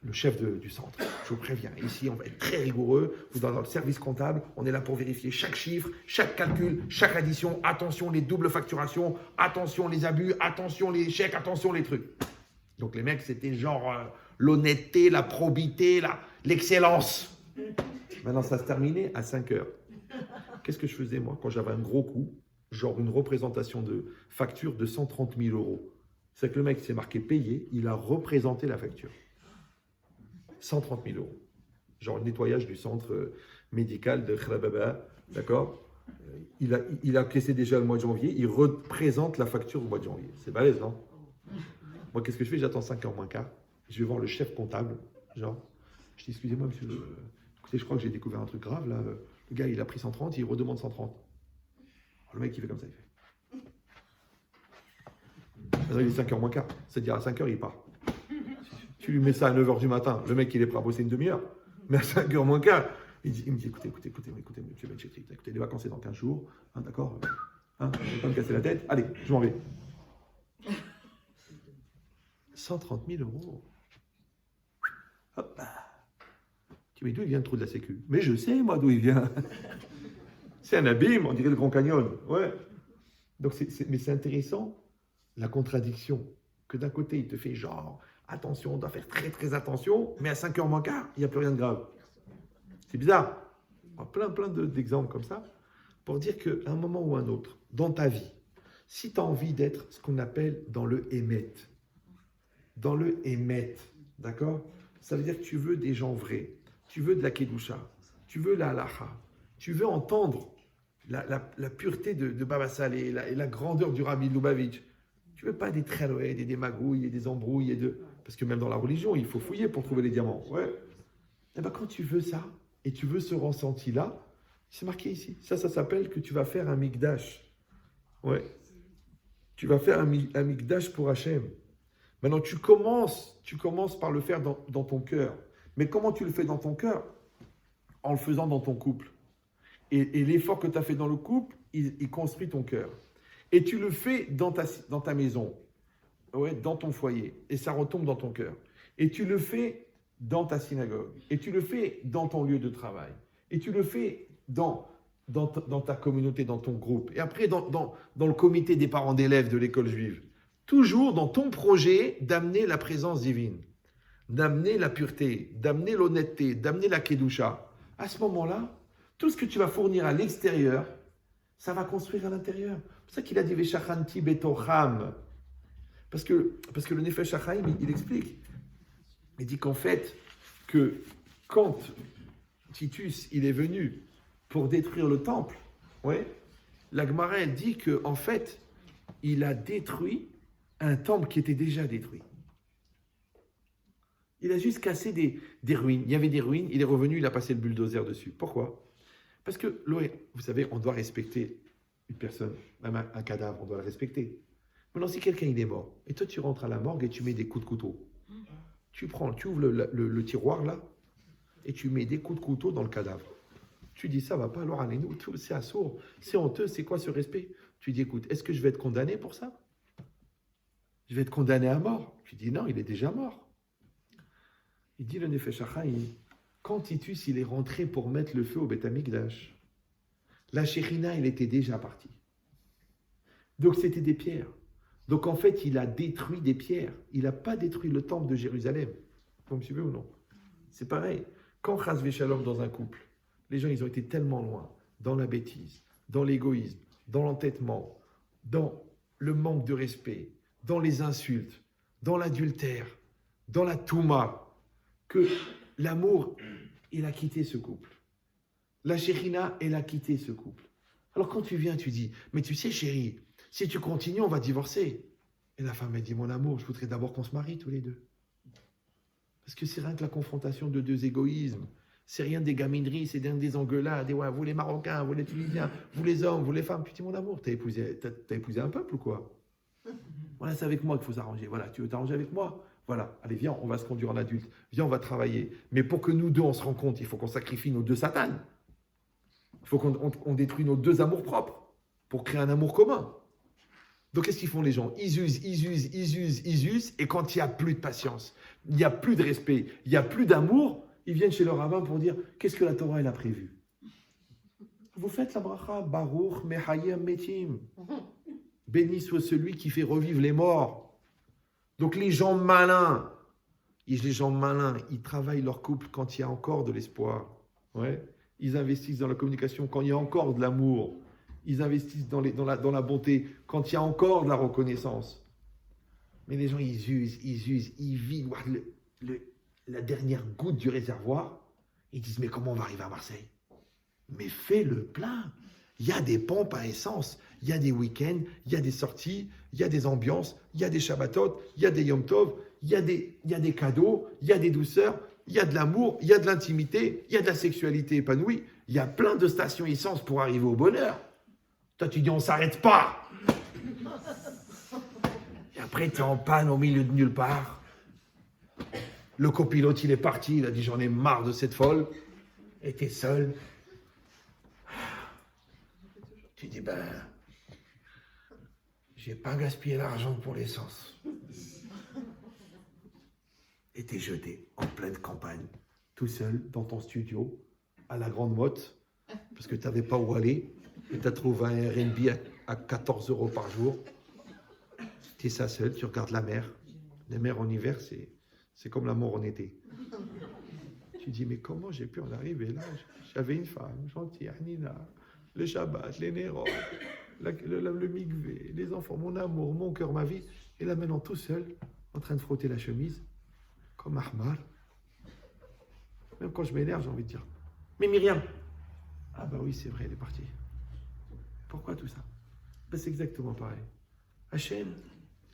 le chef du centre, je vous préviens, ici, on va être très rigoureux, vous dans le service comptable, on est là pour vérifier chaque chiffre, chaque calcul, chaque addition, attention les doubles facturations, attention les abus, attention les chèques, attention les trucs. Donc, les mecs, c'était genre... l'honnêteté, la probité, l'excellence. Maintenant, ça se terminait à 5 heures. Qu'est-ce que je faisais, moi, quand j'avais un gros coup, genre une représentation de facture de 130 000 euros. C'est que le mec s'est marqué payé, il a représenté la facture. 130 000 euros. Genre le nettoyage du centre médical de Khrababa, d'accord? Il a caissé déjà le mois de janvier, il représente la facture au mois de janvier. C'est balèze, non? Moi, qu'est-ce que je fais? J'attends 5 heures moins quart. Je vais voir le chef comptable, genre, Je dis, excusez-moi, monsieur, écoutez, je crois que j'ai découvert un truc grave, là. Le gars, il a pris 130, il redemande 130. Alors, le mec, il fait comme ça, il fait. Maintenant, il est 5h moins quart. C'est-à-dire, à 5h, il part. Tu lui mets ça à 9h du matin, le mec, il est prêt à bosser une demi-heure. Mais à 5h moins quart, il me dit, écoutez, monsieur Benchetti, écoutez, les vacances, c'est dans 15 jours. Hein, d'accord, hein, je ne vais pas me casser la tête. Allez, je m'en vais. 130 000 euros. Hop là. Tu dis, mais d'où il vient le trou de la sécu? Mais je sais, moi, d'où il vient. C'est un abîme, on dirait le Grand Canyon. Ouais. Donc, mais c'est intéressant, la contradiction. Que d'un côté, il te fait genre, attention, on doit faire très, très attention, mais à 5h moins quart, il n'y a plus rien de grave. C'est bizarre. Plein d'exemples comme ça, pour dire qu'à un moment ou un autre, dans ta vie, si tu as envie d'être ce qu'on appelle dans le émet, d'accord? Ça veut dire que tu veux des gens vrais, tu veux de la kedusha, tu veux la halacha, tu veux entendre la pureté de Baba Saleh et la grandeur du Rabbi Lubavitch. Tu veux pas des traînoïdes et des magouilles et des embrouilles parce que même dans la religion, il faut fouiller pour trouver les diamants. Ouais. Et ben quand tu veux ça et tu veux ce ressenti-là, c'est marqué ici. Ça s'appelle que tu vas faire un mikdash. Ouais. Tu vas faire un mikdash pour Hachem. Maintenant, tu commences par le faire dans ton cœur. Mais comment tu le fais dans ton cœur? En le faisant dans ton couple. Et l'effort que tu as fait dans le couple, il construit ton cœur. Et tu le fais dans ta maison, ouais, dans ton foyer, et ça retombe dans ton cœur. Et tu le fais dans ta synagogue, et tu le fais dans ton lieu de travail, et tu le fais dans ta communauté, dans ton groupe, et après dans le comité des parents d'élèves de l'école juive. Toujours dans ton projet d'amener la présence divine, d'amener la pureté, d'amener l'honnêteté, d'amener la kedusha. À ce moment-là, tout ce que tu vas fournir à l'extérieur, ça va construire à l'intérieur. C'est pour ça qu'il a dit Veshachanti betocham. Parce que le Nefesh HaChaim, il explique. Il dit qu'en fait, que quand Titus, il est venu pour détruire le temple, ouais, la Gemara, elle dit qu'en fait, il a détruit un temple qui était déjà détruit. Il a juste cassé des ruines. Il y avait des ruines, il est revenu, il a passé le bulldozer dessus. Pourquoi? Parce que, vous savez, on doit respecter une personne, même un cadavre, on doit le respecter. Maintenant, si quelqu'un il est mort, et toi tu rentres à la morgue et tu mets des coups de couteau, tu ouvres le tiroir là, et tu mets des coups de couteau dans le cadavre. Tu dis, ça va pas, alors allez-nous, c'est assourd, c'est honteux, c'est quoi ce respect? Tu dis, écoute, est-ce que je vais être condamné pour ça? Je vais être condamné à mort. Tu dis, non, il est déjà mort. Il dit le Nefesh HaChaim, quand Titus il est rentré pour mettre le feu au Beth Amikdash, la Shekhinah, elle était déjà partie. Donc c'était des pierres. Donc en fait, il a détruit des pierres. Il n'a pas détruit le temple de Jérusalem. Vous me suivez ou non? C'est pareil. Quand Chas Veshalom dans un couple, les gens ils ont été tellement loin dans la bêtise, dans l'égoïsme, dans l'entêtement, dans le manque de respect, dans les insultes, dans l'adultère, dans la touma, que l'amour, il a quitté ce couple. La Shekhinah, elle a quitté ce couple. Alors quand tu viens, tu dis, mais tu sais chérie, si tu continues, on va divorcer. Et la femme, elle dit, mon amour, je voudrais d'abord qu'on se marie tous les deux. Parce que c'est rien que la confrontation de deux égoïsmes. C'est rien des gamineries, c'est rien des engueulades. Et ouais, vous les Marocains, vous les Tunisiens, vous les hommes, vous les femmes. Tu dis, mon amour, t'as épousé un peuple ou quoi? Voilà, c'est avec moi qu'il faut s'arranger. Voilà, tu veux t'arranger avec moi? Voilà, allez, viens, on va se conduire en adulte. Viens, on va travailler. Mais pour que nous deux, on se rencontre, il faut qu'on sacrifie nos deux satanes. Il faut qu'on détruise nos deux amours propres pour créer un amour commun. Donc, qu'est-ce qu'ils font les gens? Ils usent. Et quand il n'y a plus de patience, il n'y a plus de respect, il n'y a plus d'amour, ils viennent chez leur rabbin pour dire qu'est-ce que la Torah elle a prévu. Vous faites la bracha, Baruch Mehayem Metim. Béni soit celui qui fait revivre les morts. Donc, les gens malins, ils travaillent leur couple quand il y a encore de l'espoir. Ouais. Ils investissent dans la communication quand il y a encore de l'amour. Ils investissent dans la bonté quand il y a encore de la reconnaissance. Mais les gens, ils usent, ils vident la dernière goutte du réservoir. Ils disent, mais comment on va arriver à Marseille? Mais fais le plein. Il y a des pompes à essence, il y a des week-ends, il y a des sorties, il y a des ambiances, il y a des Shabbatot, il y a des Yom Tov, il y a des cadeaux, il y a des douceurs. il y a de l'amour, il y a de l'intimité, il y a de la sexualité épanouie, il y a plein de stations essence pour arriver au bonheur. Toi, tu dis, on s'arrête pas. Et après, tu es en panne au milieu de nulle part. Le copilote, il est parti, il a dit, j'en ai marre de cette folle. Et tu es seul. Tu dis, ben, j'ai pas gaspillé l'argent pour l'essence. Et t'es jeté en pleine campagne, tout seul, dans ton studio, à la Grande Motte, parce que tu n'avais pas où aller, et tu as trouvé un Airbnb à 14 € par jour. Tu es ça seul, tu regardes la mer. La mer en hiver, c'est comme la mort en été. Tu dis, mais comment j'ai pu en arriver là? J'avais une femme gentille, Hanina, le Shabbat, les Néros, le mikvé, les enfants, mon amour, mon cœur, ma vie. Et là maintenant, tout seul, en train de frotter la chemise, comme Ahmar. Même quand je m'énerve, j'ai envie de dire, mais Myriam, ah bah oui, c'est vrai, elle est partie. Pourquoi tout ça? Ben, c'est exactement pareil. Hachem,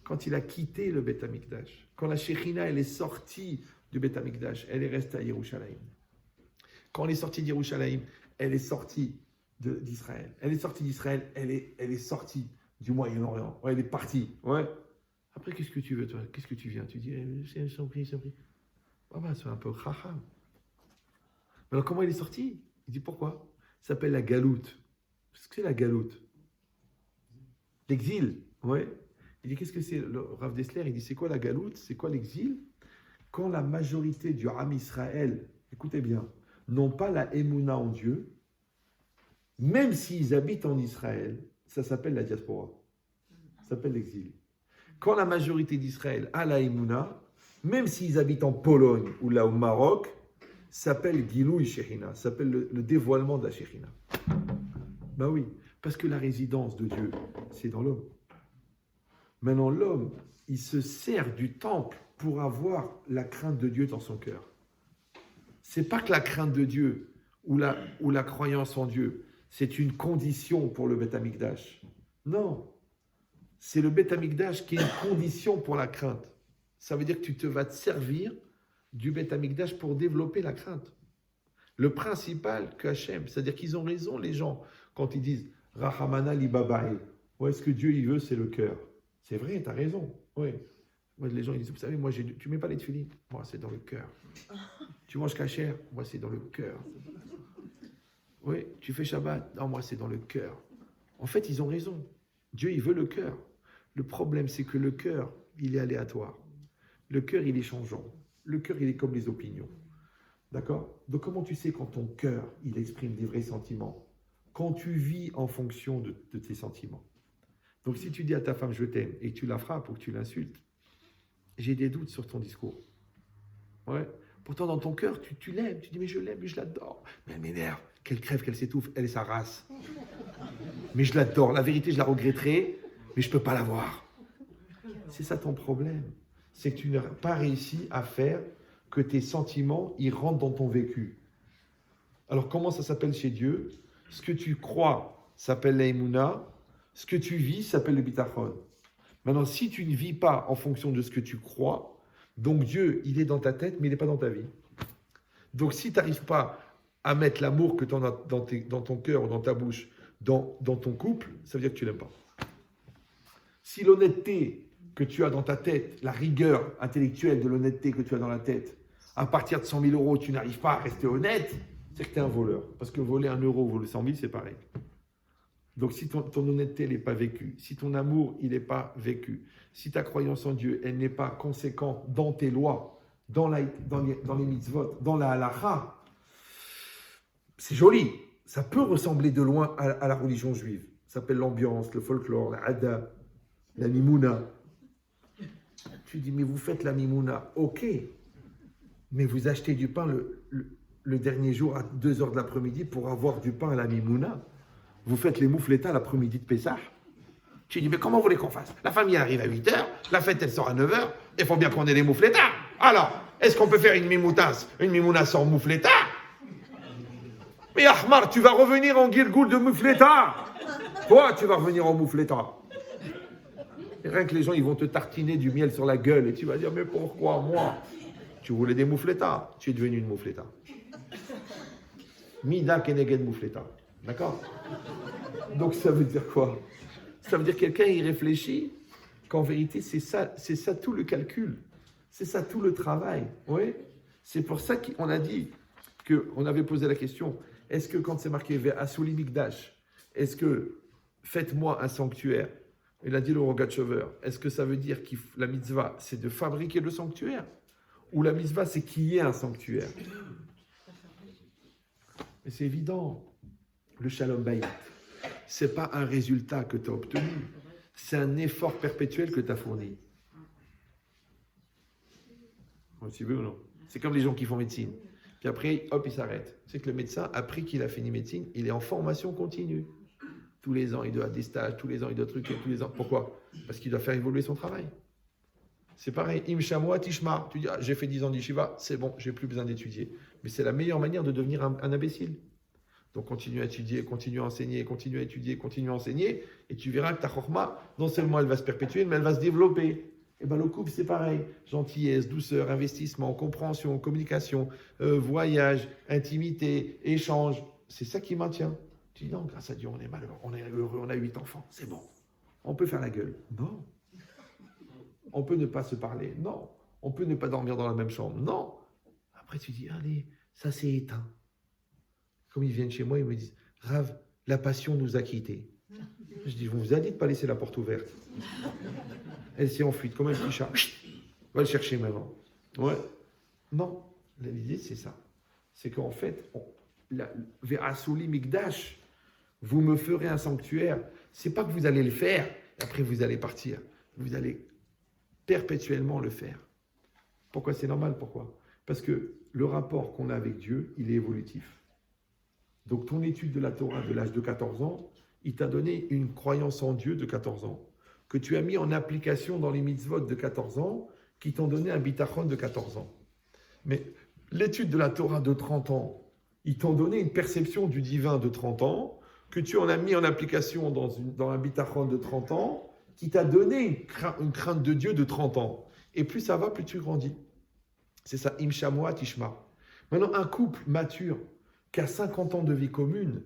quand il a quitté le Beth Amikdash, quand la Shekhinah, elle est sortie du Beth Amikdash, elle est restée à Yerushalayim. Quand elle est sortie d'Yerushalayim, elle est sortie d'Israël. Elle est sortie d'Israël, elle est sortie du Moyen-Orient. Ouais, elle est partie. Ouais. Après, qu'est-ce que tu veux, toi? Qu'est-ce que tu viens? Tu dis, j'ai pris. Ah bah, c'est un peu chacham. Alors, comment il est sorti? Il dit, pourquoi? Ça s'appelle la galoute. Qu'est-ce que c'est la galoute? L'exil. Ouais. Il dit, qu'est-ce que c'est? Le Rav Dessler, il dit, c'est quoi la galoute? C'est quoi l'exil? Quand la majorité du Ham Israël, écoutez bien, n'ont pas la émouna en Dieu, même s'ils habitent en Israël, ça s'appelle la diaspora. Ça s'appelle l'exil. Quand la majorité d'Israël a la émouna, même s'ils habitent en Pologne ou là au Maroc, ça s'appelle Gilou Shechina, ça s'appelle le dévoilement de la Shechina. Ben oui, parce que la résidence de Dieu, c'est dans l'homme. Maintenant, l'homme, il se sert du temple pour avoir la crainte de Dieu dans son cœur. C'est pas que la crainte de Dieu ou la croyance en Dieu, c'est une condition pour le Beth Amikdash. Non, c'est le Beth Amikdash qui est une condition pour la crainte. Ça veut dire que tu te vas te servir du Beth Amikdash pour développer la crainte. Le principal que Hachem, c'est-à-dire qu'ils ont raison les gens quand ils disent Rahamana li babae. Ouais, ce que Dieu il veut, c'est le cœur. C'est vrai, tu as raison. Oui. Moi, les gens ils disent, vous savez, moi, tu mets pas les tefilines. Moi, c'est dans le cœur. Tu manges kasher. Moi, c'est dans le cœur. Oui, tu fais Shabbat. Non, moi, c'est dans le cœur. En fait, ils ont raison. Dieu, il veut le cœur. Le problème, c'est que le cœur, il est aléatoire. Le cœur, il est changeant. Le cœur, il est comme les opinions. D'accord? Donc, comment tu sais quand ton cœur, il exprime des vrais sentiments? Quand tu vis en fonction de tes sentiments. Donc, si tu dis à ta femme, je t'aime, et que tu la frappes ou que tu l'insultes, j'ai des doutes sur ton discours. Ouais. Pourtant, dans ton cœur, tu l'aimes. Tu dis, mais je l'aime, mais je l'adore. Mais elle m'énerve. Qu'elle crève, qu'elle s'étouffe. Elle est sa race. Mais je l'adore. La vérité, je la regretterai, mais je ne peux pas l'avoir. C'est ça ton problème. C'est que tu n'as pas réussi à faire que tes sentiments, ils rentrent dans ton vécu. Alors, comment ça s'appelle chez Dieu? Ce que tu crois s'appelle l'aïmouna. Ce que tu vis s'appelle le bitachon. Maintenant, si tu ne vis pas en fonction de ce que tu crois, donc Dieu, il est dans ta tête, mais il n'est pas dans ta vie. Donc, si tu n'arrives pas à mettre l'amour que tu as dans ton cœur ou dans ta bouche, dans ton couple, ça veut dire que tu ne l'aimes pas. Si l'honnêteté que tu as dans ta tête, la rigueur intellectuelle de l'honnêteté que tu as dans la tête, à partir de 100 000 euros, tu n'arrives pas à rester honnête, c'est que tu es un voleur. Parce que voler 1 euro ou voler 100 000, c'est pareil. Donc, si ton honnêteté n'est pas vécue, si ton amour, il n'est pas vécu, si ta croyance en Dieu, elle n'est pas conséquente dans tes lois, dans les mitzvot, dans la halakha, c'est joli. Ça peut ressembler de loin à la religion juive. Ça s'appelle l'ambiance, le folklore, la hada, la mimouna. Tu dis, mais vous faites la mimouna, ok, mais vous achetez du pain le dernier jour à 2h de l'après-midi pour avoir du pain à la mimouna. Vous faites les moufletas l'après-midi de Pessah. Tu dis, mais comment vous voulez qu'on fasse? La famille arrive à 8h, la fête elle sort à 9h, il faut bien qu'on ait les moufletas. Alors, est-ce qu'on peut faire une mimouna sans moufleta? Mais Ahmar, tu vas revenir en Gilgoul de moufleta. Toi, tu vas revenir en moufleta. Et rien que les gens, ils vont te tartiner du miel sur la gueule et tu vas dire, mais pourquoi moi? Tu voulais des moufletas, tu es devenu une moufleta. Mida keneged moufleta. D'accord? Donc ça veut dire quoi? Ça veut dire que quelqu'un il réfléchit qu'en vérité c'est ça tout le calcul. C'est ça tout le travail. Oui? C'est pour ça qu'on a dit qu'on avait posé la question, est-ce que quand c'est marqué Asuli Mikdash, est-ce que faites-moi un sanctuaire? Il a dit le Rogatchover, est-ce que ça veut dire que la mitzvah c'est de fabriquer le sanctuaire? Ou la mitzvah c'est qu'il y ait un sanctuaire? Mais c'est évident, le Shalom Bayit, c'est pas un résultat que tu as obtenu, c'est un effort perpétuel que tu as fourni. Tu veux ou non? C'est comme les gens qui font médecine. Puis après, hop, il s'arrête. C'est que le médecin, après qu'il a fini médecine, il est en formation continue. Tous les ans, il doit des stages, tous les ans, il doit truquer, tous les ans. Pourquoi? Parce qu'il doit faire évoluer son travail. C'est pareil, im shamoa tishma. Tu dis, j'ai fait 10 ans d'yeshiva, c'est bon, j'ai plus besoin d'étudier. Mais c'est la meilleure manière de devenir un imbécile. Donc continue à étudier, continue à enseigner, continue à étudier, continue à enseigner, et tu verras que ta chorma, non seulement elle va se perpétuer, mais elle va se développer. Et bien le couple, c'est pareil. Gentillesse, douceur, investissement, compréhension, communication, voyage, intimité, échange. C'est ça qui maintient. Tu dis non, grâce à Dieu, on est malheureux, on est heureux, on a 8 enfants, c'est bon. On peut faire la gueule. Non. On peut ne pas se parler. Non. On peut ne pas dormir dans la même chambre. Non. Après, tu dis, allez, ça s'est éteint. Comme ils viennent chez moi, ils me disent, Rav, la passion nous a quittés. Je dis, vous avez dit de ne pas laisser la porte ouverte. Elle s'est enfuie, comme un petit chat. Va le chercher maintenant. Ouais. Non. L'idée, c'est ça. C'est qu'en fait, Ve'asuli Mikdash, vous me ferez un sanctuaire. C'est pas que vous allez le faire, et après vous allez partir. Vous allez perpétuellement le faire. Pourquoi c'est normal? Pourquoi? Parce que le rapport qu'on a avec Dieu, il est évolutif. Donc ton étude de la Torah de l'âge de 14 ans, il t'a donné une croyance en Dieu de 14 ans, que tu as mis en application dans les mitzvot de 14 ans, qui t'ont donné un bitachon de 14 ans. Mais l'étude de la Torah de 30 ans, ils t'ont donné une perception du divin de 30 ans, que tu en as mis en application dans un bitachon de 30 ans, qui t'a donné une crainte de Dieu de 30 ans. Et plus ça va, plus tu grandis. C'est ça, im shamoa tishma. Maintenant, un couple mature, qui a 50 ans de vie commune,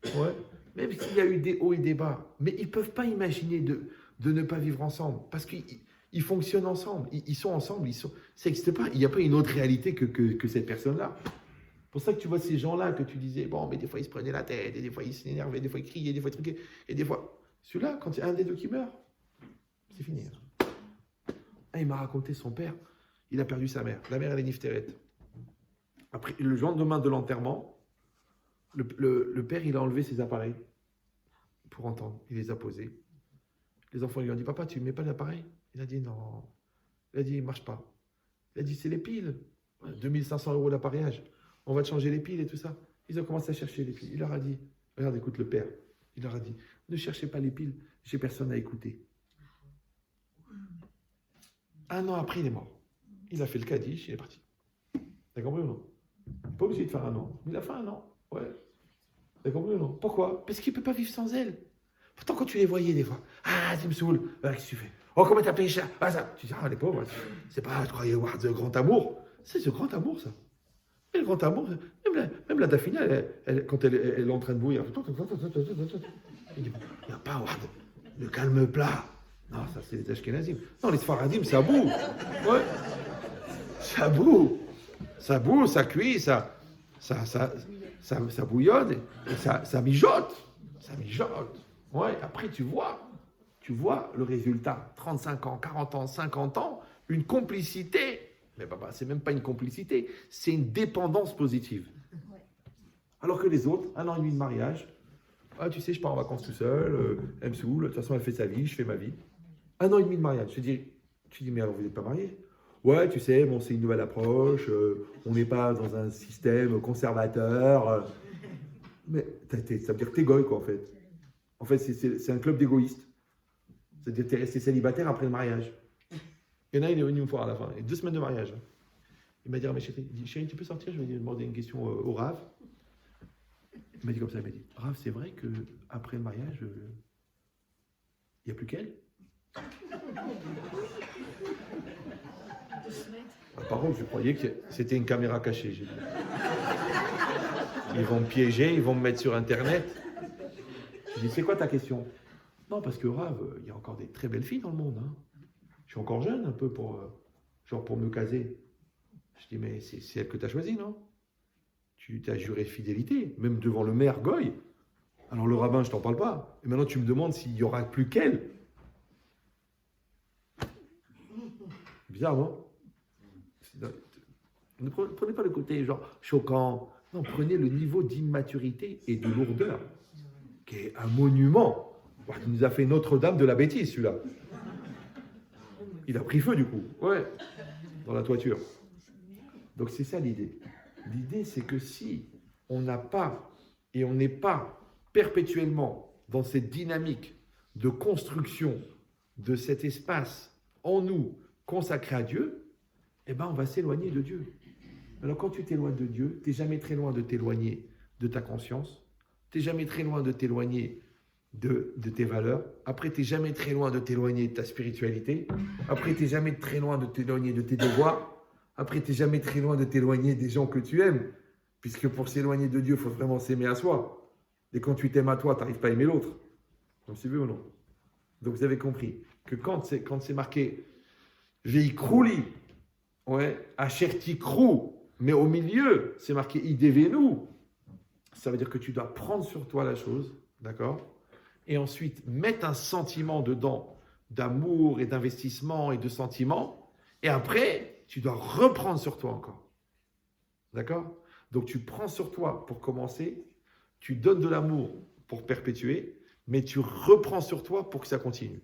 ouais, même s'il y a eu des hauts et des bas, mais ils ne peuvent pas imaginer de ne pas vivre ensemble, parce qu'ils fonctionnent ensemble, ils sont ensemble, ça n'existe pas, il n'y a pas une autre réalité que cette personne-là. C'est pour ça que tu vois ces gens-là que tu disais, bon, mais des fois ils se prenaient la tête, et des fois ils s'énervaient, des fois ils criaient, des fois ils truquaient, et des fois, celui-là, quand il y a un des deux qui meurt, c'est fini. Ah, il m'a raconté son père, il a perdu sa mère, la mère elle est niftéret. Après, le lendemain de l'enterrement, le père, il a enlevé ses appareils pour entendre. Il les a posés. Les enfants lui ont dit, papa, tu ne mets pas l'appareil? Il a dit, non. Il a dit, il ne marche pas. Il a dit, c'est les piles. 2500 € d'appareillage. On va te changer les piles et tout ça. Ils ont commencé à chercher les piles. Il leur a dit, regarde, écoute le père. Il leur a dit, ne cherchez pas les piles, j'ai personne à écouter. Un an après, il est mort. Il a fait le Kaddish, il est parti. T'as compris ou non? Pas obligé de faire un an. Mais il a fait un an. Ouais. T'as compris ou non? Pourquoi? Parce qu'il ne peut pas vivre sans elle. Pourtant, quand tu les voyais des fois, ah, tu me saoules, qu'est-ce que tu fais? Oh, comment t'as payé ça? Ah, ça. Tu dis, ah, les pauvres, c'est pas, tu croyais voir de grand amour. C'est ce grand amour, ça. Et le grand amour, même la Daphina, quand elle est en train de bouillir, il dit, il n'y a pas, Ward, le calme plat. Non, ça, c'est les Ashkenazim. Non, les Sfaradim, ça boue. Ouais. Ça boue. Ça boue, ça cuit, ça bouillonne, et ça mijote. Ça mijote. Ouais, après, tu vois le résultat. 35 ans, 40 ans, 50 ans, une complicité. Mais papa, c'est même pas une complicité, c'est une dépendance positive. Alors que les autres, 1 an et demi de mariage, ah, tu sais, je pars en vacances tout seul, elle me saoule, de toute façon, elle fait sa vie, je fais ma vie. 1 an et demi de mariage. Tu dis, mais alors vous n'êtes pas mariés? Ouais, tu sais, bon, c'est une nouvelle approche, on n'est pas dans un système conservateur. Mais ça veut dire que t'es goy, quoi, en fait. En fait, c'est un club d'égoïstes. C'est-à-dire que t'es resté célibataire après le mariage. Il y en a, il est venu me voir à la fin, et 2 semaines de mariage. Il m'a dit, ah, mais chérie, tu peux sortir? Je vais lui demander une question au Rav. Il m'a dit comme ça, il m'a dit, Rav, c'est vrai qu'après le mariage, il n'y a plus qu'elle? Par contre, je croyais que c'était une caméra cachée. J'ai dit. Ils vont me piéger, ils vont me mettre sur Internet. Je dis, c'est quoi ta question? Non, parce que Rav, il y a encore des très belles filles dans le monde. Hein. Je suis encore jeune un peu pour me caser. Je dis, mais c'est celle que tu as choisie, non? Tu t'as juré fidélité, même devant le maire Goy. Alors le rabbin, je t'en parle pas. Et maintenant, tu me demandes s'il y aura plus qu'elle. Bizarre, non? Ne prenez pas le côté genre choquant. Non, prenez le niveau d'immaturité et de lourdeur, qui est un monument. Il nous a fait Notre-Dame de la bêtise, celui-là. Il a pris feu, du coup. Ouais, dans la toiture. Donc c'est ça l'idée. L'idée, c'est que si on n'a pas et on n'est pas perpétuellement dans cette dynamique de construction de cet espace en nous consacré à Dieu, eh ben on va s'éloigner de Dieu. Alors quand tu t'éloignes de Dieu, tu n'es jamais très loin de t'éloigner de ta conscience, tu n'es jamais très loin de t'éloigner de tes valeurs, après tu n'es jamais très loin de t'éloigner de ta spiritualité, après tu n'es jamais très loin de t'éloigner de tes devoirs, après tu n'es jamais très loin de t'éloigner des gens que tu aimes, puisque pour s'éloigner de Dieu, il faut vraiment s'aimer à soi. Et quand tu t'aimes à toi, tu n'arrives pas à aimer l'autre. Vous suivez ou non? Donc vous avez compris que quand c'est marqué Veikrouli, ouais, Ashertikrou, mais au milieu, c'est marqué Idevenu, ça veut dire que tu dois prendre sur toi la chose, d'accord? Et ensuite mettre un sentiment dedans, d'amour et d'investissement et de sentiment, et après, tu dois reprendre sur toi encore. D'accord? Donc tu prends sur toi pour commencer, tu donnes de l'amour pour perpétuer, mais tu reprends sur toi pour que ça continue.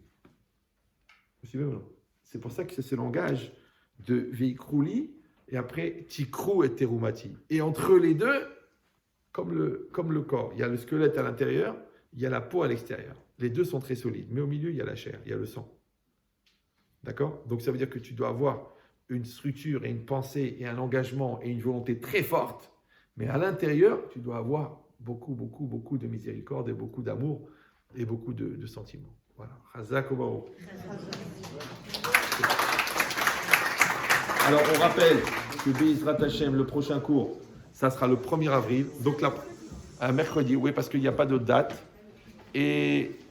Vous suivez ou non? C'est pour ça que c'est ce langage de Veikrouli, et après Tikrou et Terumati. Et entre les deux, comme le corps, il y a le squelette à l'intérieur, il y a la peau à l'extérieur. Les deux sont très solides, mais au milieu, il y a la chair, il y a le sang. D'accord? Donc ça veut dire que tu dois avoir une structure et une pensée et un engagement et une volonté très forte, mais à l'intérieur, tu dois avoir beaucoup, beaucoup, beaucoup de miséricorde et beaucoup d'amour et beaucoup de sentiments. Voilà. Chazak Obaou. Alors, on rappelle que Be'ezrat Hashem, le prochain cours, ça sera le 1er avril, donc un mercredi, oui, parce qu'il n'y a pas de date. Et